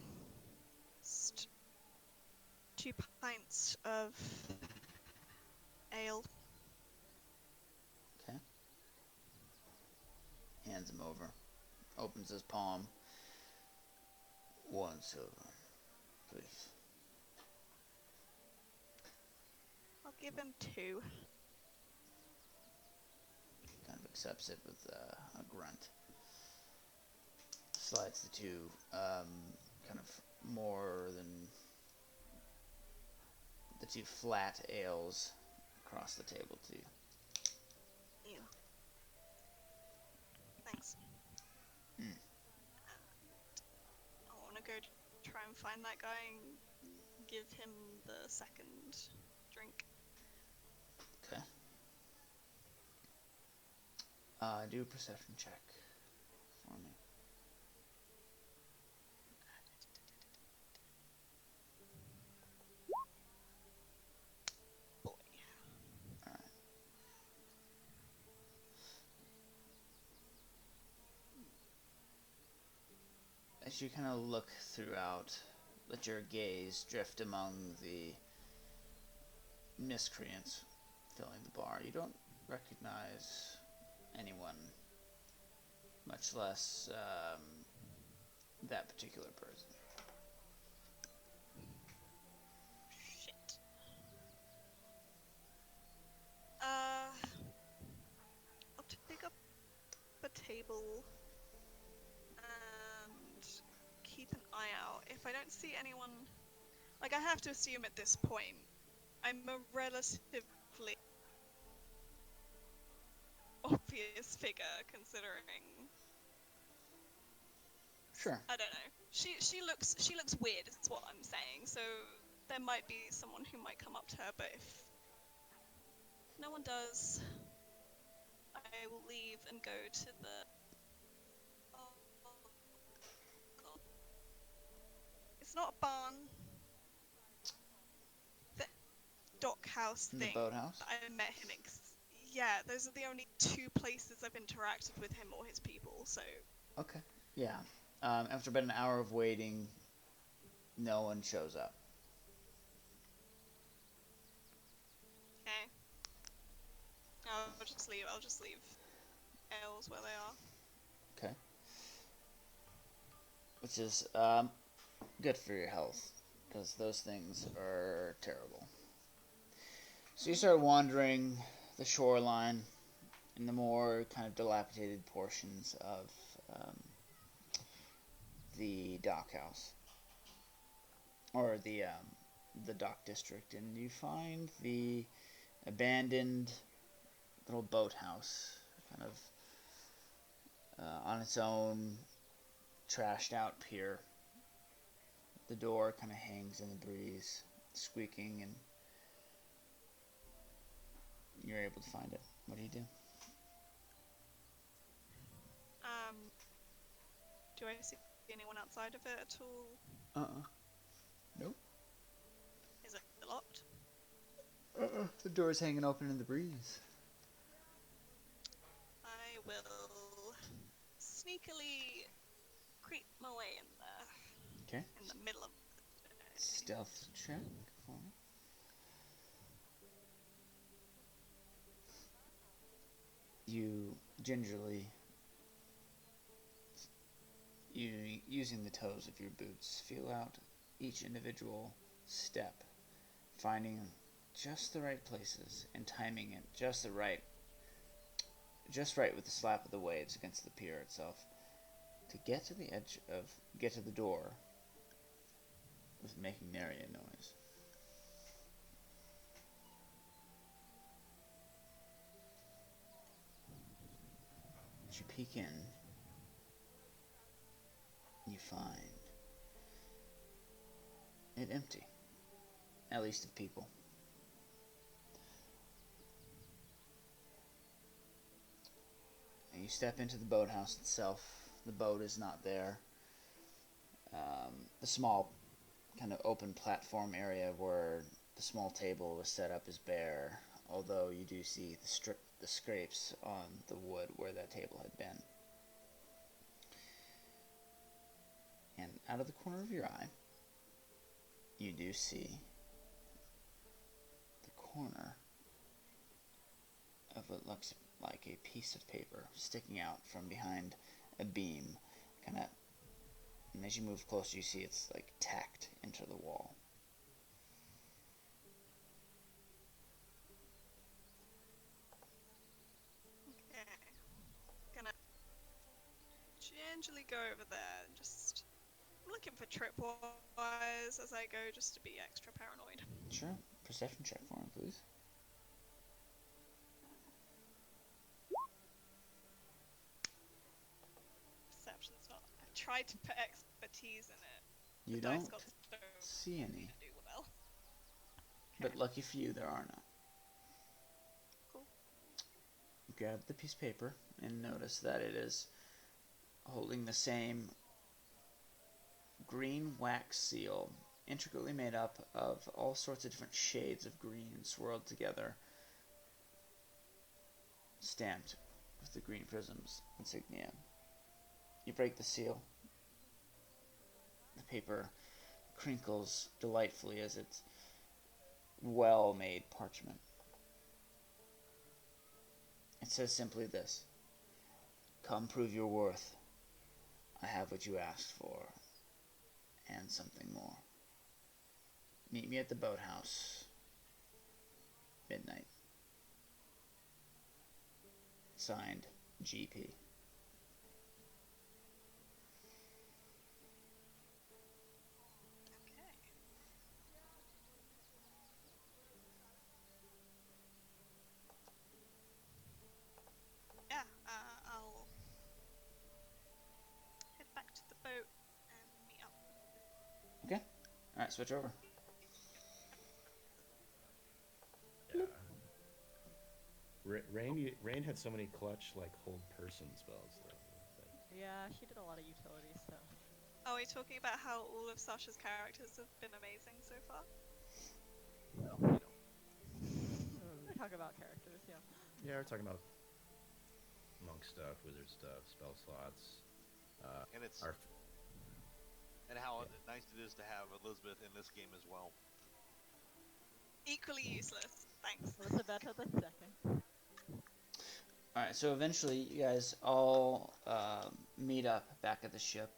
just 2 pints of ale. Okay. Hands him over. Opens his palm. 1 silver, please. I'll give him 2. Kind of accepts it with a grunt. Slides the two, kind of more than the two flat ales across the table to you. Ew. Thanks. Mm. I want to go try and find that guy and give him the second drink. Okay. Do a perception check for me. Boy. Alright. As you kind of look throughout, let your gaze drift among the miscreants filling the bar. You don't recognize anyone, much less that particular person. Shit. I'll take up a table and keep an eye out. If I don't see anyone, like I have to assume at this point, I'm a relatively obvious figure considering. Sure. I don't know. She looks weird. Is what I'm saying. So there might be someone who might come up to her, but if no one does, I will leave and go to the. Oh, God. It's not a barn. The dock house In the thing. boathouse? I met him. Yeah, those are the only 2 places I've interacted with him or his people. So. Okay. Yeah. After about an hour of waiting, no one shows up. Okay. I'll just leave ales where they are. Okay. Which is good for your health, because those things are terrible. So you start wandering the shoreline in the more kind of dilapidated portions of the dock house, or the dock district, and you find the abandoned little boathouse, kind of on its own, trashed out pier. The door kind of hangs in the breeze, squeaking, and you're able to find it. What do you do? Do I see anyone outside of it at all? Nope. Is it locked? The door's hanging open in the breeze. I will sneakily creep my way in there. Okay. In the middle of the day. Stealth check for me. You gingerly, using the toes of your boots, feel out each individual step, finding just the right places and timing it just right with the slap of the waves against the pier itself to get to the door with making nary a noise. As you peek in, you find it empty, at least of people. And you step into the boathouse itself. The boat is not there. The small kind of open platform area where the small table was set up is bare, although you do see the scrapes on the wood where that table had been. And out of the corner of your eye, you do see the corner of what looks like a piece of paper sticking out from behind a beam, kind of. And as you move closer, you see it's like tacked into the wall. Okay. Gonna gingerly go over there and just. I'm looking for tripwires as I go just to be extra paranoid. Sure. Perception check for him, please. Perception's not. I tried to put expertise in it. You The dice don't gods don't see any. do well. But lucky for you, there are none. Cool. You grab the piece of paper and notice that it is holding the same green wax seal, intricately made up of all sorts of different shades of green swirled together, stamped with the green prisms insignia. You break the seal. The paper crinkles delightfully as it's well-made parchment. It says simply this: "Come prove your worth. I have what you asked for, and something more. Meet me at the boathouse, midnight." Signed, GP. Okay. Yeah, I'll head back to the boat and meet up. Okay. Alright, switch over. Yeah. Rain had so many clutch like hold person spells though. Yeah, she did a lot of utility stuff. Are we talking about how all of Sasha's characters have been amazing so far? Well, you know. We talk about characters, yeah. Yeah, we're talking about monk stuff, wizard stuff, spell slots. And it's Our and how nice it is to have Elizabeth in this game as well. Equally useless. Thanks. Elizabeth the second. Alright, so eventually you guys all meet up back at the ship.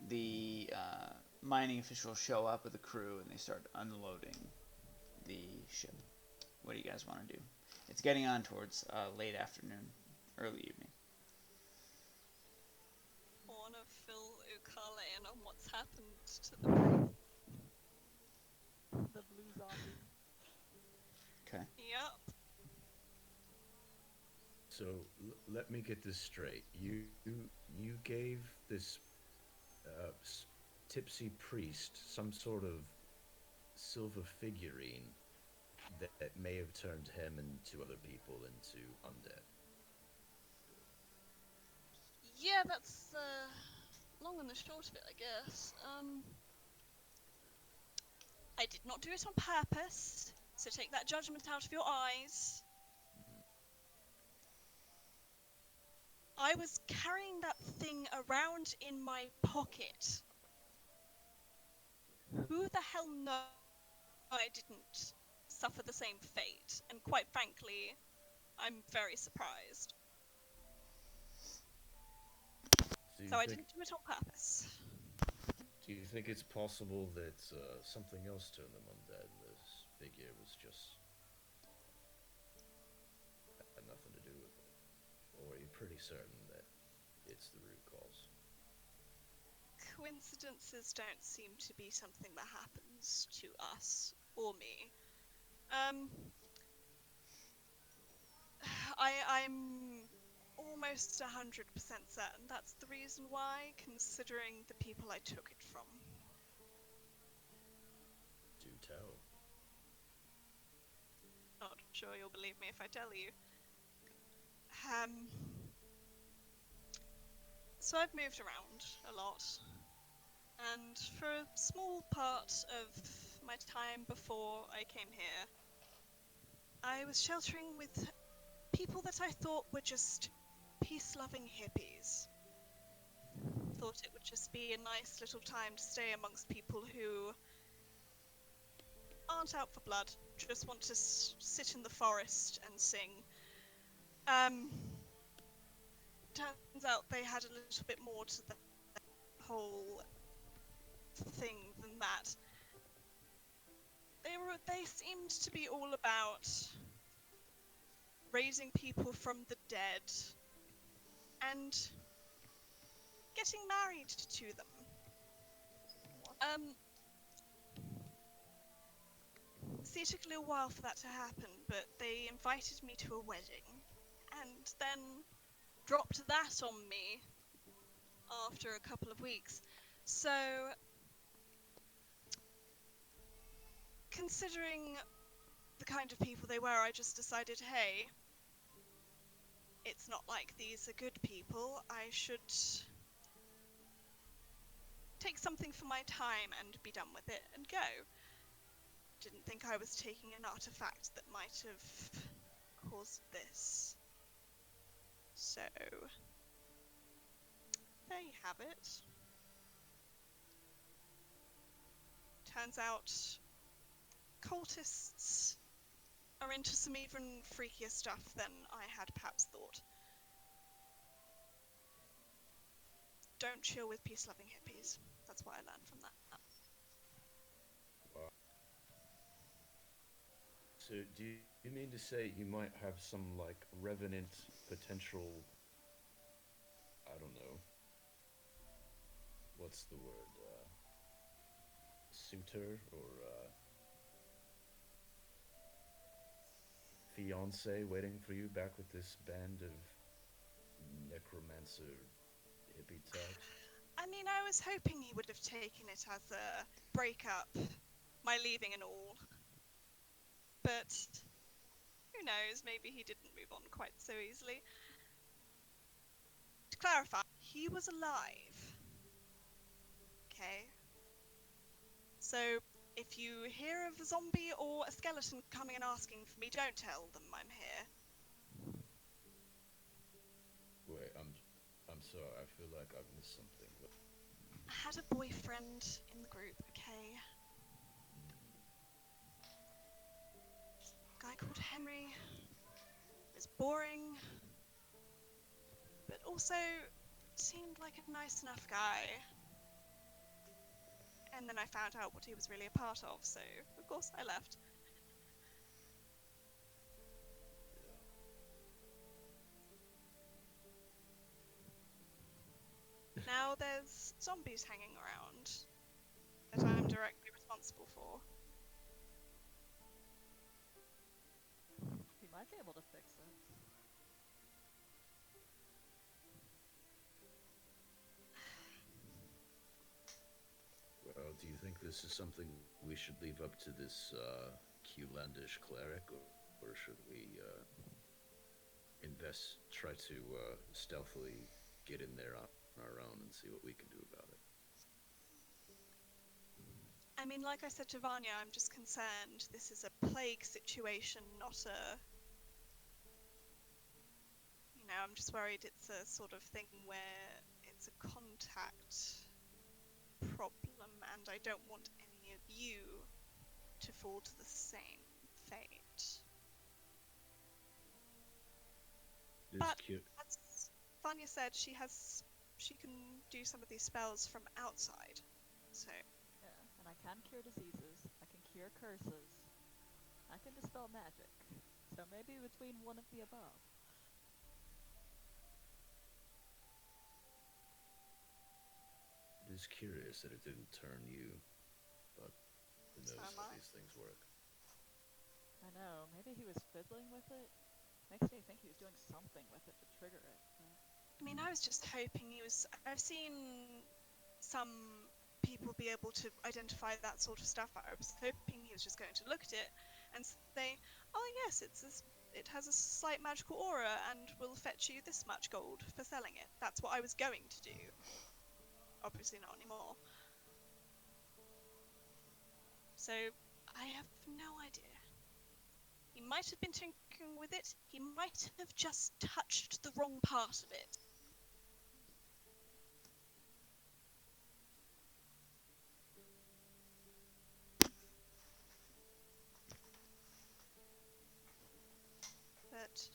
The mining officials show up with the crew and they start unloading the ship. What do you guys want to do? It's getting on towards late afternoon, early evening. I wanna fill Ukala in on what's happened to the crew. The blue zombie. Okay. Yep. So let me get this straight. You gave this tipsy priest some sort of silver figurine that may have turned him and two other people into undead. Yeah, that's long and the short of it, I guess. I did not do it on purpose, so take that judgment out of your eyes. I was carrying that thing around in my pocket. Who the hell knows I didn't suffer the same fate? And quite frankly, I'm very surprised. So I didn't do it on purpose. Do you think it's possible that something else turned them undead? This figure was just had nothing to do with it, or are you pretty certain that it's the root cause? Coincidences don't seem to be something that happens to us or me. Um, I'm almost 100% certain that's the reason why, considering the people I took it from. Do tell. Not sure you'll believe me if I tell you. Um, so I've moved around a lot, and for a small part of my time before I came here, I was sheltering with people that I thought were just peace-loving hippies. Thought it would just be a nice little time to stay amongst people who aren't out for blood, just want to sit in the forest and sing. Um, Turns out they had a little bit more to the whole thing than that. They seemed to be all about raising people from the dead and getting married to them. Um, See, it took a little while for that to happen, but they invited me to a wedding and then dropped that on me after a couple of weeks. So, considering the kind of people they were, I just decided, hey, it's not like these are good people. I should take something for my time and be done with it and go. Didn't think I was taking an artifact that might have caused this. So, there you have it. Turns out cultists are into some even freakier stuff than I had perhaps thought. Don't chill with peace-loving hippies. That's what I learned from that. Wow. So do you mean to say you might have some like revenant potential? I don't know. What's the word? Suitor or fiance waiting for you back with this band of necromancer hippie types? I mean, I was hoping he would have taken it as a breakup, my leaving and all. But who knows, maybe he didn't move on quite so easily. To clarify, he was alive. Okay? So if you hear of a zombie or a skeleton coming and asking for me, don't tell them I'm here. Wait, I'm sorry. I feel like I've missed something. I had a boyfriend in the group, okay? A guy called Henry. He was boring, but also seemed like a nice enough guy. And then I found out what he was really a part of, so of course I left. Now there's zombies hanging around that I'm directly responsible for. We might be able to fix it. Well, do you think this is something we should leave up to this Q-landish cleric, or should we try to stealthily get in there on our own and see what we can do about it? I mean, like I said to Vanya, I'm just concerned this is a plague situation, not a... You know, I'm just worried it's a sort of thing where it's a contact problem, and I don't want any of you to fall to the same fate. But as Vanya said, she can do some of these spells from outside. So, Yeah, and I can cure diseases. I can cure curses. I can dispel magic. So maybe between one of the above. It is curious that it didn't turn you, but who so knows am how I. these things work. I know, maybe he was fiddling with it. Makes me think he was doing something with it to trigger it. But... I mean, I was just hoping he was. I've seen some people be able to identify that sort of stuff. I was hoping he was just going to look at it and say, "Oh yes, it has a slight magical aura and will fetch you this much gold for selling it." That's what I was going to do. Obviously not anymore. So I have no idea. He might have been tinkering with it. He might have just touched the wrong part of it. But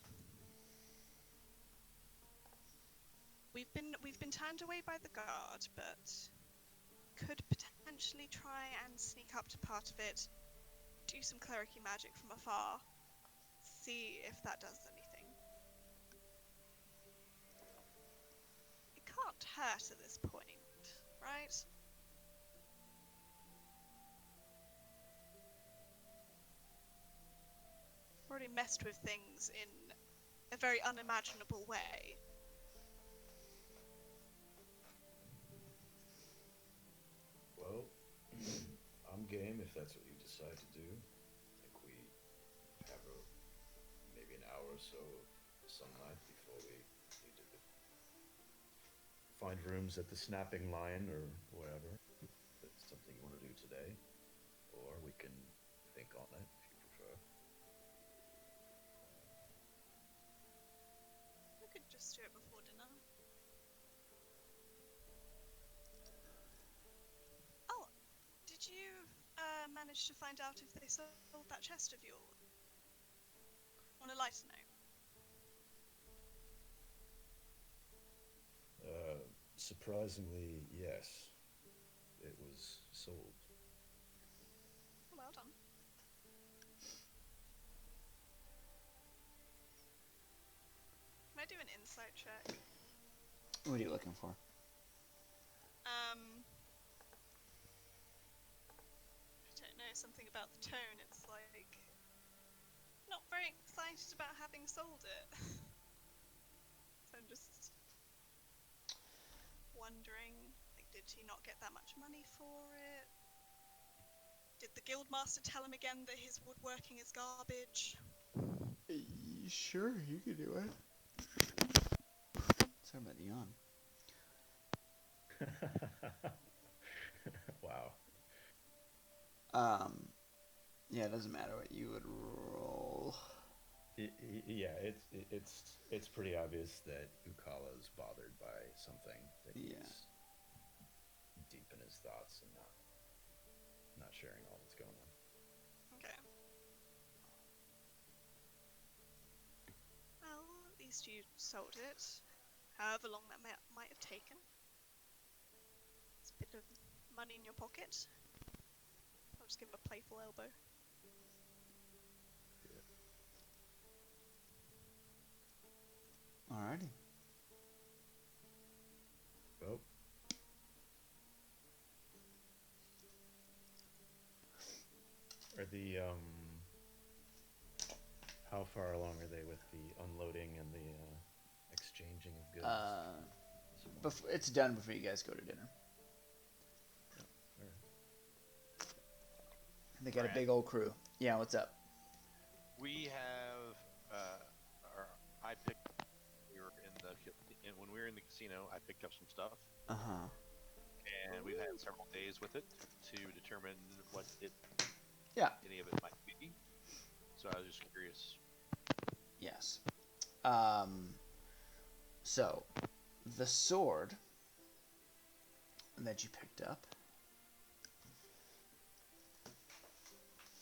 we've been turned away by the guard, but could potentially try and sneak up to part of it, do some clericy magic from afar, see if that does anything. It can't hurt at this point, right? Already messed with things in a very unimaginable way. Well, I'm game if that's what you decide to do. I think we have maybe an hour or so of sunlight before we need to find rooms at the Snapping Lion or whatever. If that's something you want to do today, or we can think on it if you prefer. We could just do it before dinner. Oh, did you manage to find out if they sold that chest of yours? On a lighter note. Surprisingly, yes, it was sold. Well done. Can I do an insight check? What are you looking for? I don't know, something about the tone. It's like not very excited about having sold it. So I'm just wondering, like, did he not get that much money for it? Did the guildmaster tell him again that his woodworking is garbage? Sure, you can do it. Sorry about the yawn. Wow. Yeah, it doesn't matter what you would roll. Yeah, it's pretty obvious that Ukala's bothered by something that Yeah. he's deep in his thoughts and not sharing all that's going on. Okay. Well, at least you sold it. However long that might have taken. It's a bit of money in your pocket. I'll just give him a playful elbow. Alrighty. Well, are the how far along are they with the unloading and the exchanging of goods? It's done before you guys go to dinner. They got a big old crew. Yeah, what's up? We have, I picked. When we were in the casino, I picked up some stuff, Uh-huh. and we've had several days with it to determine what Yeah. any of it might be. So I was just curious. Yes. So, the sword that you picked up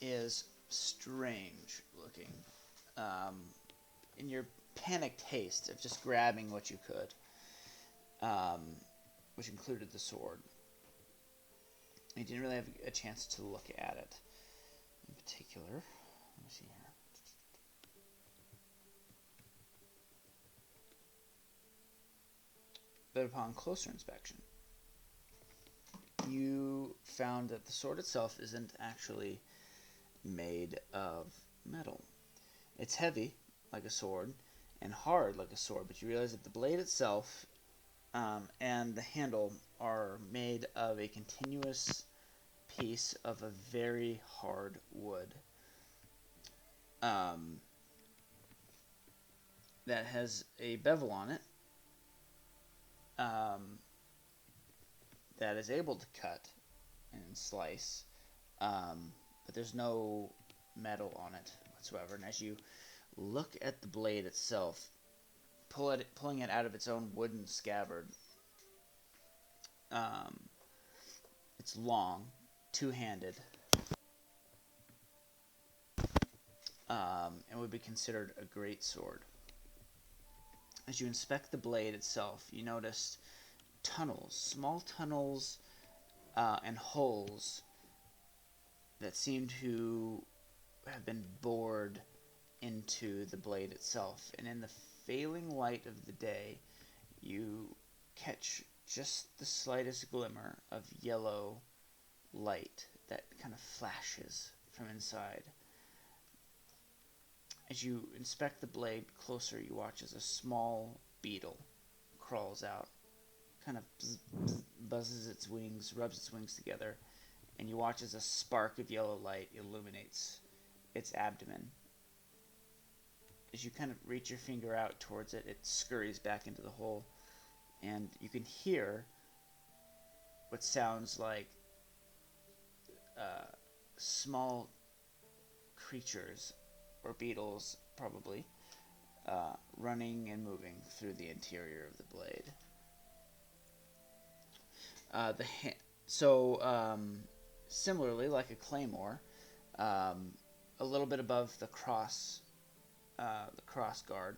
is strange looking. In your panicked haste of just grabbing what you could, which included the sword, You didn't really have a chance to look at it in particular. Let me see here. But upon closer inspection, you found that the sword itself isn't actually made of metal. It's heavy, like a sword, and hard, like a sword, but you realize that the blade itself and the handle are made of a continuous piece of a very hard wood um, that has a bevel on it um, that is able to cut and slice, but there's no metal on it whatsoever. And as you look at the blade itself, pulling it out of its own wooden scabbard, um, it's long, two-handed, and would be considered a great sword. As you inspect the blade itself, you notice tunnels, small tunnels and holes that seem to have been bored into the blade itself. And in the failing light of the day, you catch just the slightest glimmer of yellow light that kind of flashes from inside. As you inspect the blade closer, you watch as a small beetle crawls out, kind of buzzes its wings, rubs its wings together, and you watch as a spark of yellow light illuminates its abdomen. As you kind of reach your finger out towards it, it scurries back into the hole, and you can hear what sounds like small creatures, or beetles probably, running and moving through the interior of the blade. Similarly, like a claymore, a little bit above the cross guard,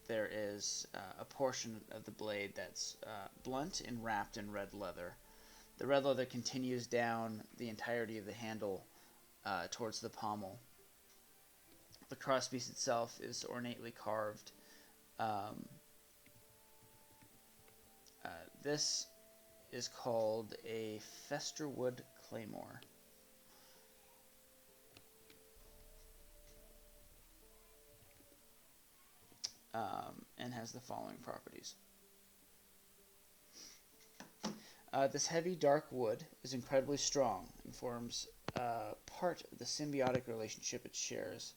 there is a portion of the blade that's blunt and wrapped in red leather. The red leather continues down the entirety of the handle towards the pommel. The crosspiece itself is ornately carved. Um, this is called a Festerwood Claymore. And has the following properties. This heavy, dark wood is incredibly strong and forms part of the symbiotic relationship it shares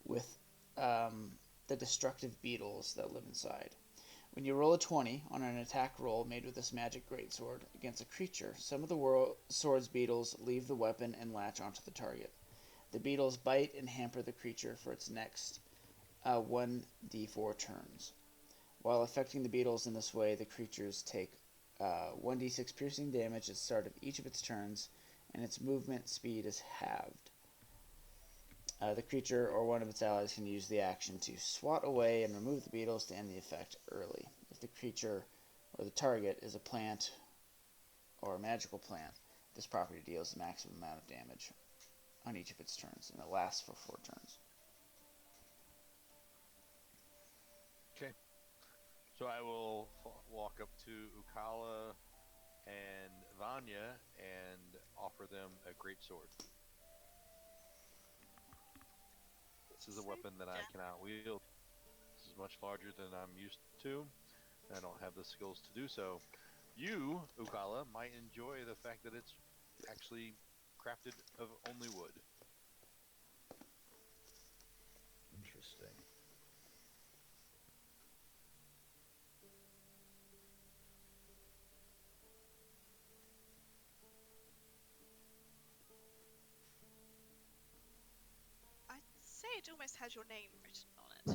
with the destructive beetles that live inside. When you roll a 20 on an attack roll made with this magic greatsword against a creature, some of the sword's beetles leave the weapon and latch onto the target. The beetles bite and hamper the creature for its next 1d4 turns. While affecting the beetles in this way, the creatures take 1d6 piercing damage at the start of each of its turns, and its movement speed is halved. The creature or one of its allies can use the action to swat away and remove the beetles to end the effect early. If the creature or the target is a plant or a magical plant, this property deals the maximum amount of damage on each of its turns, and it lasts for 4 turns. Okay. So I will walk up to Ukala and Vanya and offer them a great sword. This is a weapon that I cannot wield. This is much larger than I'm used to. I don't have the skills to do so. You, Ukala, might enjoy the fact that it's actually crafted of only wood. Interesting. I'd say it almost has your name written on it.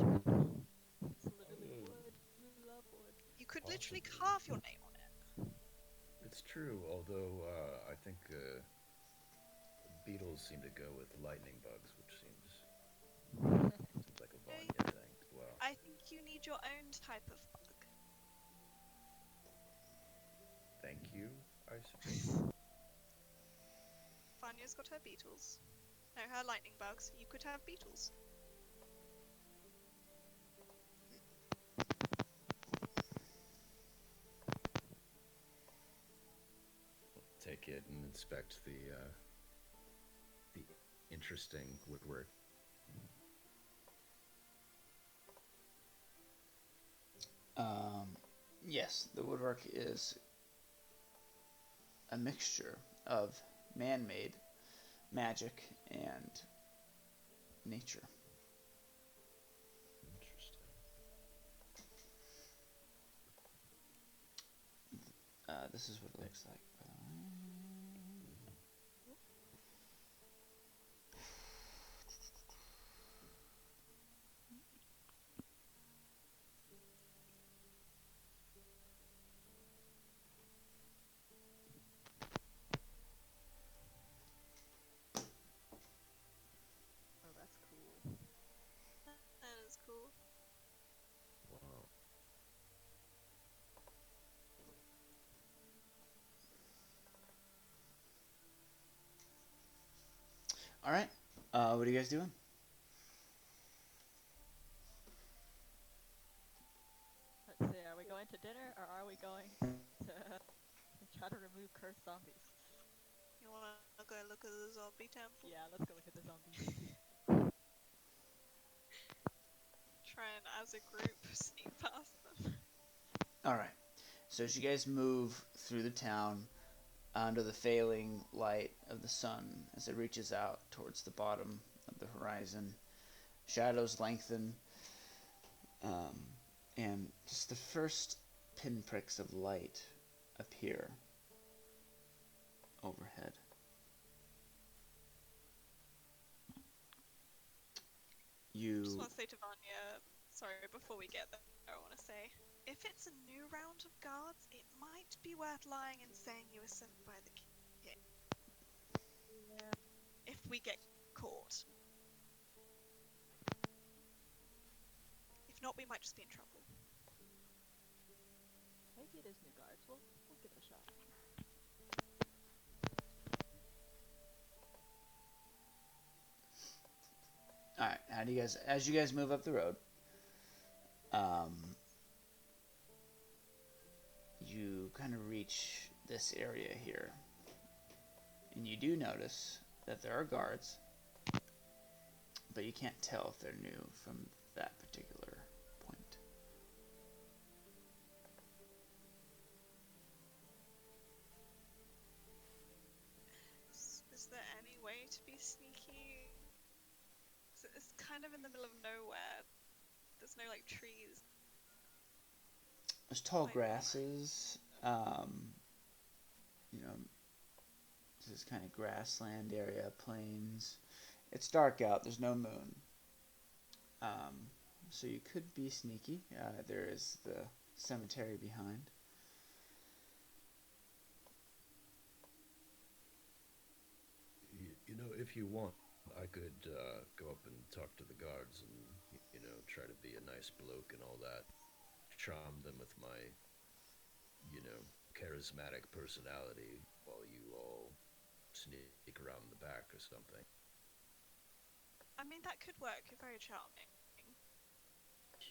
It's literally Oh, wood. We love wood. You could literally possibly. carve your name on it. It's true, although I think beetles seem to go with lightning bugs, which seems like a No, Vanya thing as well. I think you need your own type of bug. Thank you, I suppose. Vanya's got her beetles. No, her lightning bugs. You could have beetles. Take it and inspect the interesting woodwork. Yes, the woodwork is a mixture of man-made magic and nature. Interesting. This is what it looks like, by the way. Oh, that's cool. That is cool. Wow. All right. What are you guys doing? Let's see, are we going to dinner or are we going to try to remove cursed zombies? You wanna go look at the zombie temple? Yeah, let's go look at the zombies. Try and, as a group, sneak past them. All right. So as you guys move through the town under the failing light of the sun as it reaches out towards the bottom of the horizon, shadows lengthen, and just the first pinpricks of light appear overhead. I just You want to say to Vanya, sorry, before we get there, I want to say, if it's a new round of guards, it might be worth lying and saying you were sent by the king. Yeah. If we get caught. If not, we might just be in trouble. Maybe it is new guards. We'll give it a shot. all right? How do you guys, as you guys move up the road, um, you kind of reach this area here, and you do notice that there are guards, but you can't tell if they're new from that particular point. Is there any way to be sneaky? It's kind of in the middle of nowhere. There's no, like, trees. There's tall Like, grasses, you know, this is kind of grassland area, plains. It's dark out, there's no moon. So you could be sneaky. There is the cemetery behind. You know, if you want, I could go up and talk to the guards and, try to be a nice bloke and all that. Charm them with my, charismatic personality while you all sneak around the back or something. I mean, that could work. You're very charming.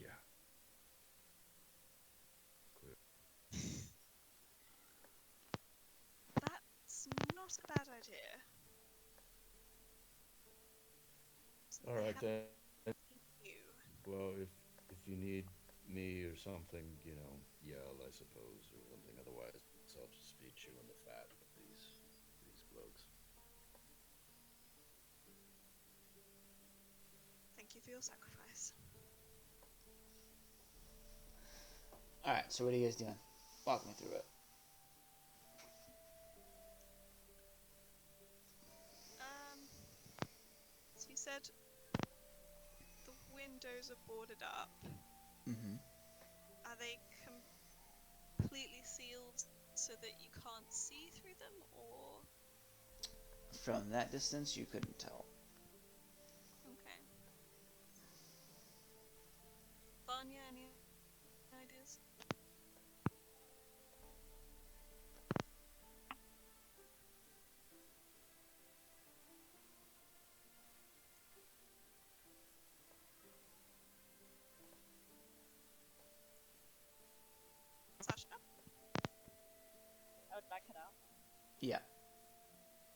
Yeah. Clear. That's not a bad idea. All right then. You. Well, if you need me or something, yell, I suppose, or something. Otherwise, I'll just be chewing the fat of these blokes. Thank you for your sacrifice. All right. So what are you guys doing? Walk me through it. So you said the windows are boarded up. Mm-hmm. Are they completely sealed so that you can't see through them, or? From that distance, you couldn't tell. Okay. Vanya, any ideas? Sasha? Oh, did I cut out? Yeah.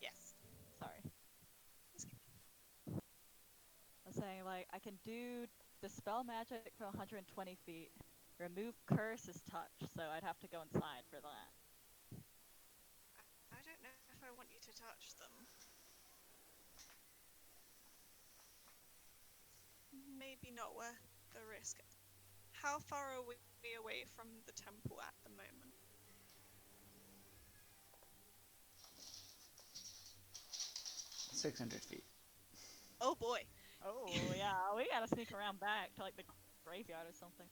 Yes. Sorry. I was saying, like, I can do Dispel Magic from 120 feet. Remove Curse is touch, so I'd have to go inside for that. I don't know if I want you to touch them. Maybe not worth the risk. How far are we away from the temple at the moment? 600 feet. Oh boy. Oh, yeah, we gotta sneak around back to, like, the graveyard or something.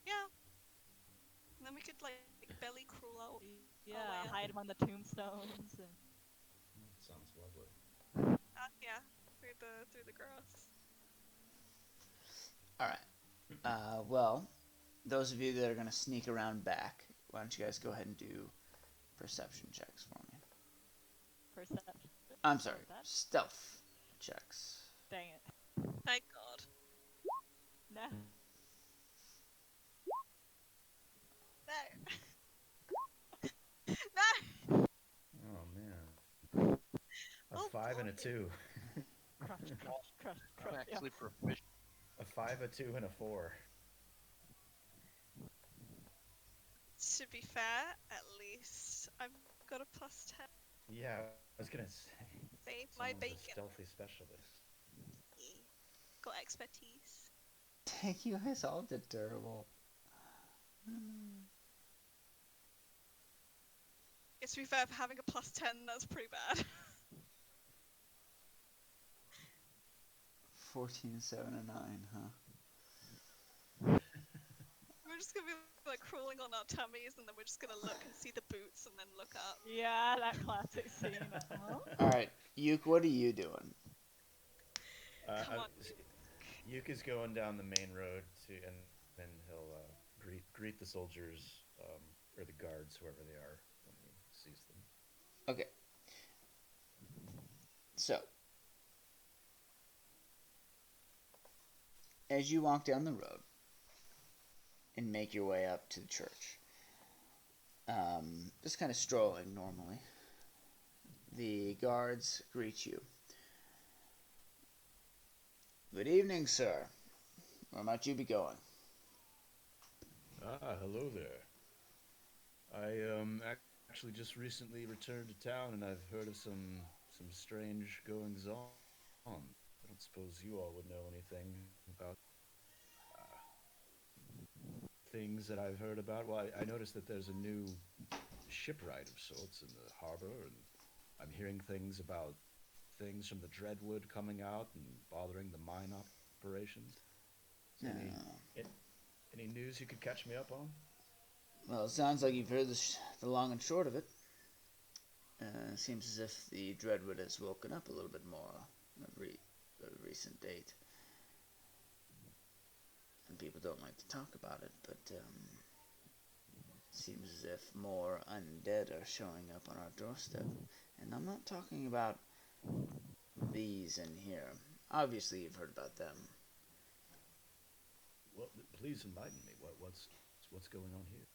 Yeah. And then we could like belly crawl out. Yeah, way up. hide among the tombstones. And... Sounds lovely. Yeah, through the grass. All right. Well, those of you that are going to sneak around back, why don't you guys go ahead and do perception checks for me? Perception. I'm sorry, That? stealth checks. Dang it. Thank God. No. No. No. Oh man. A Oh, 5 and a boy. 2. Crush, crush, I'm crush. actually proficient. A 5, a 2, and a 4. To be fair, at least I've got a +10. Yeah, I was gonna say. Save my Someone's a bacon. stealthy specialist. Yeah. Got expertise. You guys all did terrible. Yeah, to be fair, for having a +10, that's pretty bad. 14, 7, and 9, huh? We're just gonna be like crawling on our tummies, and then we're just gonna look and see the boots, and then look up. Yeah, that classic scene. Huh? All right, Yuke, what are you doing? Come on. Yuke is going down the main road and then he'll greet the soldiers or the guards, whoever they are, when he sees them. Okay. So, as you walk down the road and make your way up to the church, just kind of strolling normally, the guards greet you. Good evening, sir. Where might you be going? Ah, hello there. I actually just recently returned to town, and I've heard of some strange goings on. I don't suppose you all would know anything about things that I've heard about. Well, I noticed that there's a new shipwright of sorts in the harbor, and I'm hearing things about things from the Dreadwood coming out and bothering the mine operations. Is there any news you could catch me up on? Well, it sounds like you've heard the long and short of it. Seems as if the Dreadwood has woken up a little bit more of recent date. And people don't like to talk about it, but seems as if more undead are showing up on our doorstep. And I'm not talking about these in here. Obviously, you've heard about them. Well, please enlighten me. What's going on here?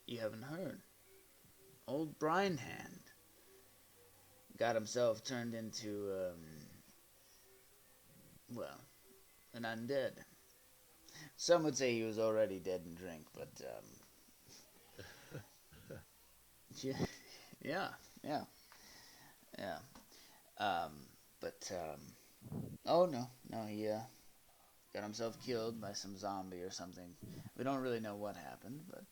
You haven't heard. Old Brine Hand got himself turned into, well, an undead. Some would say he was already dead in drink, but, yeah, yeah. Oh no, he, got himself killed by some zombie or something. We don't really know what happened, but,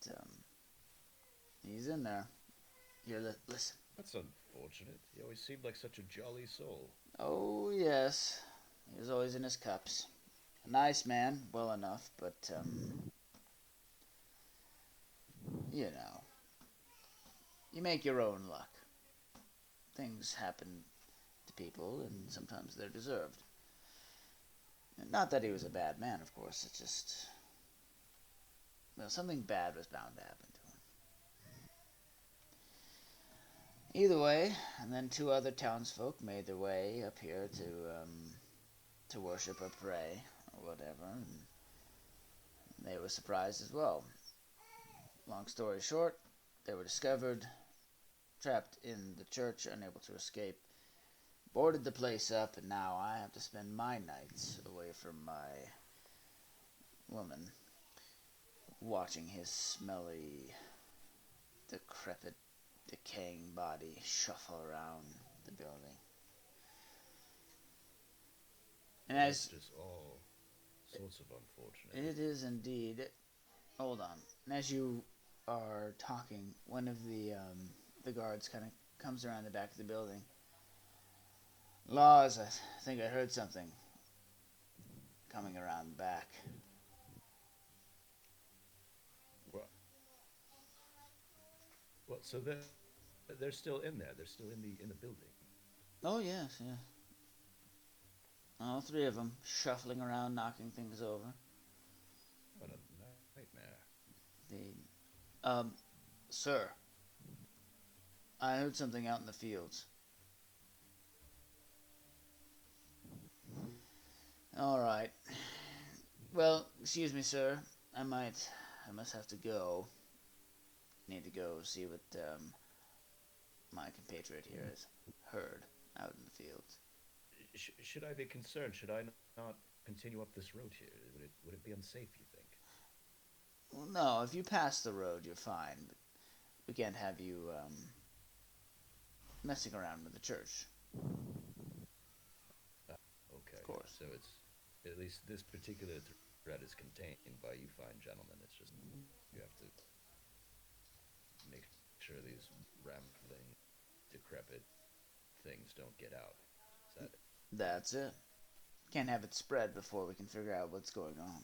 he's in there. Here, listen. That's unfortunate. He always seemed like such a jolly soul. Oh, yes. He was always in his cups. A nice man, well enough, but, you know. You make your own luck. Things happen to people, and sometimes they're deserved. Not that he was a bad man, of course. It's just... well, something bad was bound to happen to him. Either way, and then two other townsfolk made their way up here to worship or pray or whatever, and they were surprised as well. Long story short, they were discovered, trapped in the church, unable to escape, boarded the place up, and now I have to spend my nights away from my woman, watching his smelly, decrepit, decaying body shuffle around the building. And Well, that's as just all sorts of unfortunate. it is indeed, hold on. And as you are talking, one of the guards kind of comes around the back of the building. Laws, I think I heard something coming around the back. What? What? So they're still in there. They're still in the building. Oh yes, yeah. All three of them shuffling around, knocking things over. What a nightmare. The sir, I heard something out in the fields. All right. Well, excuse me, sir. I must have to go. Need to go see what my compatriot here has heard out in the fields. Should I be concerned? Should I not continue up this road here? Would it be unsafe? You think? Well, no, if you pass the road, you're fine. But we can't have you messing around with the church, Okay. of course. So it's at least this particular threat is contained by you fine gentlemen. It's just you have to make sure these rambling, decrepit things don't get out. Is that That's it. Can't have it spread before we can figure out what's going on.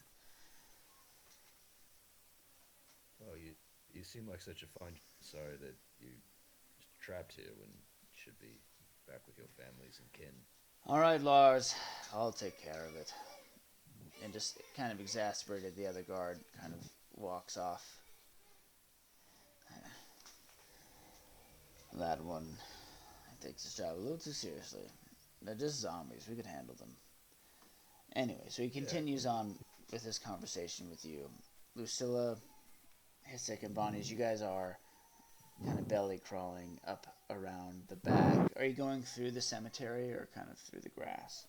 Oh, you seem like such a fine. Sorry that you trapped here when you should be back with your families and kin. All right, Lars, I'll take care of it. And just kind of exasperated, the other guard kind of walks off. That one takes his job a little too seriously. They're just zombies. We could handle them. Anyway, so he continues on with his conversation with you. Lucilla, Hisek, and Bonnie, as you guys are kind of belly crawling up around the back. Are you going through the cemetery or kind of through the grass?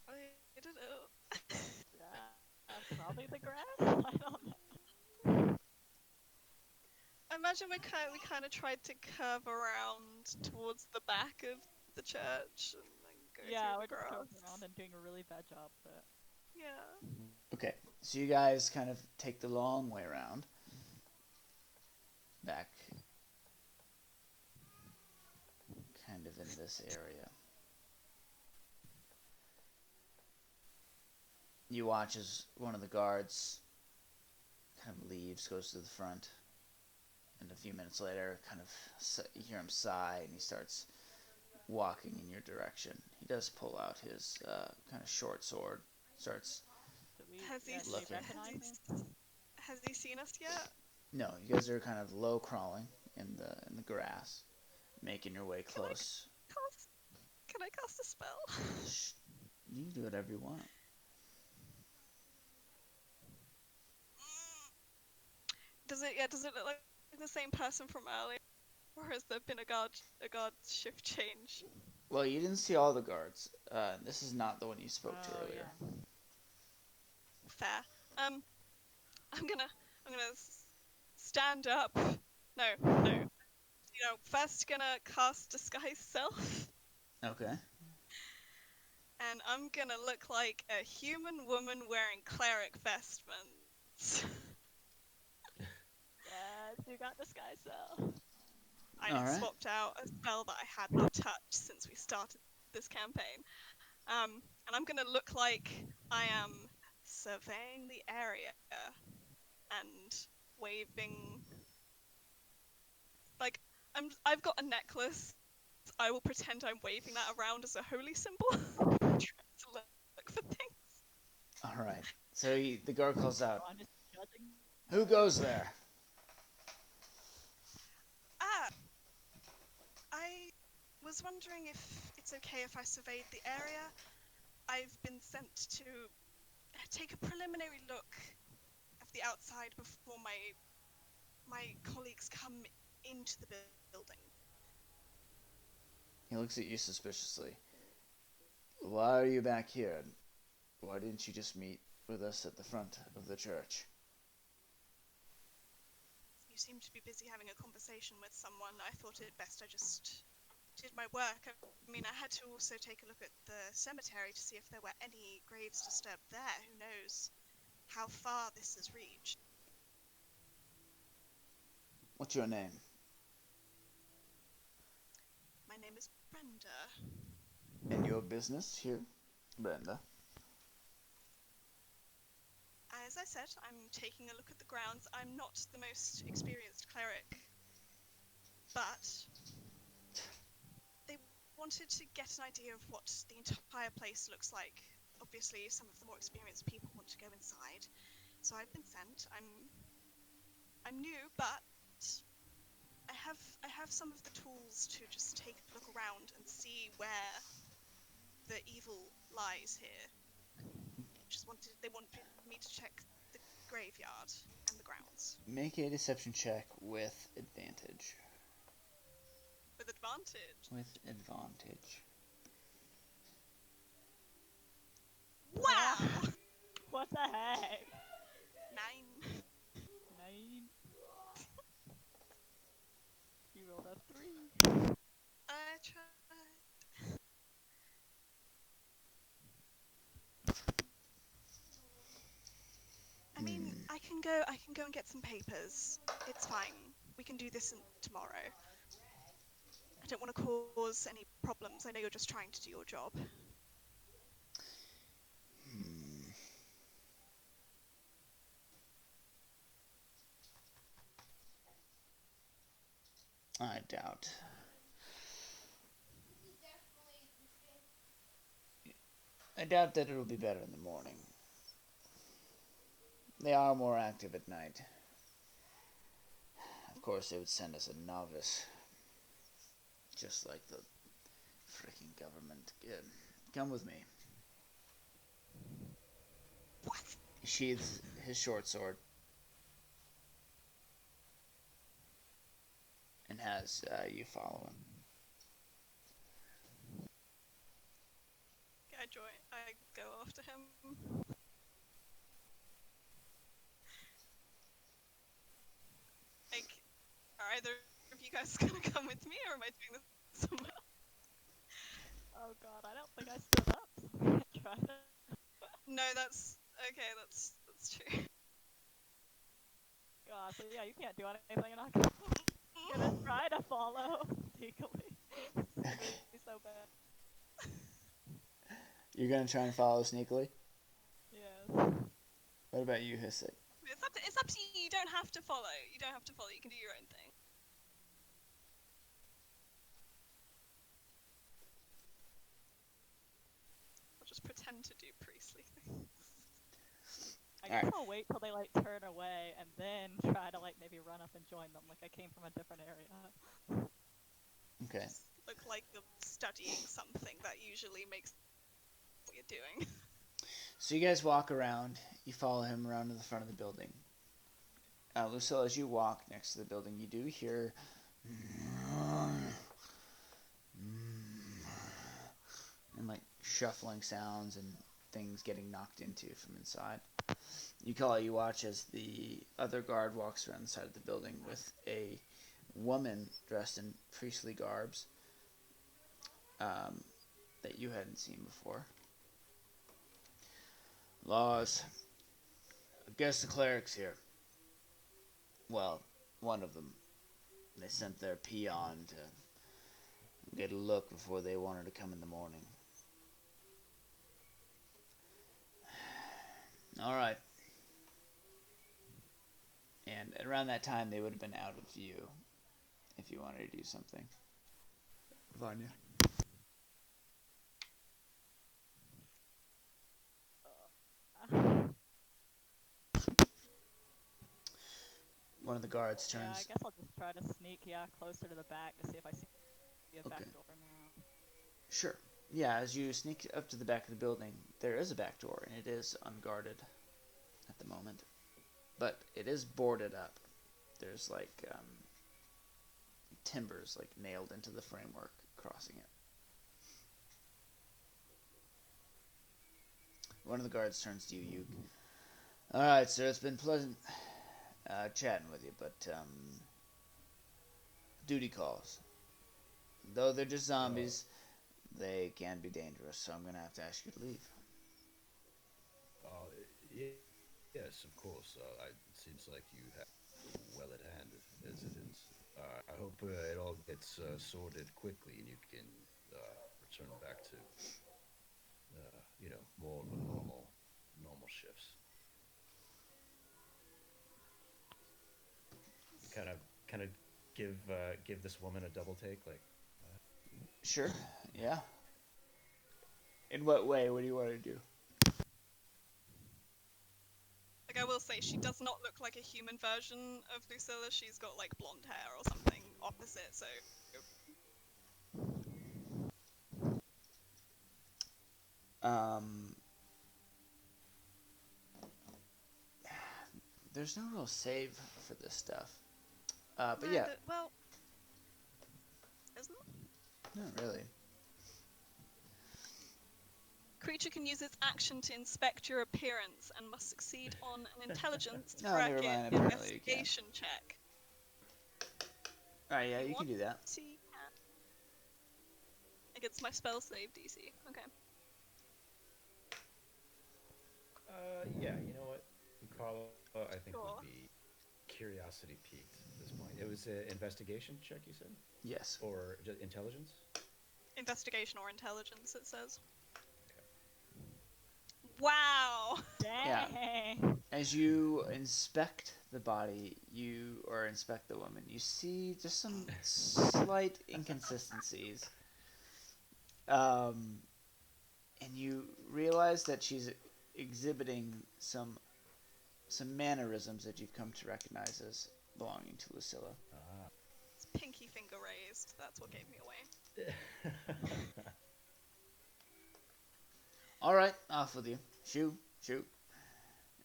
I don't know. Probably the grass. I don't know. I imagine we kind of tried to curve around towards the back of the church and then go Yeah, through we're the just going grass. around and doing a really bad job of it. Yeah. Okay, so you guys kind of take the long way around. Back kind of in this area. You watch as one of the guards kind of leaves, goes to the front, and a few minutes later, kind of you hear him sigh, and he starts walking in your direction. He does pull out his kind of short sword, starts. Do we, Has he yeah, do we s- Looking. has recognize he him? s- has he seen us yet? No, you guys are kind of low crawling in the grass, making your way Can I close. cast? Can I cast a spell? Shh, you can do whatever you want. Does it? Yeah. Does it look like the same person from earlier, or has there been a guard shift change? Well, you didn't see all the guards. This is not the one you spoke to Oh, earlier. yeah. Fair. Um, I'm gonna stand up. No, no. First gonna cast disguise self, Okay. and I'm gonna look like a human woman wearing cleric vestments. Yes, you got this guy, so. I All right. swapped out a spell that I had not touched since we started this campaign. And I'm gonna look like I am surveying the area and waving. Like I've got a necklace. I will pretend I'm waving that around as a holy symbol, trying to look for things. All right. So the guard calls So out, I'm just judging. "Who goes there?" Ah, I was wondering if it's okay if I surveyed the area. I've been sent to take a preliminary look of the outside before my colleagues come into the building. He looks at you suspiciously. Why are you back here? Why didn't you just meet with us at the front of the church? You seem to be busy having a conversation with someone. I thought it best I just did my work. I mean, I had to also take a look at the cemetery to see if there were any graves disturbed there. Who knows how far this has reached? What's your name? My name is Brenda. And your business here, Brenda? As I said, I'm taking a look at the grounds. I'm not the most experienced cleric, but they wanted to get an idea of what the entire place looks like. Obviously, some of the more experienced people want to go inside, so I've been sent. I'm new, but I have some of the tools to just take a look around and see where the evil lies here. They wanted me to check the graveyard and the grounds Make a deception check with advantage. with advantage. With advantage. Wow! What the heck? 9. 9. You rolled a 3. I tried. I mean, I can go and get some papers. It's fine. We can do this tomorrow. I don't want to cause any problems. I know you're just trying to do your job. I doubt. I doubt that it'll be better in the morning. They are more active at night. Of course, they would send us a novice. Just like the freaking government. Good. Come with me. What? He sheathes his short sword and has you follow him. I go after him. Like, are either of you guys gonna come with me, or am I doing this somewhere else? Oh god, I don't think I stood up. Try to. No, that's okay. That's true. God, so yeah, you can't do anything. You're not gonna try to follow sneakily. This is gonna be so bad. You're gonna try and follow sneakily? Yes. What about you, Hyssop? It's up to you. You don't have to follow. You don't have to follow. You can do your own thing. I'll just pretend to do priestly things. I guess I'll wait till they like turn away and then try to like maybe run up and join them. Like I came from a different area. Okay. Just look like you're studying something that usually makes what you're doing. So you guys walk around. You follow him around to the front of the building. Lucille, as you walk next to the building, you do hear and like shuffling sounds and things getting knocked into from inside. You watch as the other guard walks around the side of the building with a woman dressed in priestly garbs that you hadn't seen before. Laws, I guess the cleric's here. Well, one of them. They sent their peon to get a look before they wanted to come in the morning. Alright. And around that time, they would have been out of view if you wanted to do something. Vanya. One of the guards Yeah, I turns. guess I'll just try to sneak closer to the back to see if I see a back Okay. door now. Sure. Yeah, as you sneak up to the back of the building, there is a back door, and it is unguarded at the moment. But it is boarded up. There's like timbers like nailed into the framework crossing it. One of the guards turns to you. All right, sir. It's been pleasant chatting with you, but duty calls. Though they're just zombies, they can be dangerous. So I'm gonna have to ask you to leave. Uh, yes, of course. It seems like you have well at hand as it is. I hope it all gets sorted quickly and you can return back to, more of a normal shifts. Kind of, kind of give this woman a double take, like, Sure. Yeah. In what way? What do you want to do? Like I will say, she does not look like a human version of Lucilla. She's got like blonde hair or something opposite. So Um, there's no real save for this stuff. But no, yeah, well, isn't not really. Creature can use its action to inspect your appearance and must succeed on an intelligence No, never bracket mind. Apparently you can. investigation check. All right, yeah, You you can want do that. to can. Against my spell save DC. Okay. yeah, you know what, Carla, I think would Sure. be curiosity piqued at this point. It was an investigation check, you said, Yes. or just intelligence? Investigation or intelligence, it says. Okay. Wow! Dang. As you inspect the body, or inspect the woman, you see just some slight inconsistencies. Um, and you realize that she's exhibiting some mannerisms that you've come to recognize as belonging to Lucilla. Ah. It's pinky finger raised. That's what gave me away. All right, off with you. Shoot, shoot.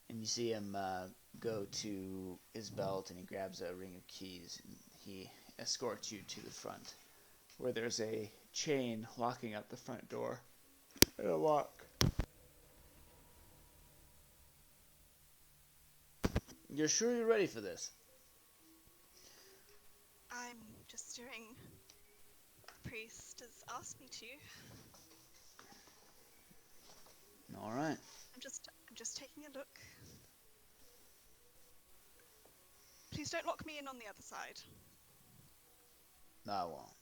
And you see him go to his belt and he grabs a ring of keys and he escorts you to the front, where there's a chain locking up the front door. And a lock. You're sure you're ready for this? I'm just doing what the priest has asked me to. All right. I'm just taking a look. Please don't lock me in on the other side. No, I won't.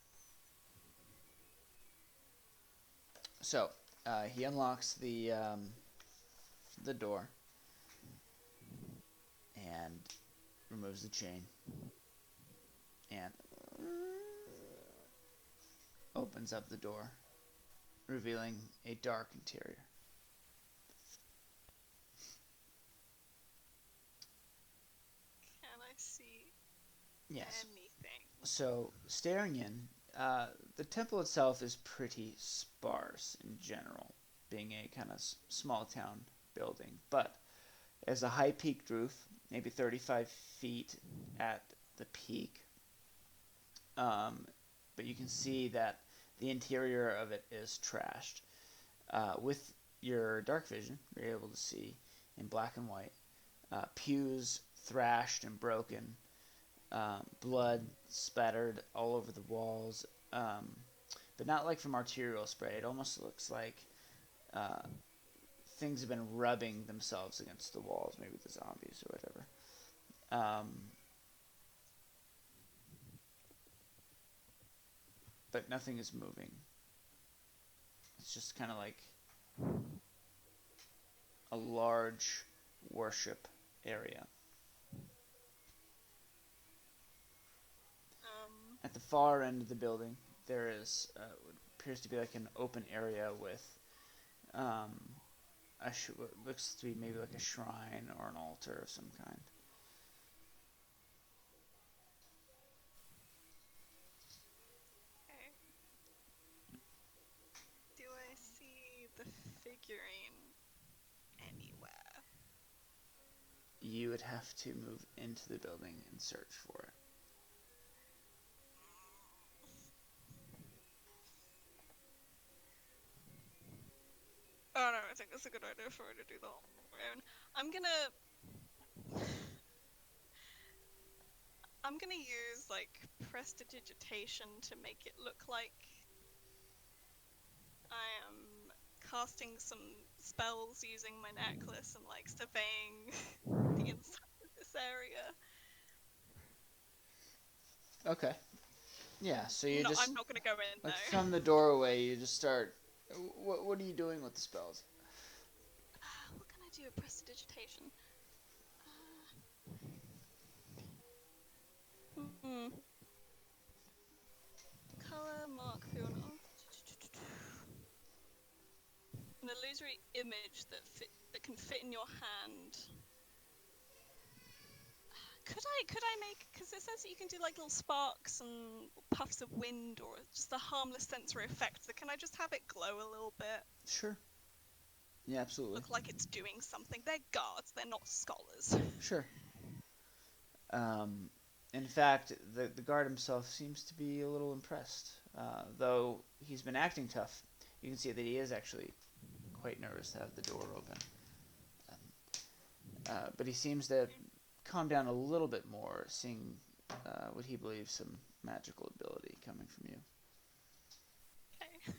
So, he unlocks the door and removes the chain and opens up the door, revealing a dark interior. Can I see Yes. anything? So, staring in, the temple itself is pretty sparse in general, being a kind of small town building, but it has a high peaked roof, maybe 35 feet at the peak. But you can see that the interior of it is trashed. With your dark vision, you're able to see in black and white pews thrashed and broken, blood spattered all over the walls, but not like from arterial spray. It almost looks like uh, things have been rubbing themselves against the walls, maybe the zombies or whatever. But nothing is moving. It's just kind of like a large worship area. At the far end of the building, there is what appears to be like an open area with what looks to be maybe like a shrine or an altar of some kind. Okay. would have to move into the building and search for it. Oh no, I think it's a good idea for her to do that on her own. I'm gonna I'm gonna use like prestidigitation to make it look like I am casting some spells using my necklace and like surveying the inside of this area. Okay. Yeah, so you No, just I'm not gonna go in like though. from the doorway, you just start. What are you doing with the spells? What can I do with prestidigitation? Hmm. Color, mark, feel, an illusory image that can fit in your hand. Could I make, because it says that you can do like little sparks and puffs of wind or just a harmless sensory effect. So can I just have it glow a little bit? Sure. Yeah, absolutely. Look like it's doing something. They're guards. They're not scholars. Sure. Um, in fact, the guard himself seems to be a little impressed. Though he's been acting tough, you can see that he is actually quite nervous to have the door open. But he seems to calm down a little bit more, seeing what he believes some magical ability coming from you. Okay.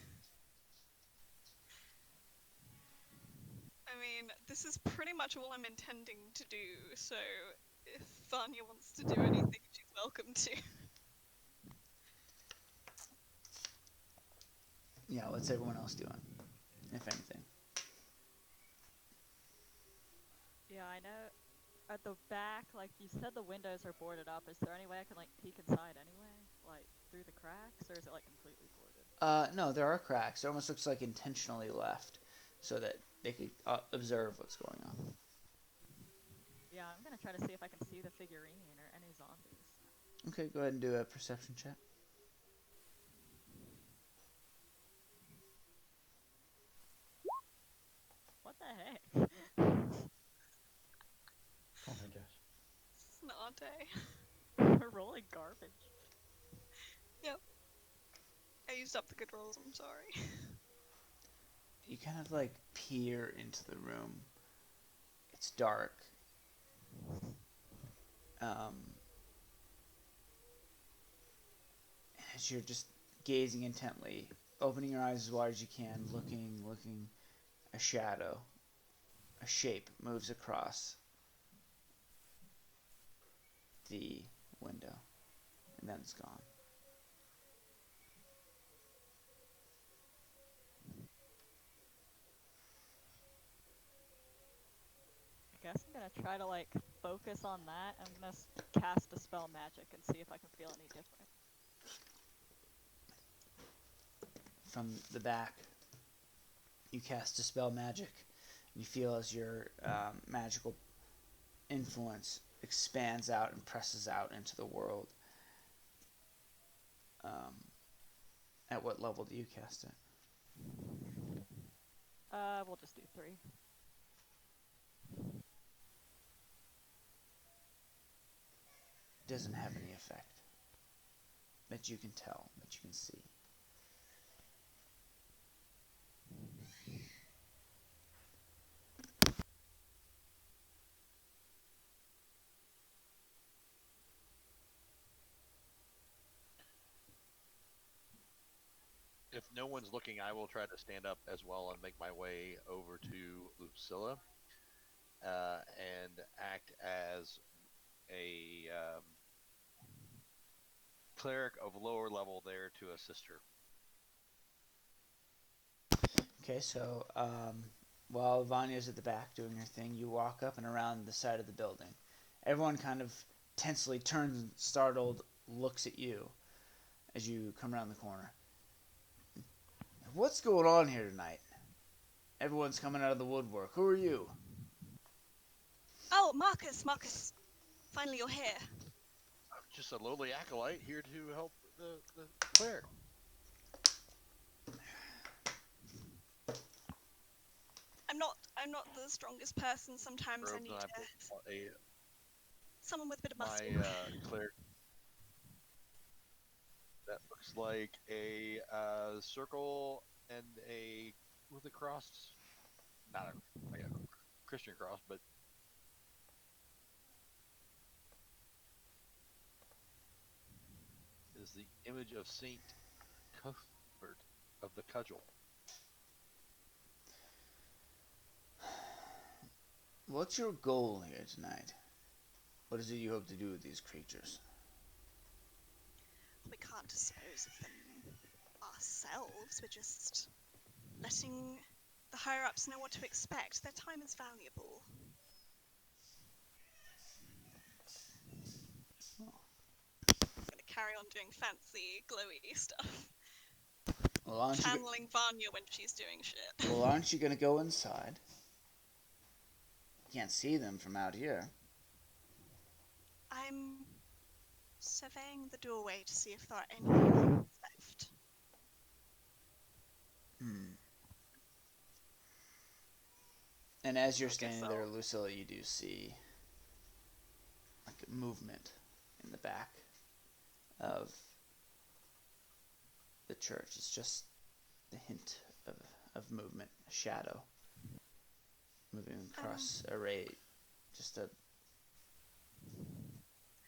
I mean, this is pretty much all I'm intending to do. So if Vanya wants to do anything, she's welcome to. Yeah, what's everyone else doing, if anything? Yeah, I know. At the back, like you said, the windows are boarded up. Is there any way I can like peek inside anyway, like through the cracks, or is it like completely boarded? No, there are cracks. It almost looks like intentionally left, so that they could observe what's going on. Yeah, I'm gonna try to see if I can see the figurine or any zombies. Okay, go ahead and do a perception check. What the heck? Oh my gosh. It's not our day. We're rolling garbage. Yep. I used up the good rolls. I'm sorry. You kind of like peer into the room. It's dark. Um, as you're just gazing intently, opening your eyes as wide as you can, looking, a shadow, a shape moves across the window, and then it's gone. I guess I'm gonna try to like focus on that. I'm gonna cast a spell magic and see if I can feel any different. From the back, you cast Dispel Magic. You feel as your magical influence expands out and presses out into the world. At what level do you cast it? We'll just do 3. It doesn't have any effect that you can tell, that you can see. If no one's looking, I will try to stand up as well and make my way over to Lucilla and act as a cleric of lower level there to assist her. Okay, so while Vanya's at the back doing her thing, you walk up and around the side of the building. Everyone kind of tensely turns and startled looks at you as you come around the corner. What's going on here tonight? Everyone's coming out of the woodwork. Who are you? Oh, Marcus. Finally, you're here. I'm just a lowly acolyte here to help the cleric. I'm not the strongest person. Sometimes I Robes, need and I to. pull a Someone with a bit of my muscle. cleric. That looks like a circle and a with a cross, not a like a Christian cross, but is the image of Saint Cuthbert of the Cudgel. What's your goal here tonight? What is it you hope to do with these creatures? We can't dispose of them ourselves. We're just letting the higher ups know what to expect. Their time is valuable. I'm gonna carry on doing fancy, glowy stuff. Well, aren't you? Channeling Vanya when she's doing shit. Well, aren't you gonna go inside? You can't see them from out here. I'm surveying the doorway to see if there are any humans left. Hmm. And as you're I guess standing I'll- there, Lucilla, you do see like movement in the back of the church. It's just the hint of movement, a shadow moving across a ray, just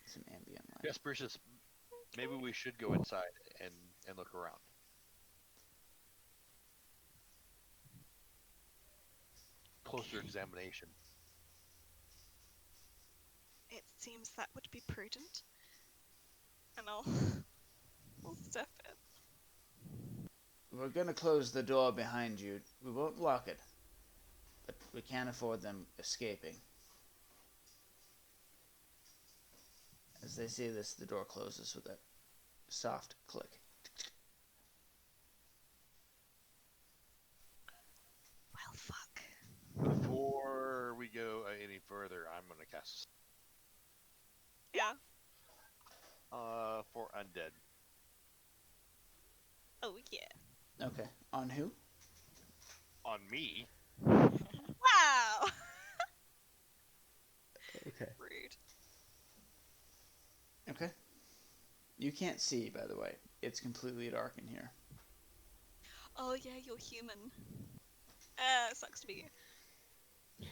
some ambient light. Yes, Precious. Maybe we should go inside and look around. Closer examination. It seems that would be prudent. And I'll step in. We're gonna close the door behind you. We won't lock it, but we can't afford them escaping. As they say this, the door closes with a soft click. Well, fuck. Before we go any further, I'm gonna cast Yeah. for undead. Oh, yeah. Okay. On who? On me. Wow! Okay. Rude. Okay. You can't see, by the way. It's completely dark in here. Oh, yeah, you're human. Sucks to be you.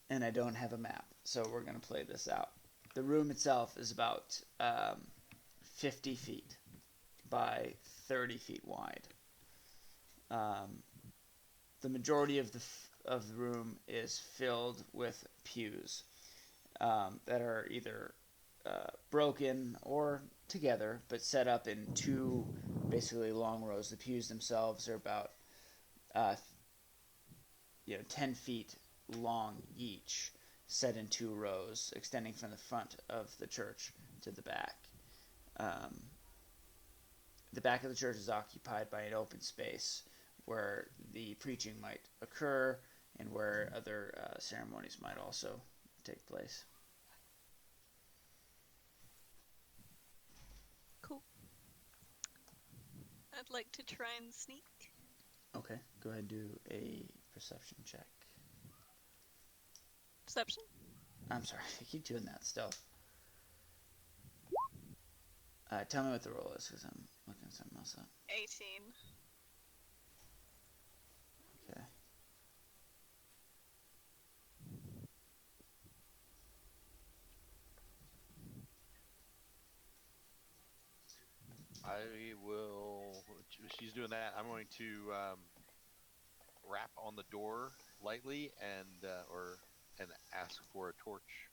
And I don't have a map, so we're going to play this out. The room itself is about 50 feet by 30 feet wide. The majority of the room is filled with pews that are either broken or together, but set up in two basically long rows. The pews themselves are about 10 feet long each, set in two rows, extending from the front of the church to the back. The back of the church is occupied by an open space where the preaching might occur and where other ceremonies might also take place. Cool. I'd like to try and sneak. Okay, go ahead and do a perception check. Perception? I'm sorry, I keep doing that still. Tell me what the roll is, because I'm looking something else up. 18. Okay. I will. She's doing that. I'm going to rap on the door lightly and ask for a torch.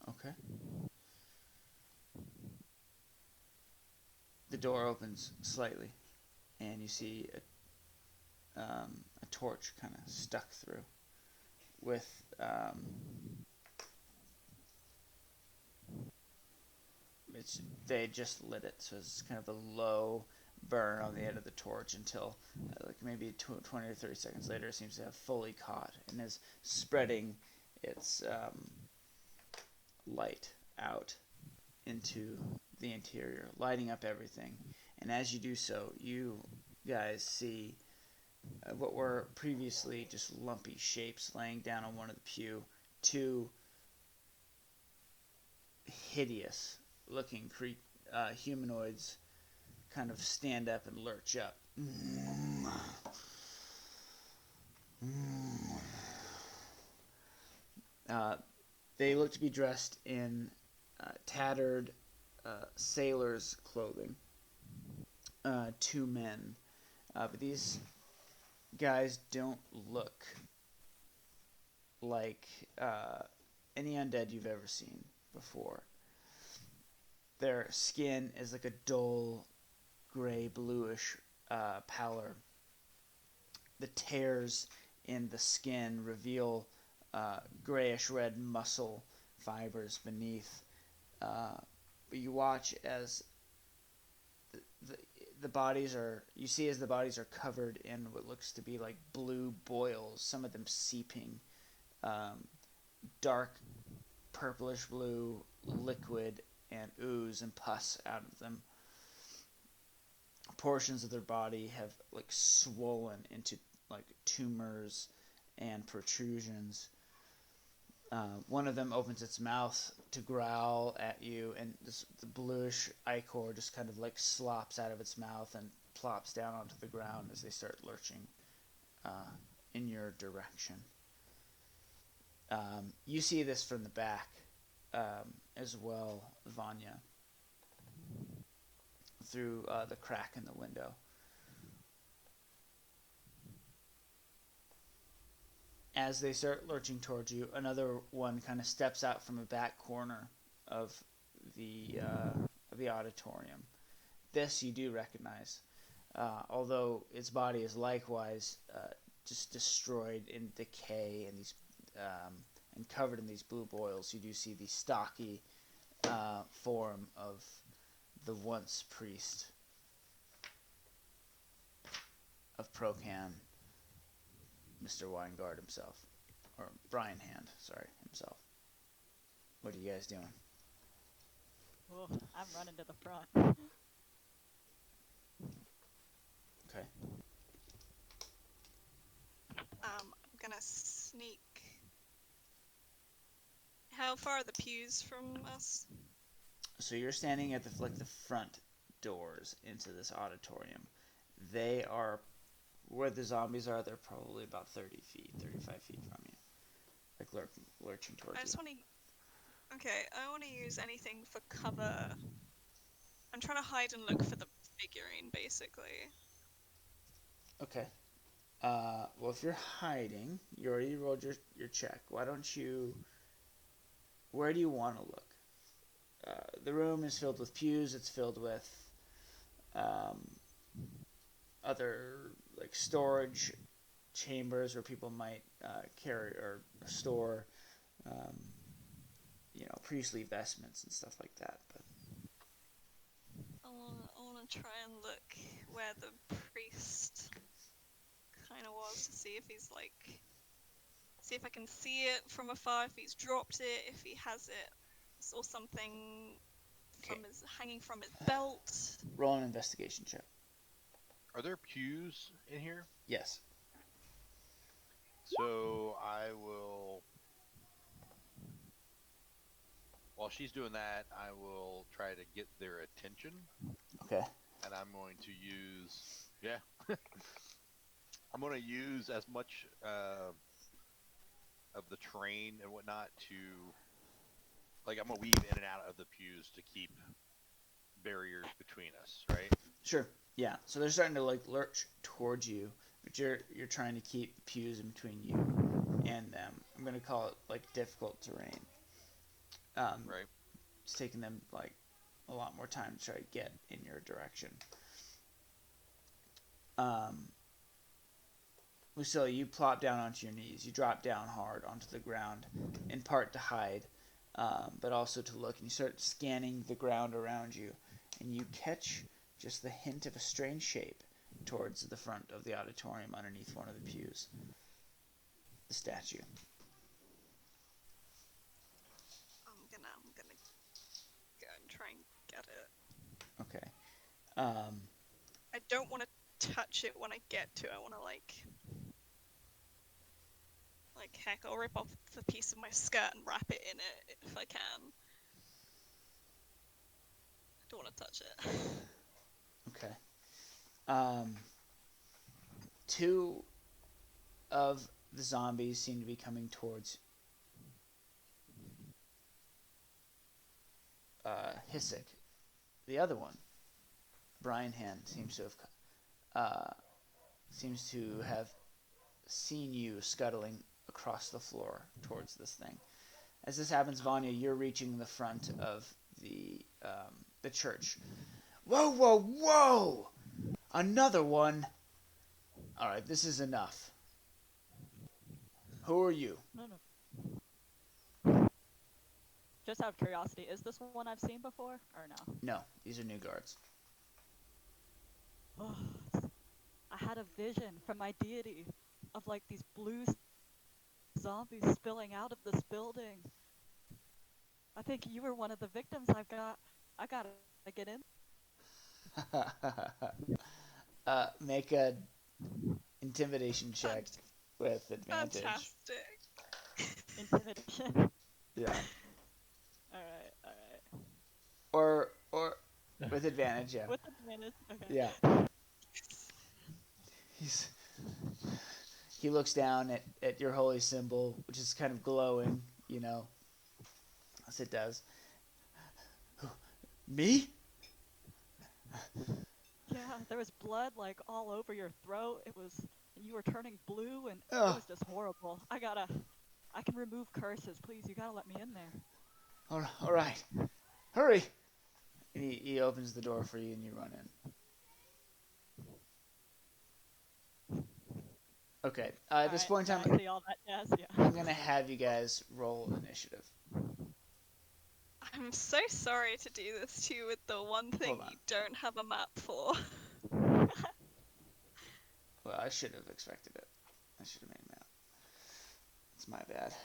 Okay. The door opens slightly, and you see a torch kind of stuck through with they just lit it, so it's kind of a low burn on the end of the torch until like maybe 20 or 30 seconds later it seems to have fully caught and is spreading its light out into the interior, lighting up everything. And as you do so, you guys see what were previously just lumpy shapes laying down on one of the pew, two hideous looking humanoids kind of stand up and lurch up. Uh, they look to be dressed in tattered sailor's clothing. Two men. But these guys don't look like any undead you've ever seen before. Their skin is like a dull gray bluish pallor. The tears in the skin reveal grayish red muscle fibers beneath. But you watch as the, the bodies are, you see as the bodies are covered in what looks to be like blue boils, some of them seeping, um, dark purplish blue liquid and ooze and pus out of them. Portions of their body have like swollen into like tumors and protrusions. One of them opens its mouth to growl at you, and the bluish ichor just kind of like slops out of its mouth and plops down onto the ground as they start lurching uh, in your direction. You see this from the back as well, Vanya, through the crack in the window. As they start lurching towards you, another one kind of steps out from a back corner of the auditorium. This you do recognize, although its body is likewise just destroyed in decay and these and covered in these blue boils. You do see the stocky form of the once priest of Procan, Mr. Weingard himself, or Brian Hand, sorry, himself. What are you guys doing? Oh, I'm running to the front. Okay. I'm gonna sneak. How far are the pews from us? So you're standing at the front doors into this auditorium. They are where the zombies are. They're probably about 30 feet, 35 feet from you, like lurching I towards you. just want to. Okay, I want to use anything for cover. I'm trying to hide and look for the figurine, basically. Okay. Well, if you're hiding, you already rolled your check. Why don't you? Where do you want to look? The room is filled with pews. It's filled with um, other like storage chambers where people might carry or store, um, priestly vestments and stuff like that. But I want to try and look where the priest kind of was to see if he's like, see if I can see it from afar, if he's dropped it, if he has it, or something okay, from his hanging from his belt. roll an investigation check. Are there pews in here? Yes. So I will. While she's doing that, I will try to get their attention, Okay. and I'm going to use. Yeah. I'm going to use as much of the train and whatnot to. Like, I'm going to weave in and out of the pews to keep barriers between us, right? Sure. Yeah. So they're starting to like lurch towards you, but you're trying to keep the pews in between you and them. I'm gonna call it like difficult terrain. Right. It's taking them like a lot more time to try to get in your direction. Lucilla, you plop down onto your knees. You drop down hard onto the ground, in part to hide, but also to look. And you start scanning the ground around you, and you catch just the hint of a strange shape towards the front of the auditorium underneath one of the pews. The statue. I'm gonna go and try and get it. Okay. Um, I don't want to touch it when I get to it. I want to heck, I'll rip off a piece of my skirt and wrap it in it if I can. I don't want to touch it. Okay. Two of the zombies seem to be coming towards Hisik. The other one, Brian Hand, seems to have seen you scuttling across the floor towards this thing. As this happens, Vanya, you're reaching the front of the church. Whoa, whoa, whoa! Another one. All right, this is enough. Who are you? No, no. Just out of curiosity, is this one I've seen before, or no? No, these are new guards. Oh, I had a vision from my deity of like these blue zombies spilling out of this building. I think you were one of the victims. I gotta get in. Make a intimidation check with advantage. Fantastic. Intimidation. Yeah. Alright. Or with advantage, yeah. With advantage. Okay. Yeah. He looks down at your holy symbol, which is kind of glowing, as it does. Me? Yeah, there was blood like all over your throat. You were turning blue, and it Ugh. was just horrible. I can remove curses, please. You gotta let me in there. All right. Hurry. And he opens the door for you, and you run in. Okay. At this point in time, I see all that jazz. Yeah. I'm gonna have you guys roll initiative. I'm so sorry to do this to you with the one thing you don't have a map for. Well, I should have expected it. I should have made a map. It's my bad.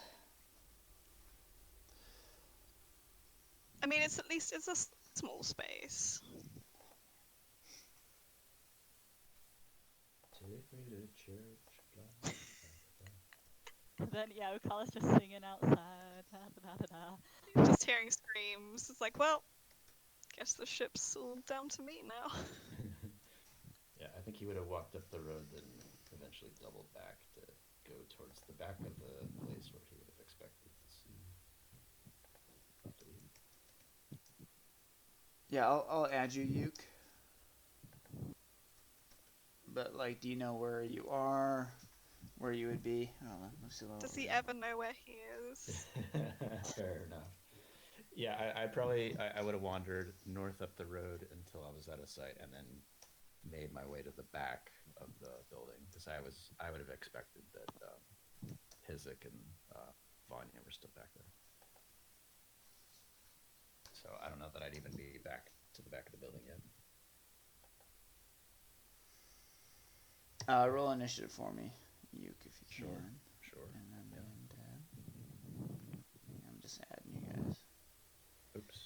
I mean, it's a small space. Take me to church. Then yeah, Ukala's just singing outside. Da, da, da, da. Just hearing screams. It's like, well, guess the ship's all down to me now. Yeah, I think he would have walked up the road, then eventually doubled back to go towards the back of the place where he would have expected to see. Yeah, I'll add you, Uke. But do you know where you are? Where you would be? I don't know. Does he ever know where he is? Fair enough. Yeah, I would have wandered north up the road until I was out of sight, and then made my way to the back of the building, because I would have expected that Hisik and Vanya were still back there. So I don't know that I'd even be back to the back of the building yet. Roll initiative for me, Uke, if you can. Sure. And then me and Dad. I'm just adding you guys. Oops.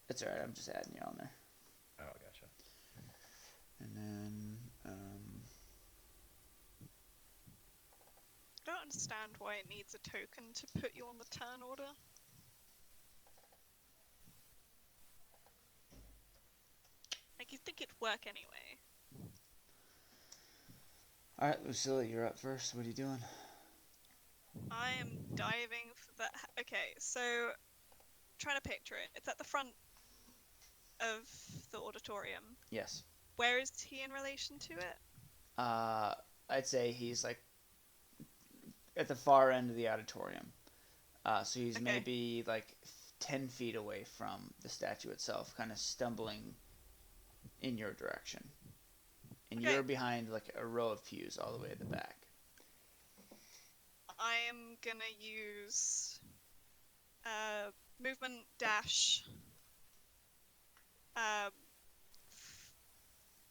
It's alright, I'm just adding you on there. Oh, gotcha. And then, I don't understand why it needs a token to put you on the turn order. Like, you'd think it'd work anyway. Alright, Lucilla, you're up first. What are you doing? I am diving for that. Okay, so trying to picture it. It's at the front of the auditorium. Yes. Where is he in relation to it? I'd say he's at the far end of the auditorium. So he's maybe 10 feet away from the statue itself, kind of stumbling in your direction. And you're behind a row of pews all the way at the back. I am gonna use movement dash.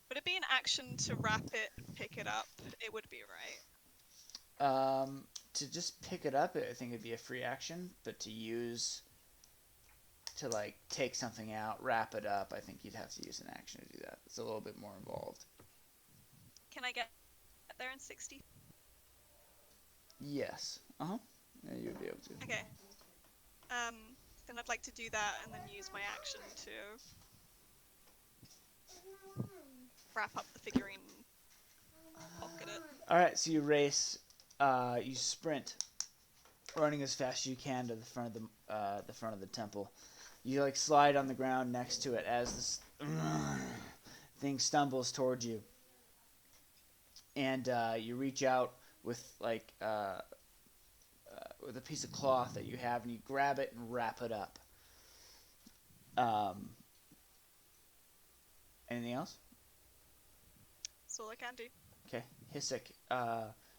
Would it be an action to wrap it and pick it up? It would be, right? To just pick it up, I think it'd be a free action, but to take something out, wrap it up, I think you'd have to use an action to do that. It's a little bit more involved. Can I get there in 60? Yes. Uh huh. Yeah, you'd be able to. Okay. Um, then I'd like to do that and then use my action to wrap up the figurine and pocket it. All right. So you race. You sprint, running as fast as you can to the front of the temple. You like slide on the ground next to it as this thing stumbles towards you, and you reach out with with a piece of cloth that you have, and you grab it and wrap it up. Um, Anything else? That's all I can do. Okay, Hisek,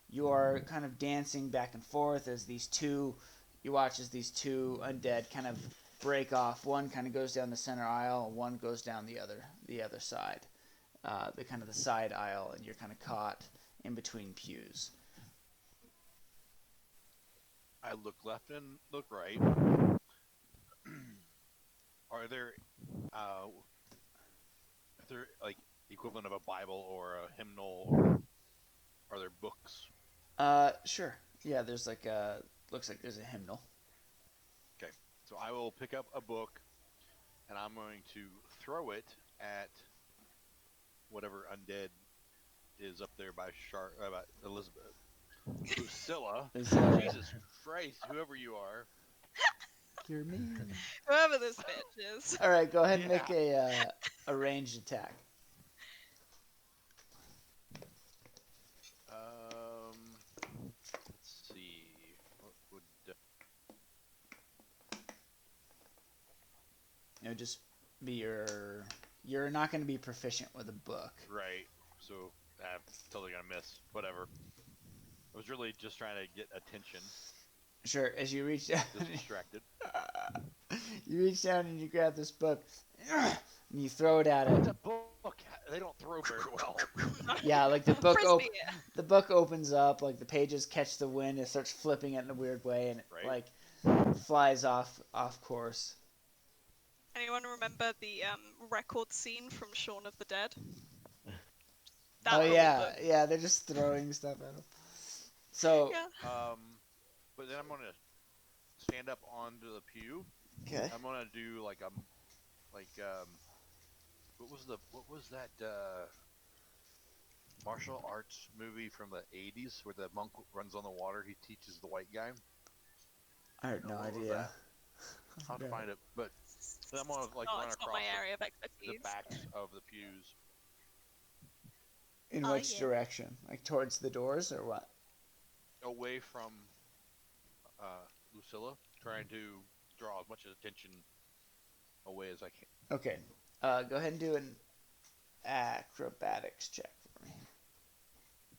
you are kind of dancing back and forth as you watch as these two undead kind of break off. One kind of goes down the center aisle, one goes down the other side, the side aisle, and you're kind of caught in between pews. I look left and look right. Are there, uh, is there like equivalent of a Bible or a hymnal, or are there books? Sure. Yeah, there's like a looks like there's a hymnal. Okay, so I will pick up a book and I'm going to throw it at whatever undead is up there by about Elizabeth. Lucilla. There's Jesus Christ, whoever you are. You're mean. Whoever this bitch is. All right, go ahead and Yeah. make a ranged attack. Let's see. What would Just be you're not going to be proficient with a book. right? So I'm totally gonna miss. Whatever. I was really just trying to get attention. Sure, as you reach down, Just distracted. you reach down and you grab this book, and you throw it at It's it. a book. They don't throw very well. Yeah, like the Frisbee. the book opens up, like the pages catch the wind, it starts flipping it in a weird way, and it Right. flies off course. Anyone remember the record scene from Shaun of the Dead? Oh That but with yeah, books. yeah, they're just throwing stuff at them. So Yeah. But then I'm gonna stand up onto the pew. okay, I'm gonna do what was that martial arts movie from the 80s where the monk runs on the water? He teaches the white guy. I have no What was idea. that? I'll have to find it. But then I'm gonna run It's not across my area of the expertise. backs of the pews. In Oh, which yeah. direction? Like towards the doors or what? Away from Lucilla, trying to draw as much attention away as I can. Okay. Go ahead and do an acrobatics check for me.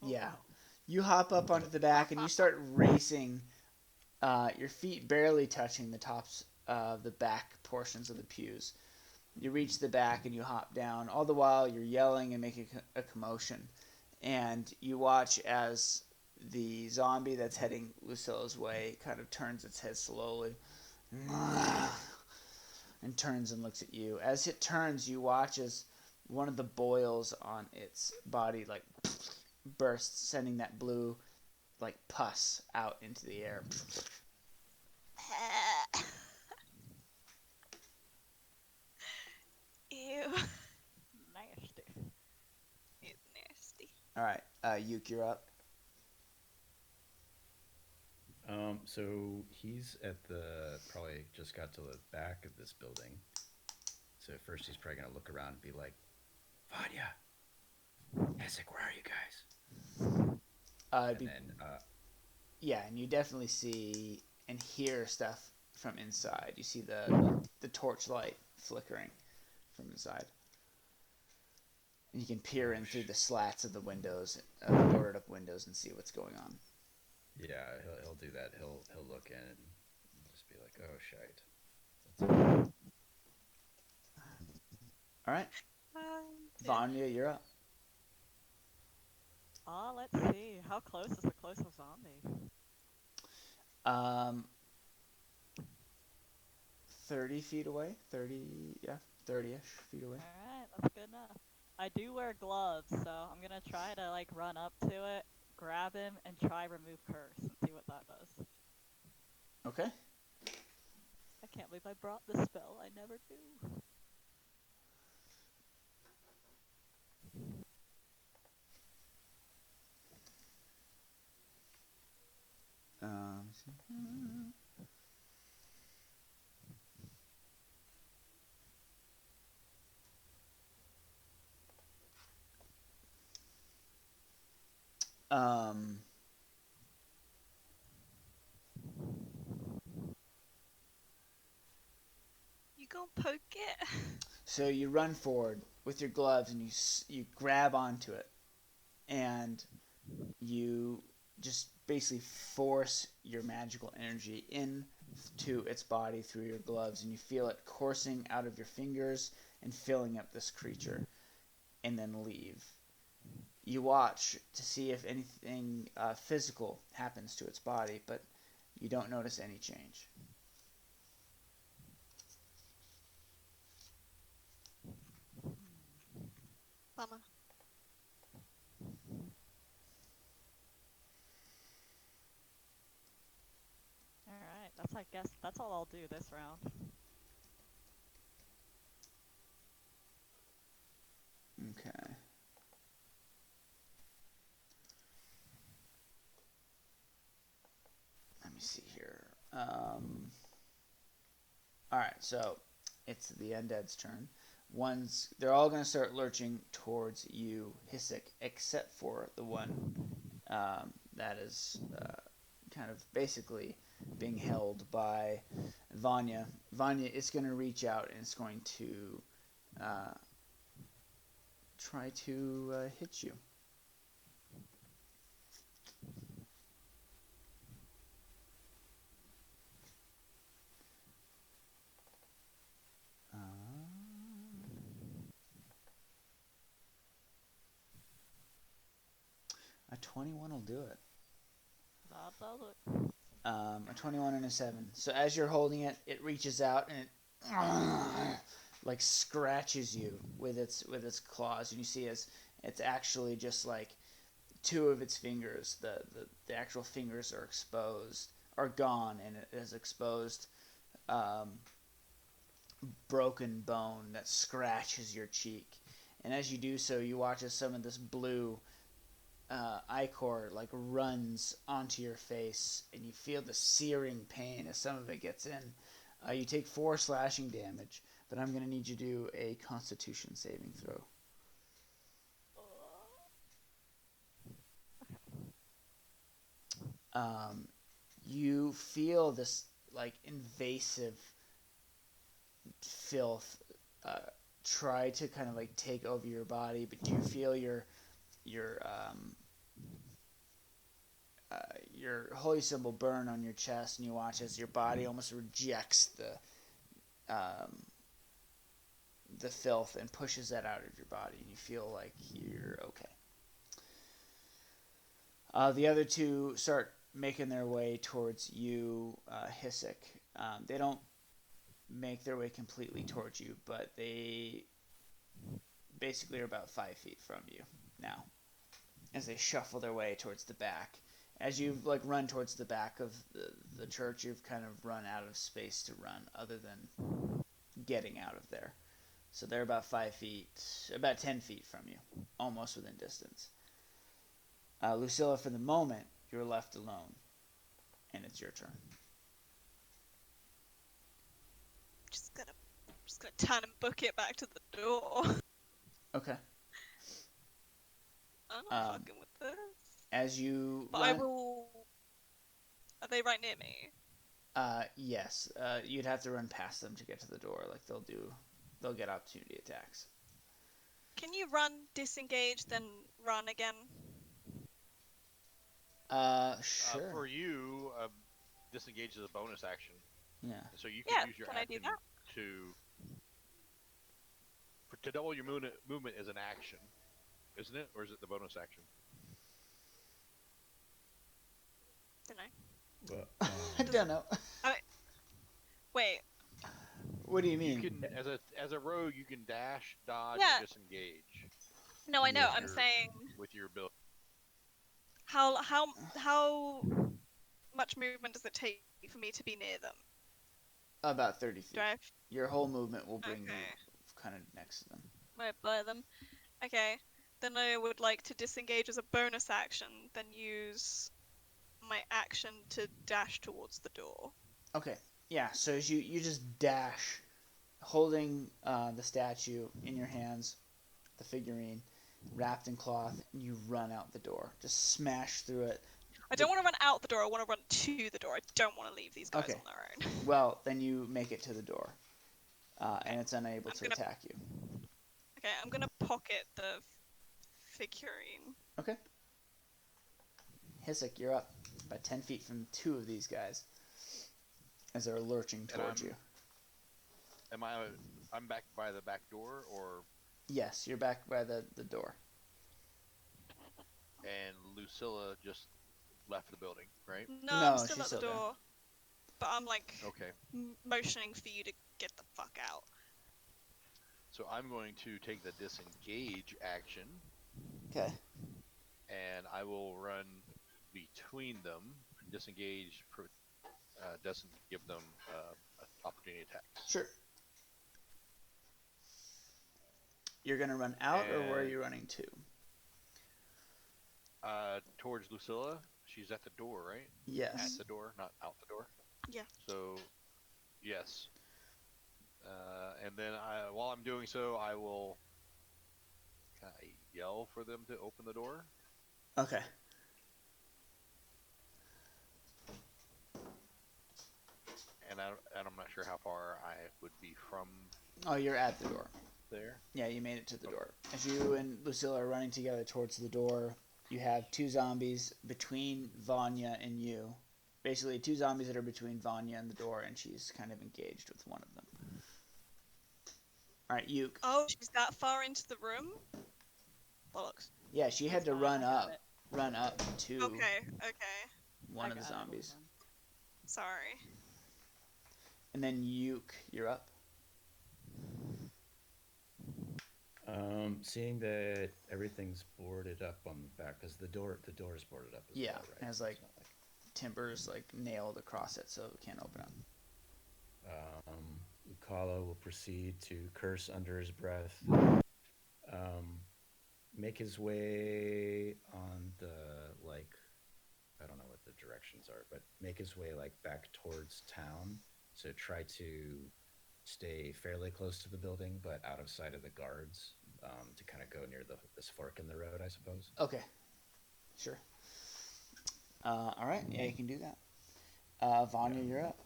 Yeah. You hop up onto the back and you start racing, your feet barely touching the tops of the back portions of the pews. You reach the back and you hop down. All the while you're yelling and making a commotion. And you watch as the zombie that's heading Lucilla's way kind of turns its head slowly and turns and looks at you. As it turns, you watch as one of the boils on its body like bursts, sending that blue like pus out into the air. Ew. Nasty. It's nasty. All right, Yuke, you're up. So he's at probably just got to the back of this building. So at first he's probably gonna look around and be like, Vanya, Hesek, where are you guys? And then, Yeah, and you definitely see and hear stuff from inside. You see the torchlight flickering from inside. And you can peer in through the slats of the windows, boarded up windows, and see what's going on. yeah, he'll do that. He'll look in and just be like, oh shite. That's All right, Yeah. Vanya, you're up. Let's see. How close is the closest zombie? 30 feet away. 30, yeah, 30-ish feet away. Alright, that's good enough. I do wear gloves, so I'm gonna try to like run up to it, grab him, and try remove curse and see what that does. Okay. I can't believe I brought this spell. I never do. Um, um, You gonna poke it? so you run forward with your gloves and you grab onto it and you just basically force your magical energy into its body through your gloves, and you feel it coursing out of your fingers and filling up this creature, and then leave. You watch to see if anything physical happens to its body, but you don't notice any change. Bummer. Alright, that's I guess that's all I'll do this round. Okay. Let me see here. All right, so it's the undead's turn. They're all going to start lurching towards you, Hisik, except for the one that is kind of basically being held by Vanya. Vanya is going to reach out and it's going to uh, try to hit you. A 21 will do it. That does it. A 21 and a 7. So as you're holding it, it reaches out and it like scratches you with its claws, and you see as it's actually just like two of its fingers. The actual fingers are gone, and it is exposed um, broken bone that scratches your cheek. And as you do so, you watch as some of this blue ichor like runs onto your face, and you feel the searing pain as some of it gets in. You take 4 slashing damage, but I'm going to need you to do a Constitution saving throw. You feel this like invasive filth try to kind of like take over your body, but you feel your your holy symbol burn on your chest, and you watch as your body almost rejects the filth and pushes that out of your body, and you feel like you're okay. The other two start making their way towards you, Hisik. They don't make their way completely towards you, but they basically are about 5 feet from you now as they shuffle their way towards the back. As you like run towards the back of the church, you've kind of run out of space to run other than getting out of there. So they're about 5 feet, about 10 feet from you, almost within distance. Lucilla, for the moment, you're left alone, and it's your turn. Just gonna turn and book it back to the door. Okay. I'm not fucking with this. As you But run, I will. Are they right near me? yes, you'd have to run past them to get to the door. Like they'll get opportunity attacks. Can you run, disengage, then run again? Sure. For you, disengage is a bonus action, Yeah. so you Yeah, can use your can I do action that? to double your movement as an action, isn't it, or is it the bonus action? Don't know. Well, I don't know. Wait. What do you mean? You can, as a rogue, you can dash, dodge, Yeah. and disengage. No, I know. Yeah. I'm saying with your ability. how much movement does it take for me to be near them? About 30 Do feet. I have... Your whole movement will bring you Okay. kind of next to them. Right by them. Okay. Then I would like to disengage as a bonus action, then use my action to dash towards the door. Okay. Yeah, so as you just dash, holding the statue in your hands, the figurine, wrapped in cloth, and you run out the door. Just smash through it. I don't want to run out the door, I want to run to the door. I don't want to leave these guys Okay. on their own. Well, then you make it to the door, and it's unable I'm to gonna attack you. Okay, I'm gonna pocket the figurine. Okay. Hisek, you're up by 10 feet from two of these guys as they're lurching And towards you. I'm back by the back door, or Yes, you're back by the door. and Lucilla just left the building, right? No, No, I'm still she's at the still there. door. But I'm like Okay. motioning for you to get the fuck out. So I'm going to take the disengage action, Okay. and I will run between them. Disengage doesn't give them opportunity attacks. Sure. You're going to run out, or where are And- you running to? Towards Lucilla. She's at the door, right? Yes. At the door, not out the door. Yeah. So, yes. And then while I'm doing so, I will kind of yell for them to open the door. Okay. And I'm not sure how far I would be from Oh, you're at the door. there. Yeah, you made it to the door. As you and Lucilla are running together towards the door, you have two zombies between Vanya and you. Basically, two zombies that are between Vanya and the door, and she's kind of engaged with one of them. Alright, Yuke. Oh, she's that far into the room? Bollocks. Yeah, she had It's to fine, run I got up. it. Run up to Okay, okay. one I of the got it, hold zombies. on. Sorry. And then Yuke, you're up. Seeing that everything's boarded up on the back, because the door is boarded up as Yeah, well, right? it has, like, It's not timbers like nailed across it so it can't open up. Ukala will proceed to curse under his breath, make his way on the, like, I don't know what the directions are, but make his way, like, back towards town. So try to stay fairly close to the building, but out of sight of the guards, to kind of go near this fork in the road, I suppose. Okay. Sure. Alright, yeah, you can do that. Vanya, you're up.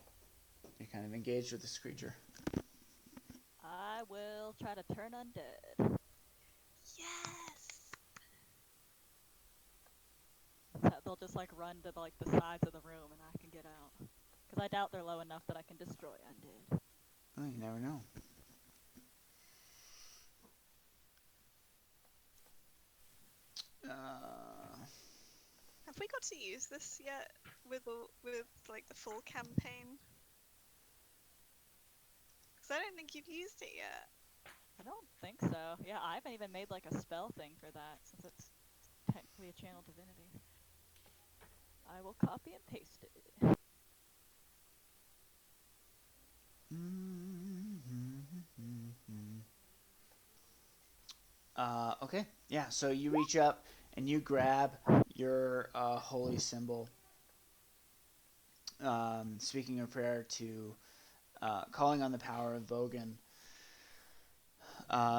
You're kind of engaged with this creature. I will try to turn undead. Yes! They'll just like run to like the sides of the room and I can get out. Because I doubt they're low enough that I can destroy undead. Oh, you never know. Have we got to use this yet with like the full campaign? Because I don't think you've used it yet. I don't think so. Yeah, I haven't even made like a spell thing for that since it's technically a channel divinity. I will copy and paste it. Okay. Yeah, so you reach up and you grab your holy symbol, speaking a prayer to calling on the power of Vogan.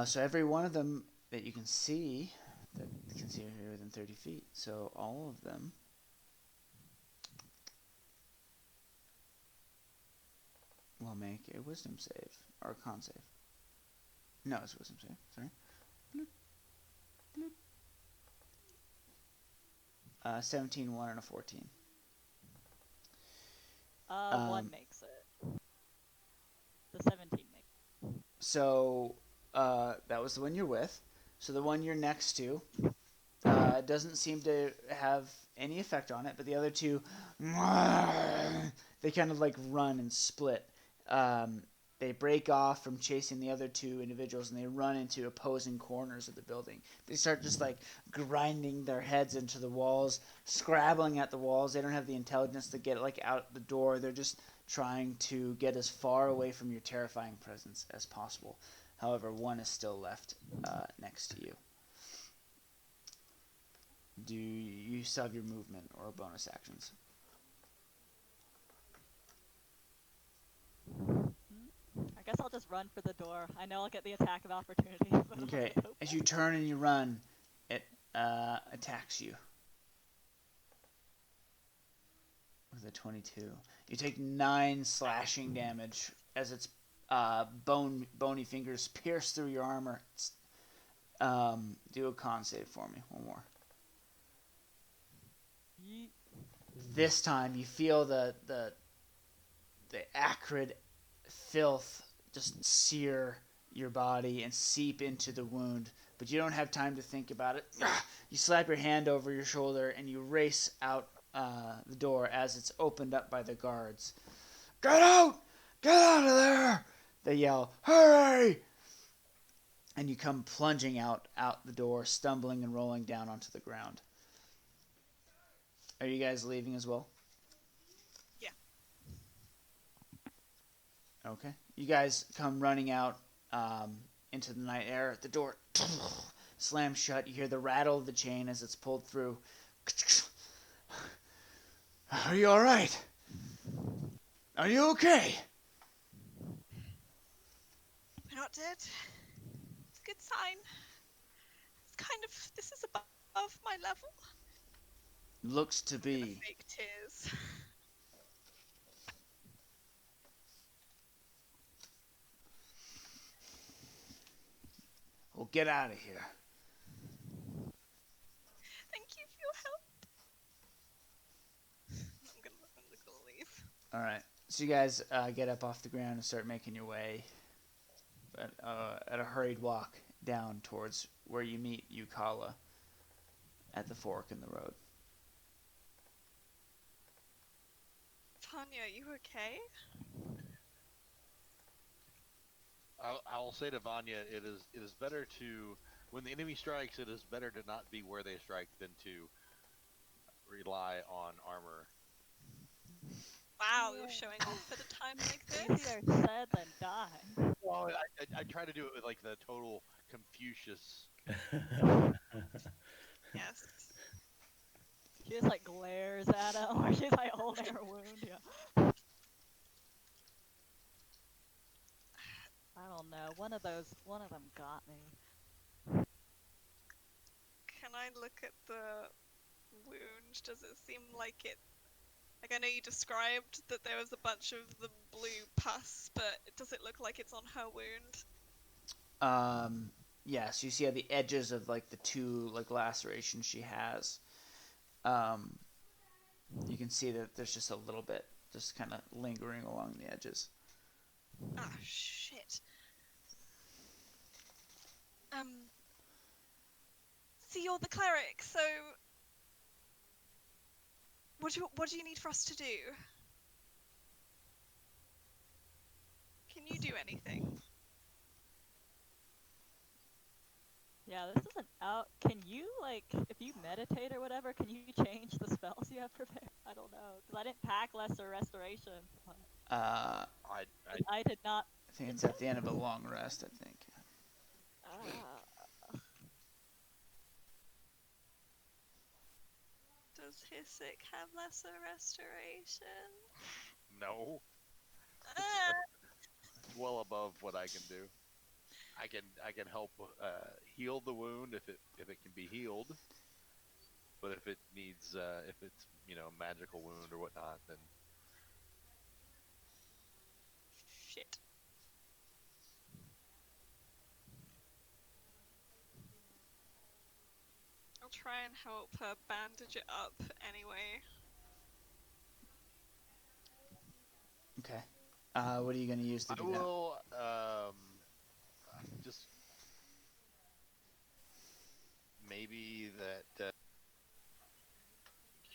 So every one of them that you can see, that can see here within 30 feet, so all of them will make a wisdom save, or a con save. No, it's a wisdom save, sorry. 17, 1, and a 14. One makes it. The 17 makes it. So that was the one you're with. So the one you're next to doesn't seem to have any effect on it, but the other two, they kind of like run and split. They break off from chasing the other two individuals and they run into opposing corners of the building. They start just like grinding their heads into the walls, scrabbling at the walls. They don't have the intelligence to get like out the door. They're just trying to get as far away from your terrifying presence as possible. However, one is still left next to you. Do you still have your movement or bonus actions? I guess I'll just run for the door. I know I'll get the attack of opportunity. But Okay, as you turn and you run, it attacks you with a 22. You take 9 slashing damage as its bony fingers pierce through your armor. Do a con save for me. One more. Yeet. This time you feel the acrid filth just sear your body and seep into the wound, but you don't have time to think about it. You slap your hand over your shoulder and you race out the door as it's opened up by the guards. Get out! Get out of there! They yell, hurry! And you come plunging out the door, stumbling and rolling down onto the ground. Are you guys leaving as well? Yeah. Okay. You guys come running out into the night air. The door slams shut. You hear the rattle of the chain as it's pulled through. Are you all right? Are you okay? We're not dead. It's a good sign. It's kind of, this is above my level. Looks to be. Fake tears. Well, get out of here. Thank you for your help. I'm gonna leave. All right. So you guys get up off the ground and start making your way at a hurried walk down towards where you meet Yukala at the fork in the road. Tanya, you okay? I'll say to Vanya, it is better to, when the enemy strikes, it is better to not be where they strike than to rely on armor. Wow, Yeah. you're showing off at a time like this. Easier said than done. Well, I try to do it with like the total Confucius. Yes. She just like glares at him, or she's like holding her wound. Yeah. I don't know. One of them got me. Can I look at the wound? Does it seem like it? Like, I know you described that there was a bunch of the blue pus, but does it look like it's on her wound? Yes, you see at the edges of like the 2 like lacerations she has. You can see that there's just a little bit just kind of lingering along the edges. Ah, shit. See, you're the cleric, so what do you need for us to do? Can you do anything? Yeah, this isn't out. Can you, like, if you meditate or whatever, can you change the spells you have prepared? I don't know. Because I didn't pack lesser restoration. I I did not. think it's at the end of a long rest, I think. Does Hissick have lesser restoration? No, Ah, it's well above what I can do. I can help heal the wound if it can be healed, but if it needs if it's magical wound or whatnot, then shit. I'll try and help her bandage it up anyway. Okay. What are you going to use to I do that? will just maybe that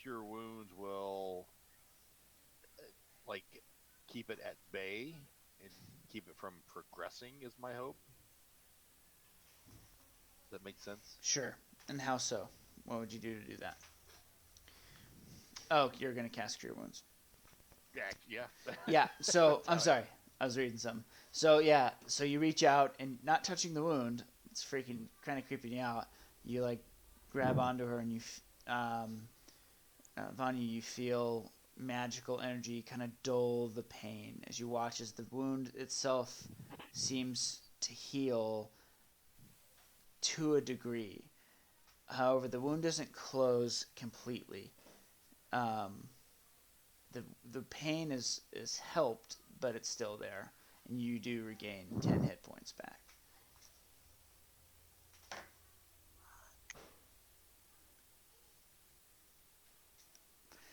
cure wounds will like keep it at bay and keep it from progressing. Is my hope. Does that make sense? Sure. And how so? What would you do to do that? Oh, you're gonna cast Cure Wounds. Yeah, yeah. Yeah. So That's I'm how sorry. I was reading something. So yeah. So you reach out and not touching the wound. It's freaking kind of creeping you out. You like grab onto her and Vanya, you feel magical energy kind of dull the pain as you watch as the wound itself seems to heal to a degree. However, the wound doesn't close completely. Um, the pain is helped, but it's still there, and you do regain 10 hit points back.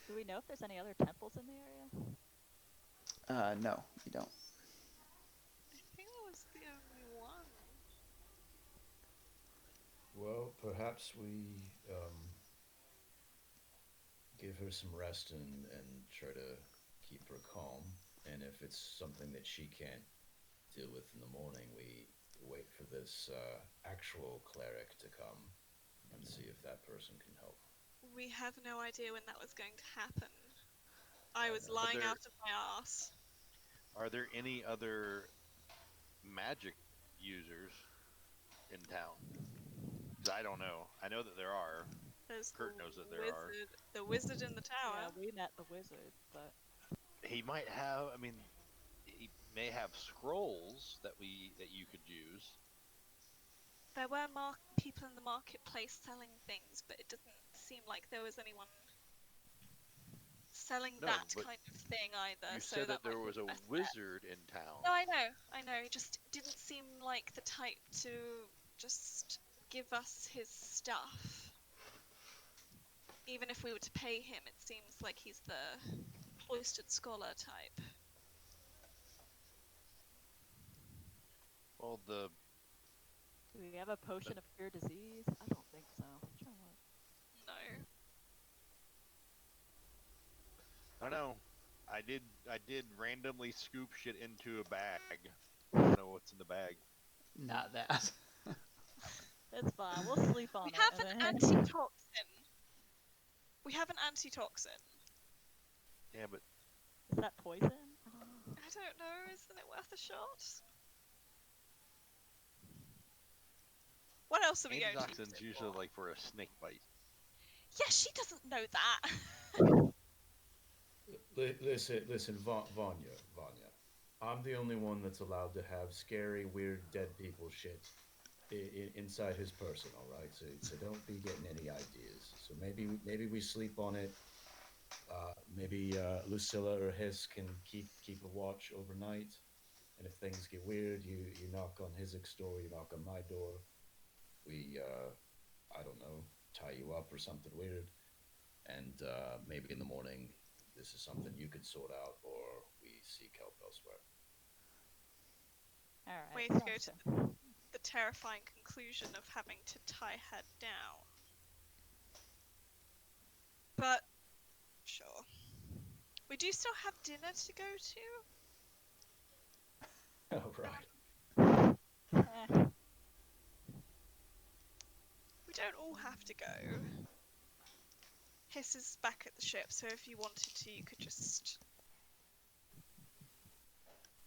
Do we know if there's any other temples in the area? No, you don't. I think that was the only one. Well, perhaps we give her some rest and try to keep her calm. And if it's something that she can't deal with in the morning, we wait for this actual cleric to come and see if that person can help. We have no idea when that was going to happen. I I was know. Are lying there out of my ass. any other magic users in town? Because I don't know. I know that there are. There's Kurt knows that there are. the wizard in the Yeah, tower. we met the wizard, but He might have. I mean, he may have scrolls that you could use. There were people in the marketplace selling things, but it doesn't seem like there was anyone selling No, that but kind of thing either. you So said that that might there be was the a best bet. wizard in town. No, I know. He just didn't seem like the type to just give us his stuff. Even if we were to pay him, it seems like he's the cloistered scholar type. Well, the do we have a potion of cure disease? I don't think so. I'm trying to look. No. I know. I did randomly scoop shit into a bag. I don't know what's in the bag. Not that. It's fine. We'll sleep on We it. have And an then... antitoxin. We have an antitoxin. Yeah, but Is that poison? I don't know. Isn't it worth a shot? What else are we going to use antitoxins it usually for? like for a snake bite. Yeah, she doesn't know that. Listen, Vanya. I'm the only one that's allowed to have scary, weird, dead people shit inside his person. All right, so don't be getting any ideas. So maybe we sleep on it. Maybe Lucilla or Hiss can keep a watch overnight. And if things get weird, you knock on Hizik's door, you knock on my door. We I don't know, tie you up or something weird. And maybe in the morning, this is something you could sort out, or we seek help elsewhere. All right. Way to go sounds to good. the terrifying conclusion of having to tie her down. But, sure. We do still have dinner to go to. Oh, right. Eh, We don't all have to go. Hiss is back at the ship, so if you wanted to, you could just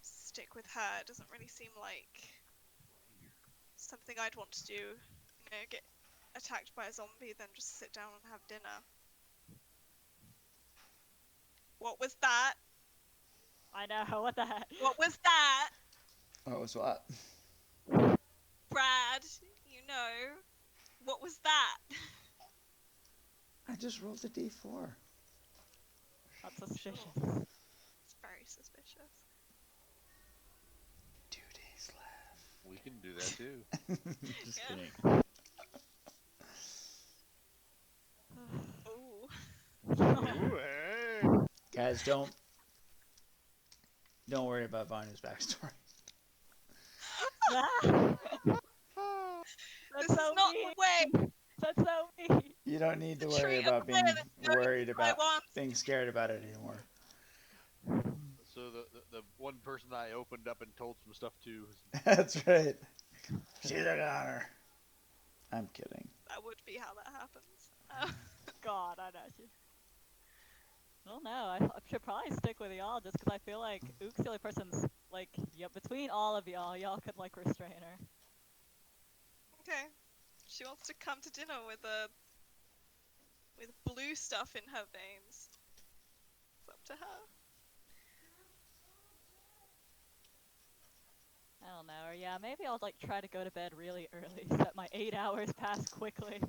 stick with her. It doesn't really seem like something I'd want to do. You know, get attacked by a zombie, then just sit down and have dinner. What was that? I know. What the heck? What was that? What was what? Brad, you know. What was that? I just rolled a d4. That's suspicious. Sure. It's very suspicious. 2 days left. We can do that too. Just Yeah. kidding. Ooh. Ooh, hey. Guys, don't worry about Vanya's backstory. This That's is so not mean. the way. That's so mean. You don't need to The worry tree of about being fire that's going worried to my about wands. being scared about it anymore. also the one person I opened up and told some stuff to. That's right. She's a goner. I'm kidding. That would be how that happens. God, I know. I don't know. I should probably stick with y'all just because I feel like Ook's the only person's like, yeah, between all of y'all could like restrain her. Okay. She wants to come to dinner with blue stuff in her veins. It's up to her. I don't know. Or yeah, maybe I'll like try to go to bed really early, so that my 8 hours pass quickly.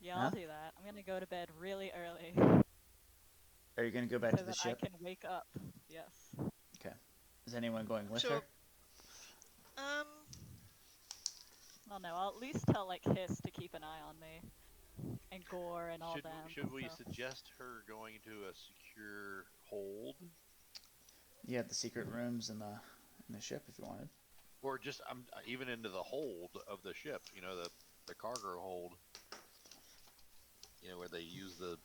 Yeah, Huh? I'll do that. I'm gonna go to bed really early Are you gonna go back so to the that I ship? can wake up. Yes. Okay. Is anyone going with Sure. her? Um, I don't know. I'll at least tell like Hiss to keep an eye on me and Gore and all them. Should we So. suggest her going to a secure hold, You have the secret rooms in the ship if you wanted. or just even into the hold of the ship? You know, the cargo hold. You know, where they use the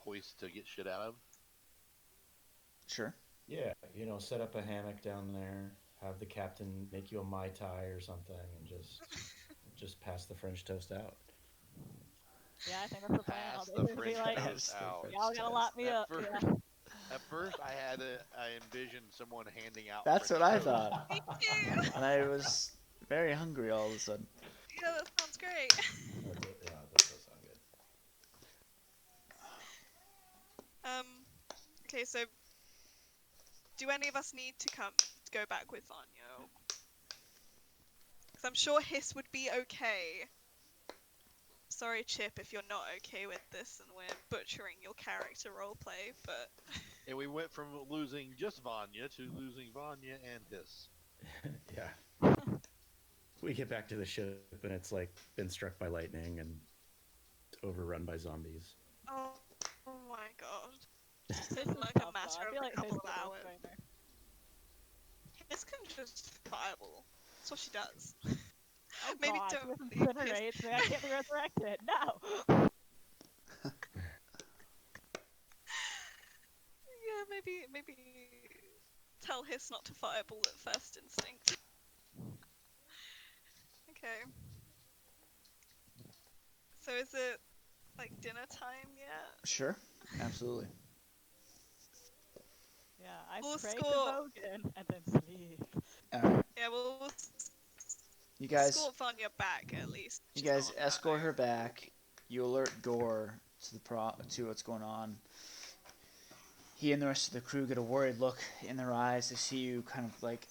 hoist to get shit out of. Sure. Yeah, set up a hammock down there, have the captain make you a Mai Tai or something, and just pass the French toast out. Yeah, I think that's the plan. I'll Pass the basically be French like, toast out. y'all gotta lock me At up. first, Yeah. at first, I envisioned someone handing out That's French what I toast. thought. me too. And I was very hungry all of a sudden. Yeah, that sounds great. Yeah, that does sound good. Um, okay, so do any of us need to go back with Vanya? Because I'm sure Hiss would be okay. Sorry, Chip, if you're not okay with this and we're butchering your character roleplay, but And we went from losing just Vanya to losing Vanya and Hiss. Yeah. We get back to the ship and it's like been struck by lightning and overrun by zombies. oh my god, just Hiss in is like tough, a matter though. I of feel a like couple Hiss of could hours. restrain her. Hiss can just fireball. That's what she does. Oh Maybe god, don't she leave Hiss. incinerates me. I can't be resurrected. No! Yeah, maybe tell Hiss not to fireball at first instinct. Okay. So is it like dinner time yet? Sure. Absolutely. Yeah, I We'll pray to escort. Vogan and then sleep. All right. Yeah, we'll You guys escort Vanya back at least. you She's not guys on her escort her own. back. You alert Gore to what's going on. He and the rest of the crew get a worried look in their eyes. They see you kind of like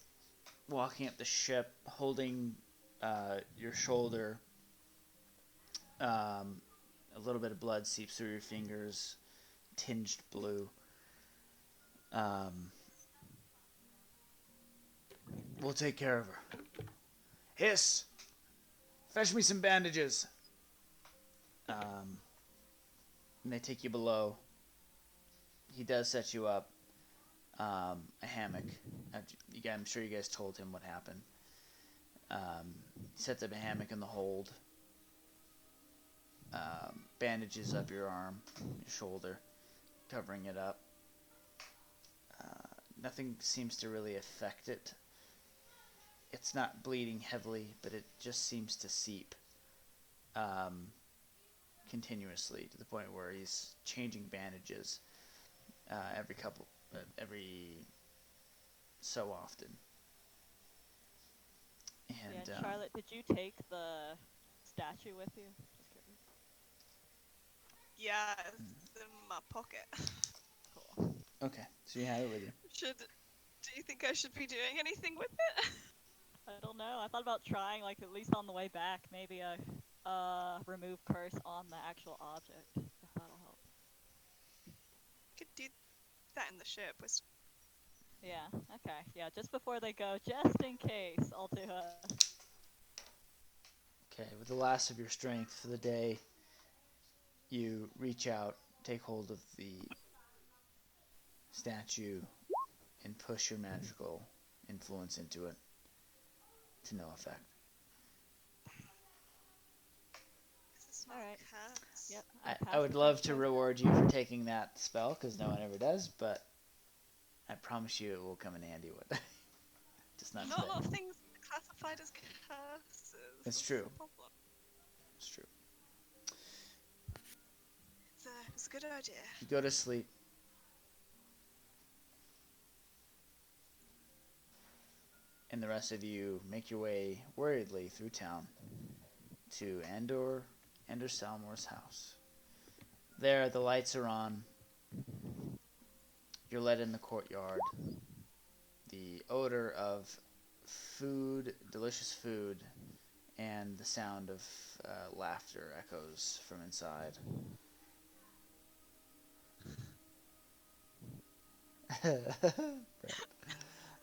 walking up the ship, holding your shoulder. A little bit of blood seeps through your fingers, tinged blue. We'll take care of her. Hiss! Fetch me some bandages. And they take you below. He does set you up a hammock. I'm sure you guys told him what happened. Sets up a hammock in the hold. Bandages up your arm, your shoulder, covering it up. Nothing seems to really affect it. It's not bleeding heavily, but it just seems to seep continuously to the point where he's changing bandages every so often. And Yeah, Charlotte, did you take the statue with you? Just curious. Yeah, it's in my pocket. Cool. okay, so you have it with you. Do you think I should be doing anything with it? I don't know. I thought about trying, like, at least on the way back, maybe a remove curse on the actual object, if that'll help. Could do that in the ship. Yeah, okay. Yeah, just before they go, just in case, I'll do a... Okay, with the last of your strength for the day, you reach out, take hold of the statue, and push your magical influence into it to no effect. This is not Alright. cats. Yep, I pass would the love to test. reward you for taking that spell, because no one ever does, but I promise you it will come in handy with just not Not a today. lot of things are classified as curses. It's That's true. the problem. It's true. It's a good idea. You go to sleep. And the rest of you make your way worriedly through town to Andor Salmore's house. There, the lights are on. You're led in the courtyard. The odor of food, delicious food, and the sound of laughter echoes from inside.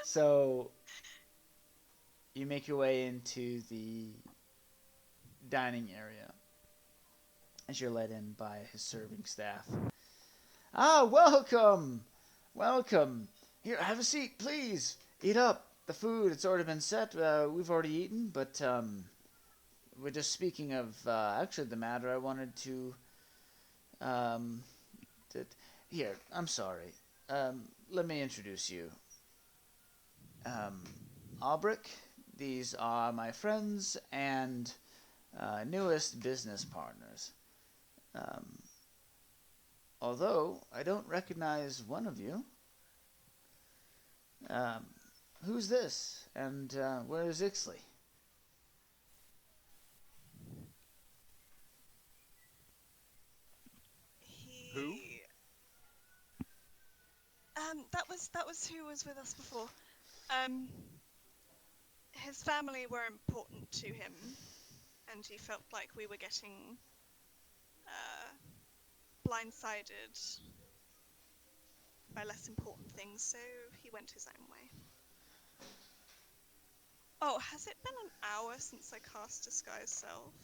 So, you make your way into the dining area as you're led in by his serving staff. Ah, welcome! Welcome! Here, have a seat, please! Eat up! The food, it's already been set. We've already eaten, but we're just speaking of actually the matter I wanted to. Um, Here, I'm sorry. Let me introduce you. Albrecht, these are my friends and newest business partners. Um, Although I don't recognize one of you. Um, who's this? And where is Ixley? Who? He. That was who was with us before. Um, his family were important to him, and he felt like we were getting blindsided by less important things, so he went his own way. Oh, has it been an hour since I cast Disguise Self?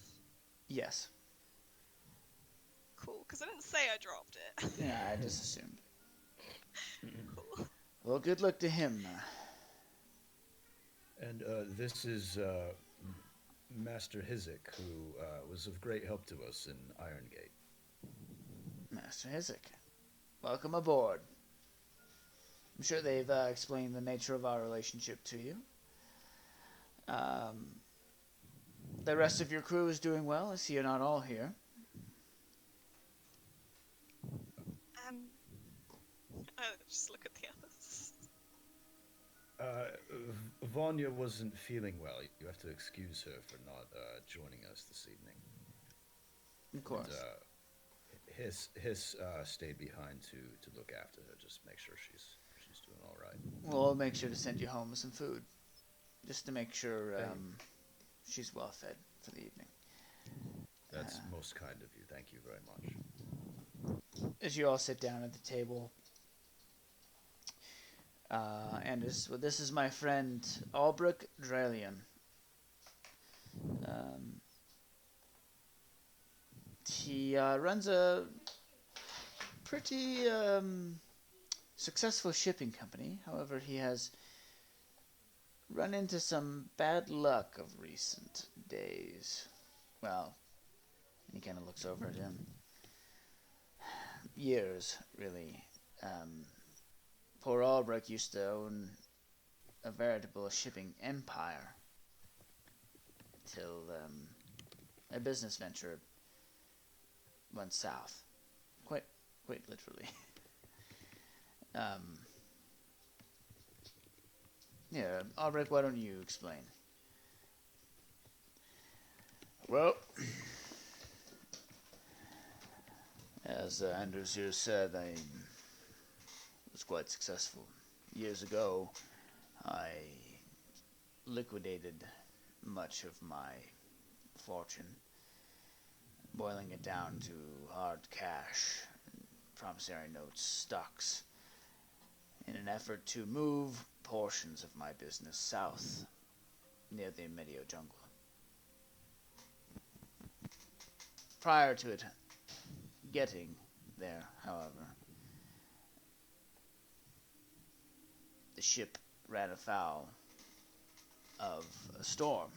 Yes. Cool, because I didn't say I dropped it. Yeah, I just assumed. Cool. Well, good luck to him. And this is Master Hizik, who was of great help to us in Irongate. Master Hizik, welcome aboard. I'm sure they've explained the nature of our relationship to you. The rest of your crew is doing well. I see you're not all here. Just look at the others. Vanya wasn't feeling well. You have to excuse her for not joining us this evening. Of course. And, Hiss stayed behind to look after her, just make sure she's doing all right. Well, I'll make sure to send you home with some food, just to make sure she's well fed for the evening. That's most kind of you. Thank you very much. As you all sit down at the table, and this is my friend Albrecht Drelian. He runs a pretty successful shipping company. However, he has run into some bad luck of recent days. Well, and he kind of looks over at him. Years, really. Poor Albrecht used to own a veritable shipping empire till a business venture went south, quite literally. Yeah, Albrecht, why don't you explain? Well, as Anders here said, I was quite successful. Years ago, I liquidated much of my fortune, boiling it down to hard cash, promissory notes, stocks, in an effort to move portions of my business south, near the Medio jungle. Prior to it getting there, however, the ship ran afoul of a storm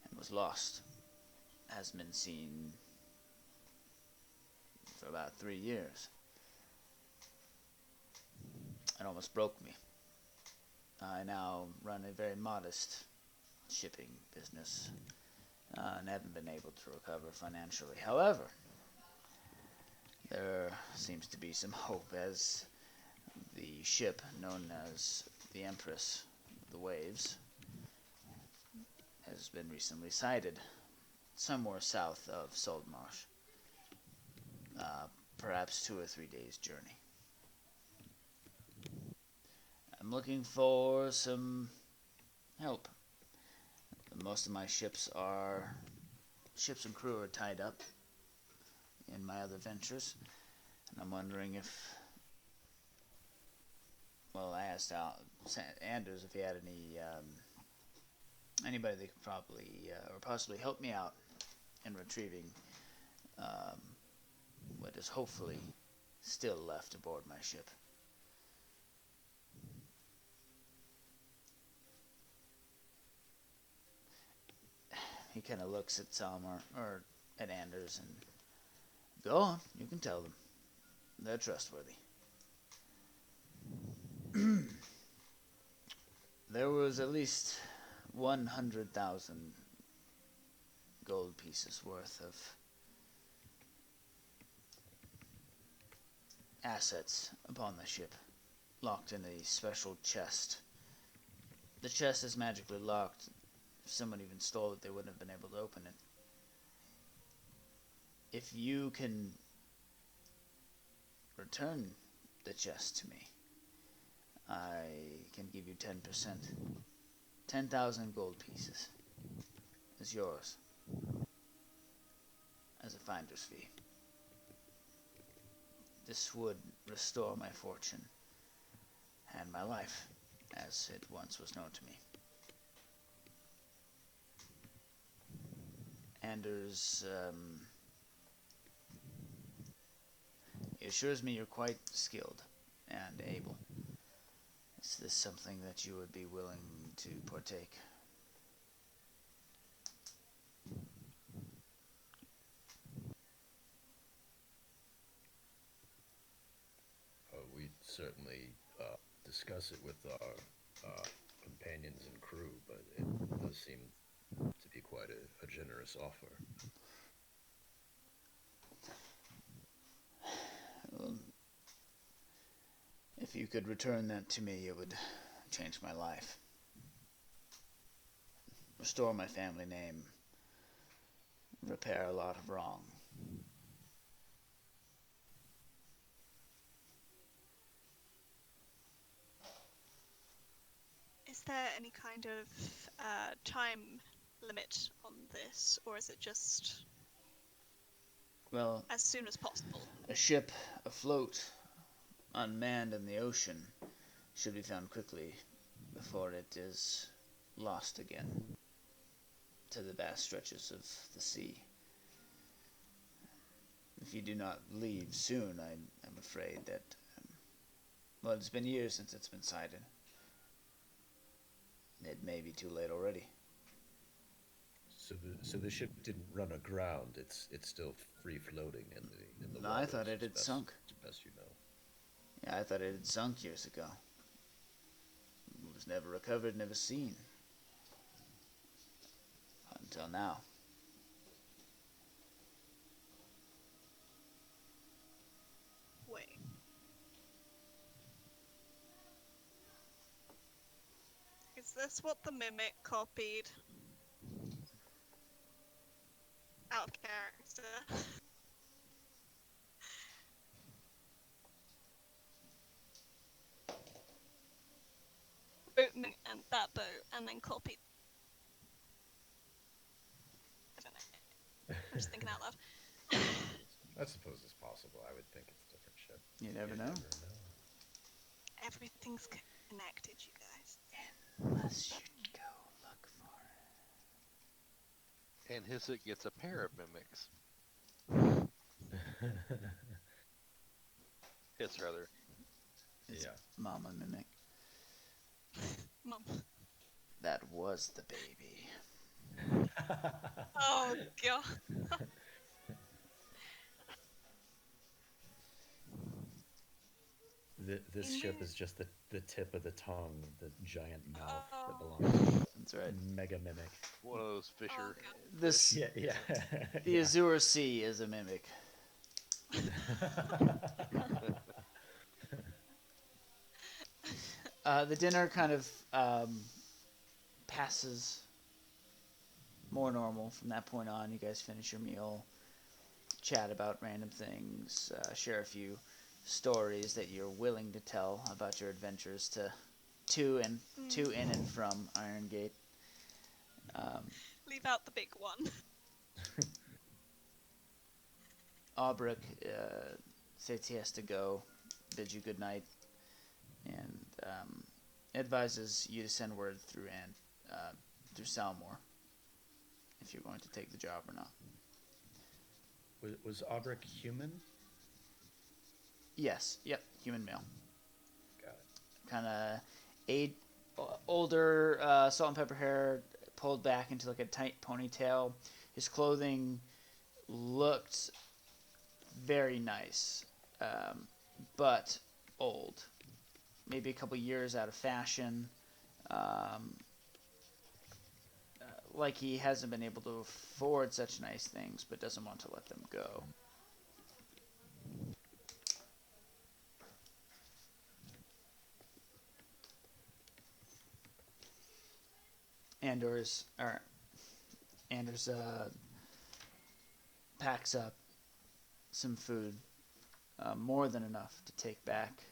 and was lost. Has been seen about 3 years. It almost broke me. I now run a very modest shipping business and haven't been able to recover financially. However, there seems to be some hope as the ship known as the Empress of the Waves has been recently sighted somewhere south of Saltmarsh. Uh, Perhaps 2 or 3 days' journey. I'm looking for some help. Most of my ships and crew are tied up in my other ventures, and I'm wondering if, well, I asked Anders if he had anybody that could probably or possibly help me out in retrieving um, what is hopefully still left aboard my ship. He kind of looks at Salmar or at Anders and go on, you can tell them. They're trustworthy. There was at least 100,000 gold pieces worth of assets upon the ship, locked in a special chest. The chest is magically locked. If someone even stole it, they wouldn't have been able to open it. If you can return the chest to me, I can give you 10%. 10,000 gold pieces is yours as a finder's fee. This would restore my fortune and my life, as it once was known to me. Anders he assures me you're quite skilled and able. Is this something that you would be willing to partake? We certainly discuss it with our companions and crew, but it does seem to be quite a generous offer. Well, if you could return that to me, it would change my life. Restore my family name. Repair a lot of wrong. Is there any kind of time limit on this, or is it just Well, as soon as possible? a ship afloat, unmanned in the ocean, should be found quickly before it is lost again to the vast stretches of the sea. If you do not leave soon, I'm afraid that, well, it's been years since it's been sighted. It may be too late already. So the ship didn't run aground. It's still free floating in the No, waters. I thought it had sunk. As best you know. Yeah, I thought it had sunk years ago. It was never recovered, never seen. Until now. Wait. Is this what the mimic copied? Out of character. Boatman and that boat, and then copied. I don't know. I'm just thinking out loud. I suppose it's possible. I would think it's a different ship. You never know. Everything's connected, you guys. Unless you go look for it. And Hyssop gets a pair of mimics. Hiss, rather. It's Yeah. Mama Mimic. Mum. That was the baby. Oh god. This ship In is just the tip of the tongue, the giant mouth that oh, belongs to the That's right. mega mimic. One of those oh fisher This fish. Yeah, yeah, the yeah. Azure Sea is a mimic. The dinner kind of passes more normal from that point on. You guys finish your meal, chat about random things, share a few stories that you're willing to tell about your adventures to and to in and from Iron Gate. Um, leave out the big one. Aubrek says he has to go, bids you good night, and advises you to send word through Salmore if you're going to take the job or not. Was Aubrek human? Yes, yep, human male. Got it. Kind of older, salt and pepper hair pulled back into like a tight ponytail. His clothing looked very nice, but old. Maybe a couple years out of fashion. Um, like he hasn't been able to afford such nice things, but doesn't want to let them go. Anders packs up some food, more than enough to take back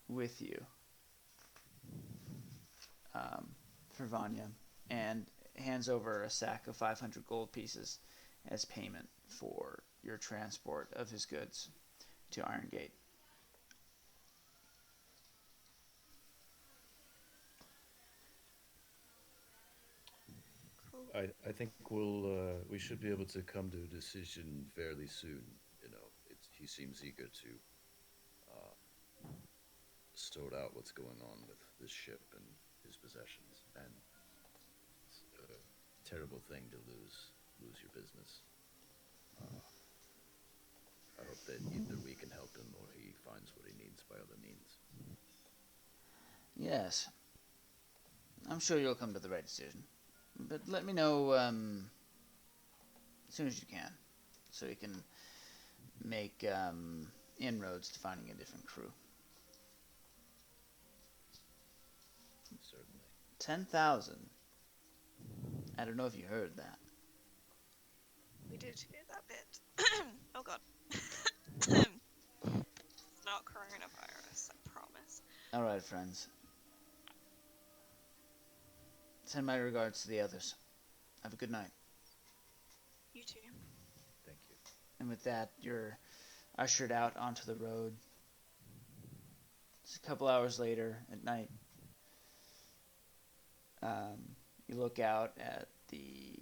with you for Vanya, and hands over a sack of 500 gold pieces as payment for your transport of his goods to Iron Gate. Cool. I think we should be able to come to a decision fairly soon. You know, he seems eager to uh, sort out what's going on with this ship and his possessions, and it's a terrible thing to lose your business. Uh, I hope that either we can help him or he finds what he needs by other means. Yes, I'm sure you'll come to the right decision. But let me know as soon as you can, so you can make inroads to finding a different crew. Certainly. 10,000. I don't know if you heard that. We did hear that bit. Oh god. It's not coronavirus, I promise. All right, friends. Send my regards to the others. Have a good night. You too. Thank you. And with that, you're ushered out onto the road. It's a couple hours later at night. You look out at the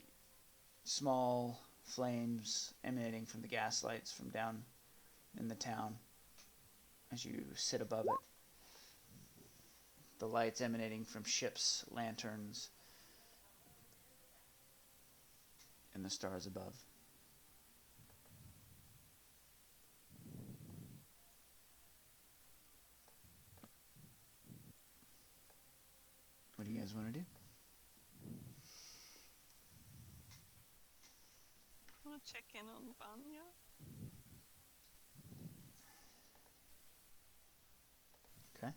small flames emanating from the gas lights from down in the town as you sit above it. The lights emanating from ships, lanterns, and the stars above. What do you guys want to do? I want to check in on Vanya. Okay.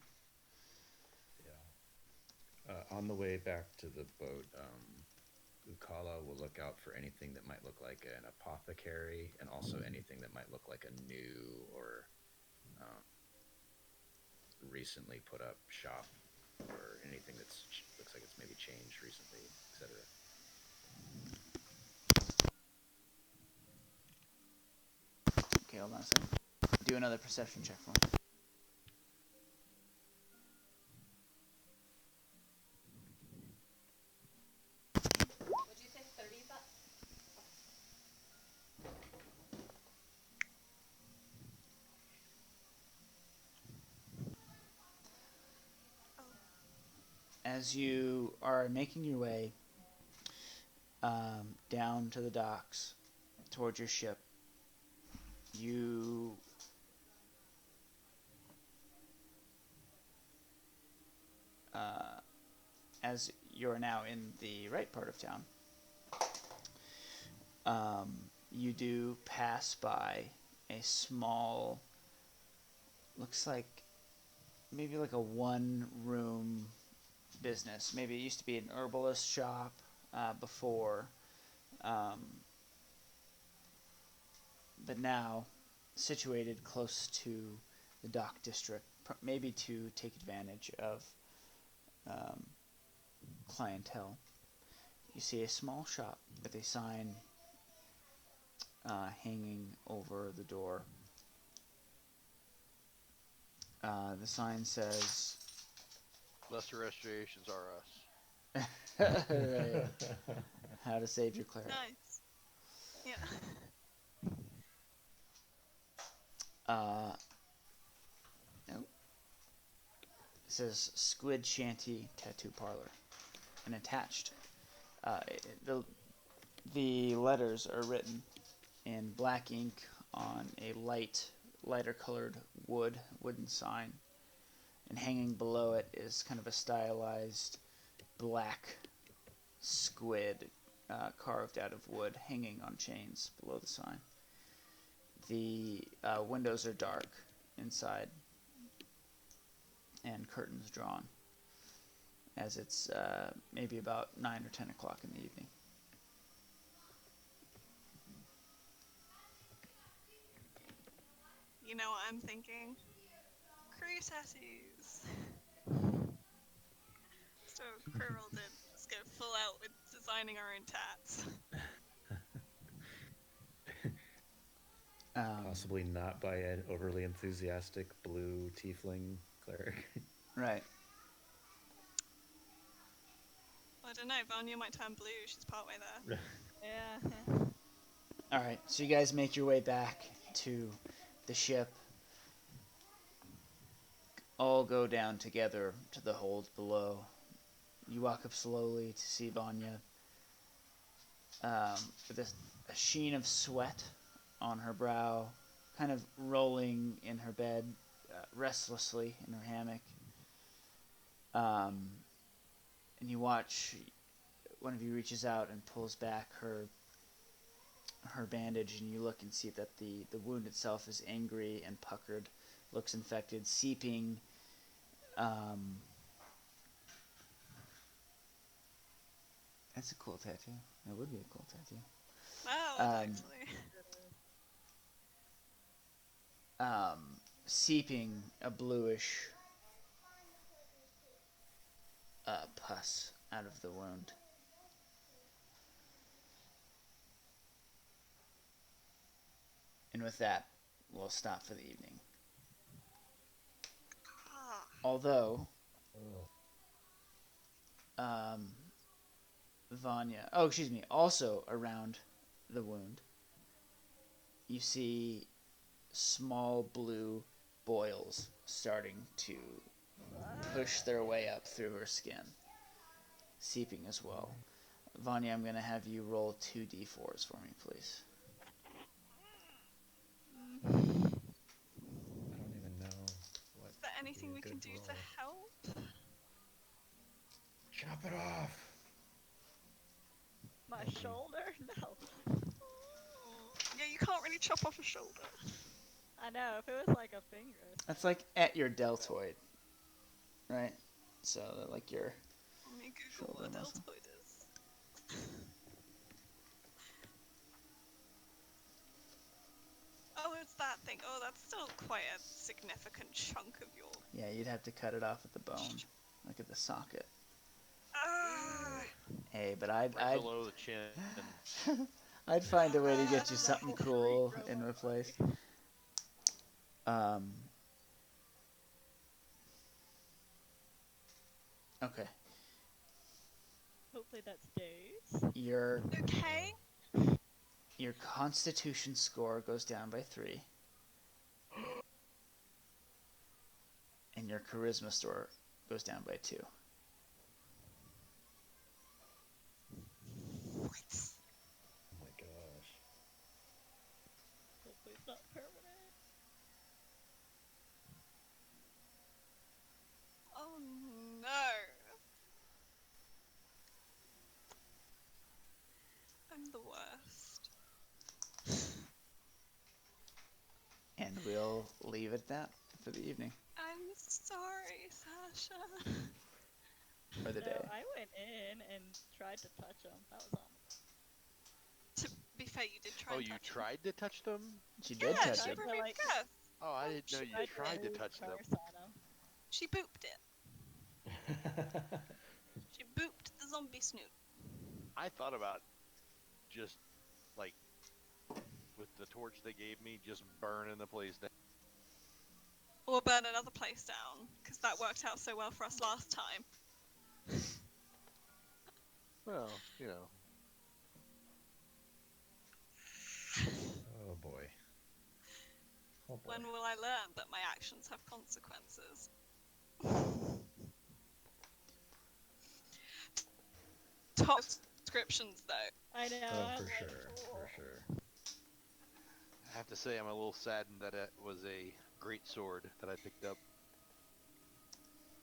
Yeah. On the way back to the boat, Ukala will look out for anything that might look like an apothecary, and also anything that might look like a new or recently put up shop, or anything that's looks like it's maybe changed recently, etc. Okay, hold on a second. Do another perception check for me. Would you say 30? Oh, As you are making your way down to the docks towards your ship, You as you're now in the right part of town, you do pass by a small, looks like maybe like a one-room business. Maybe it used to be an herbalist shop before, um, but now situated close to the dock district, maybe to take advantage of um, clientele. You see a small shop with a sign hanging over the door. The sign says, Lesser restorations are us. right, how to save your cleric. Nice. Yeah. Nope. It says Squid Shanty Tattoo Parlor. And attached, the letters are written in black ink on a lighter colored wooden sign. And hanging below it is kind of a stylized black squid carved out of wood hanging on chains below the sign. The windows are dark inside and curtains drawn as it's maybe about 9 or 10 o'clock in the evening. You know what I'm thinking? Crew tattoos. So crew rolled in. Let's go full out with designing our own tats. Possibly not by an overly enthusiastic blue tiefling cleric. Right. Well, I don't know. Vanya might turn blue. She's partway there. Yeah. All right. So you guys make your way back to the ship. All go down together to the hold below. You walk up slowly to see Vanya with a sheen of sweat on her brow, kind of rolling in her bed restlessly in her hammock. And you watch one of you reaches out and pulls back her bandage, and you look and see that the wound itself is angry and puckered, looks infected, seeping. That's a cool tattoo. That would be a cool tattoo. Oh, actually. Seeping a bluish pus out of the wound. And with that, we'll stop for the evening. Ah. Although, Oh. Vanya, excuse me, also around the wound, you see small blue boils starting to push their way up through her skin, seeping as well. Vanya, I'm going to have you roll 2d4s for me, please. I don't even know what. Is there anything we can do to help? Chop it off. My Thank you. shoulder? No. Yeah, you can't really chop off a shoulder. I know, if it was like a finger. That's like at your deltoid, right? So, like your Let me Google shoulder what a muscle. deltoid is. Oh, it's that thing. Oh, that's still quite a significant chunk of your... Yeah, you'd have to cut it off at the bone, like at the socket. Ah! Hey, but Right below the chin. I'd find a way to get you something Like a cool tree in grow replace. Okay. Hopefully that's days. Okay. Your Constitution score goes down by 3, and your Charisma score goes down by 2. What? Oh my gosh. Hopefully it's not permanent. Oh no. I'm the worst. And we'll leave it at that for the evening I'm sorry, Sasha. or the No, day. I went in and tried to touch him. That was on. To be fair, you did try Oh, and you touch him. tried to touch them? She did Yeah, touch she him. tried to, removed like, the curse. Oh, I didn't know you I tried to did touch them. curse on him. She booped it. She booped the zombie snoot. I thought about just like with the torch they gave me, just burning the place down. Or burn another place down, because that worked out so well for us last time. Well, you know. Oh boy. Oh boy. When will I learn that my actions have consequences? Top descriptions, though. I know. Oh, I'm for like, sure. For sure. I have to say, I'm a little saddened that it was a great sword that I picked up.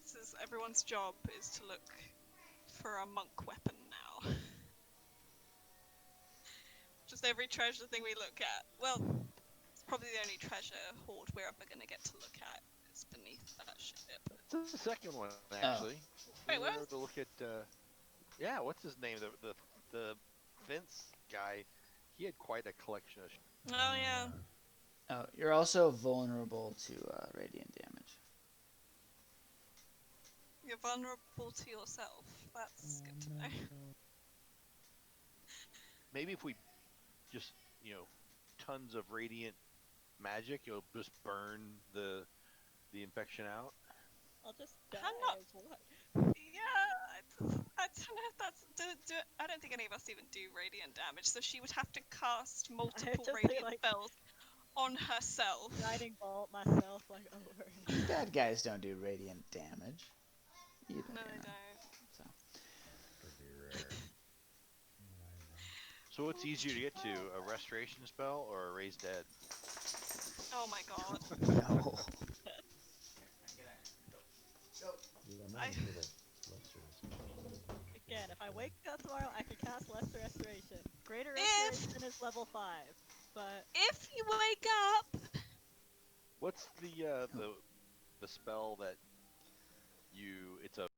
This is everyone's job is to look for a monk weapon now. Just every treasure thing we look at. Well, it's probably the only treasure hoard we're ever gonna get to look at. It's beneath that ship. It's the second one, actually. Wait, We what? were to look at, yeah, what's his name? The fence guy. He had quite a collection of. Oh yeah. Oh, you're also vulnerable to radiant damage. You're vulnerable to yourself. That's good to know. Maybe if we just, tons of radiant magic, it'll just burn the infection out. I'll just die. I'm not- What? Yeah, I don't know if that's. I don't think any of us even do radiant damage, so she would have to cast multiple just radiant like spells on herself. guiding bolt myself like over and over. Bad guys don't do radiant damage. Either, No, you they know. don't. So Pretty rare. So what's easier to get to, a restoration spell or a raise dead? Oh my god. no. I- Again, if I wake up tomorrow, I can cast Lesser Restoration. Greater If- Restoration is level 5, but If you wake up, What's the spell that it's a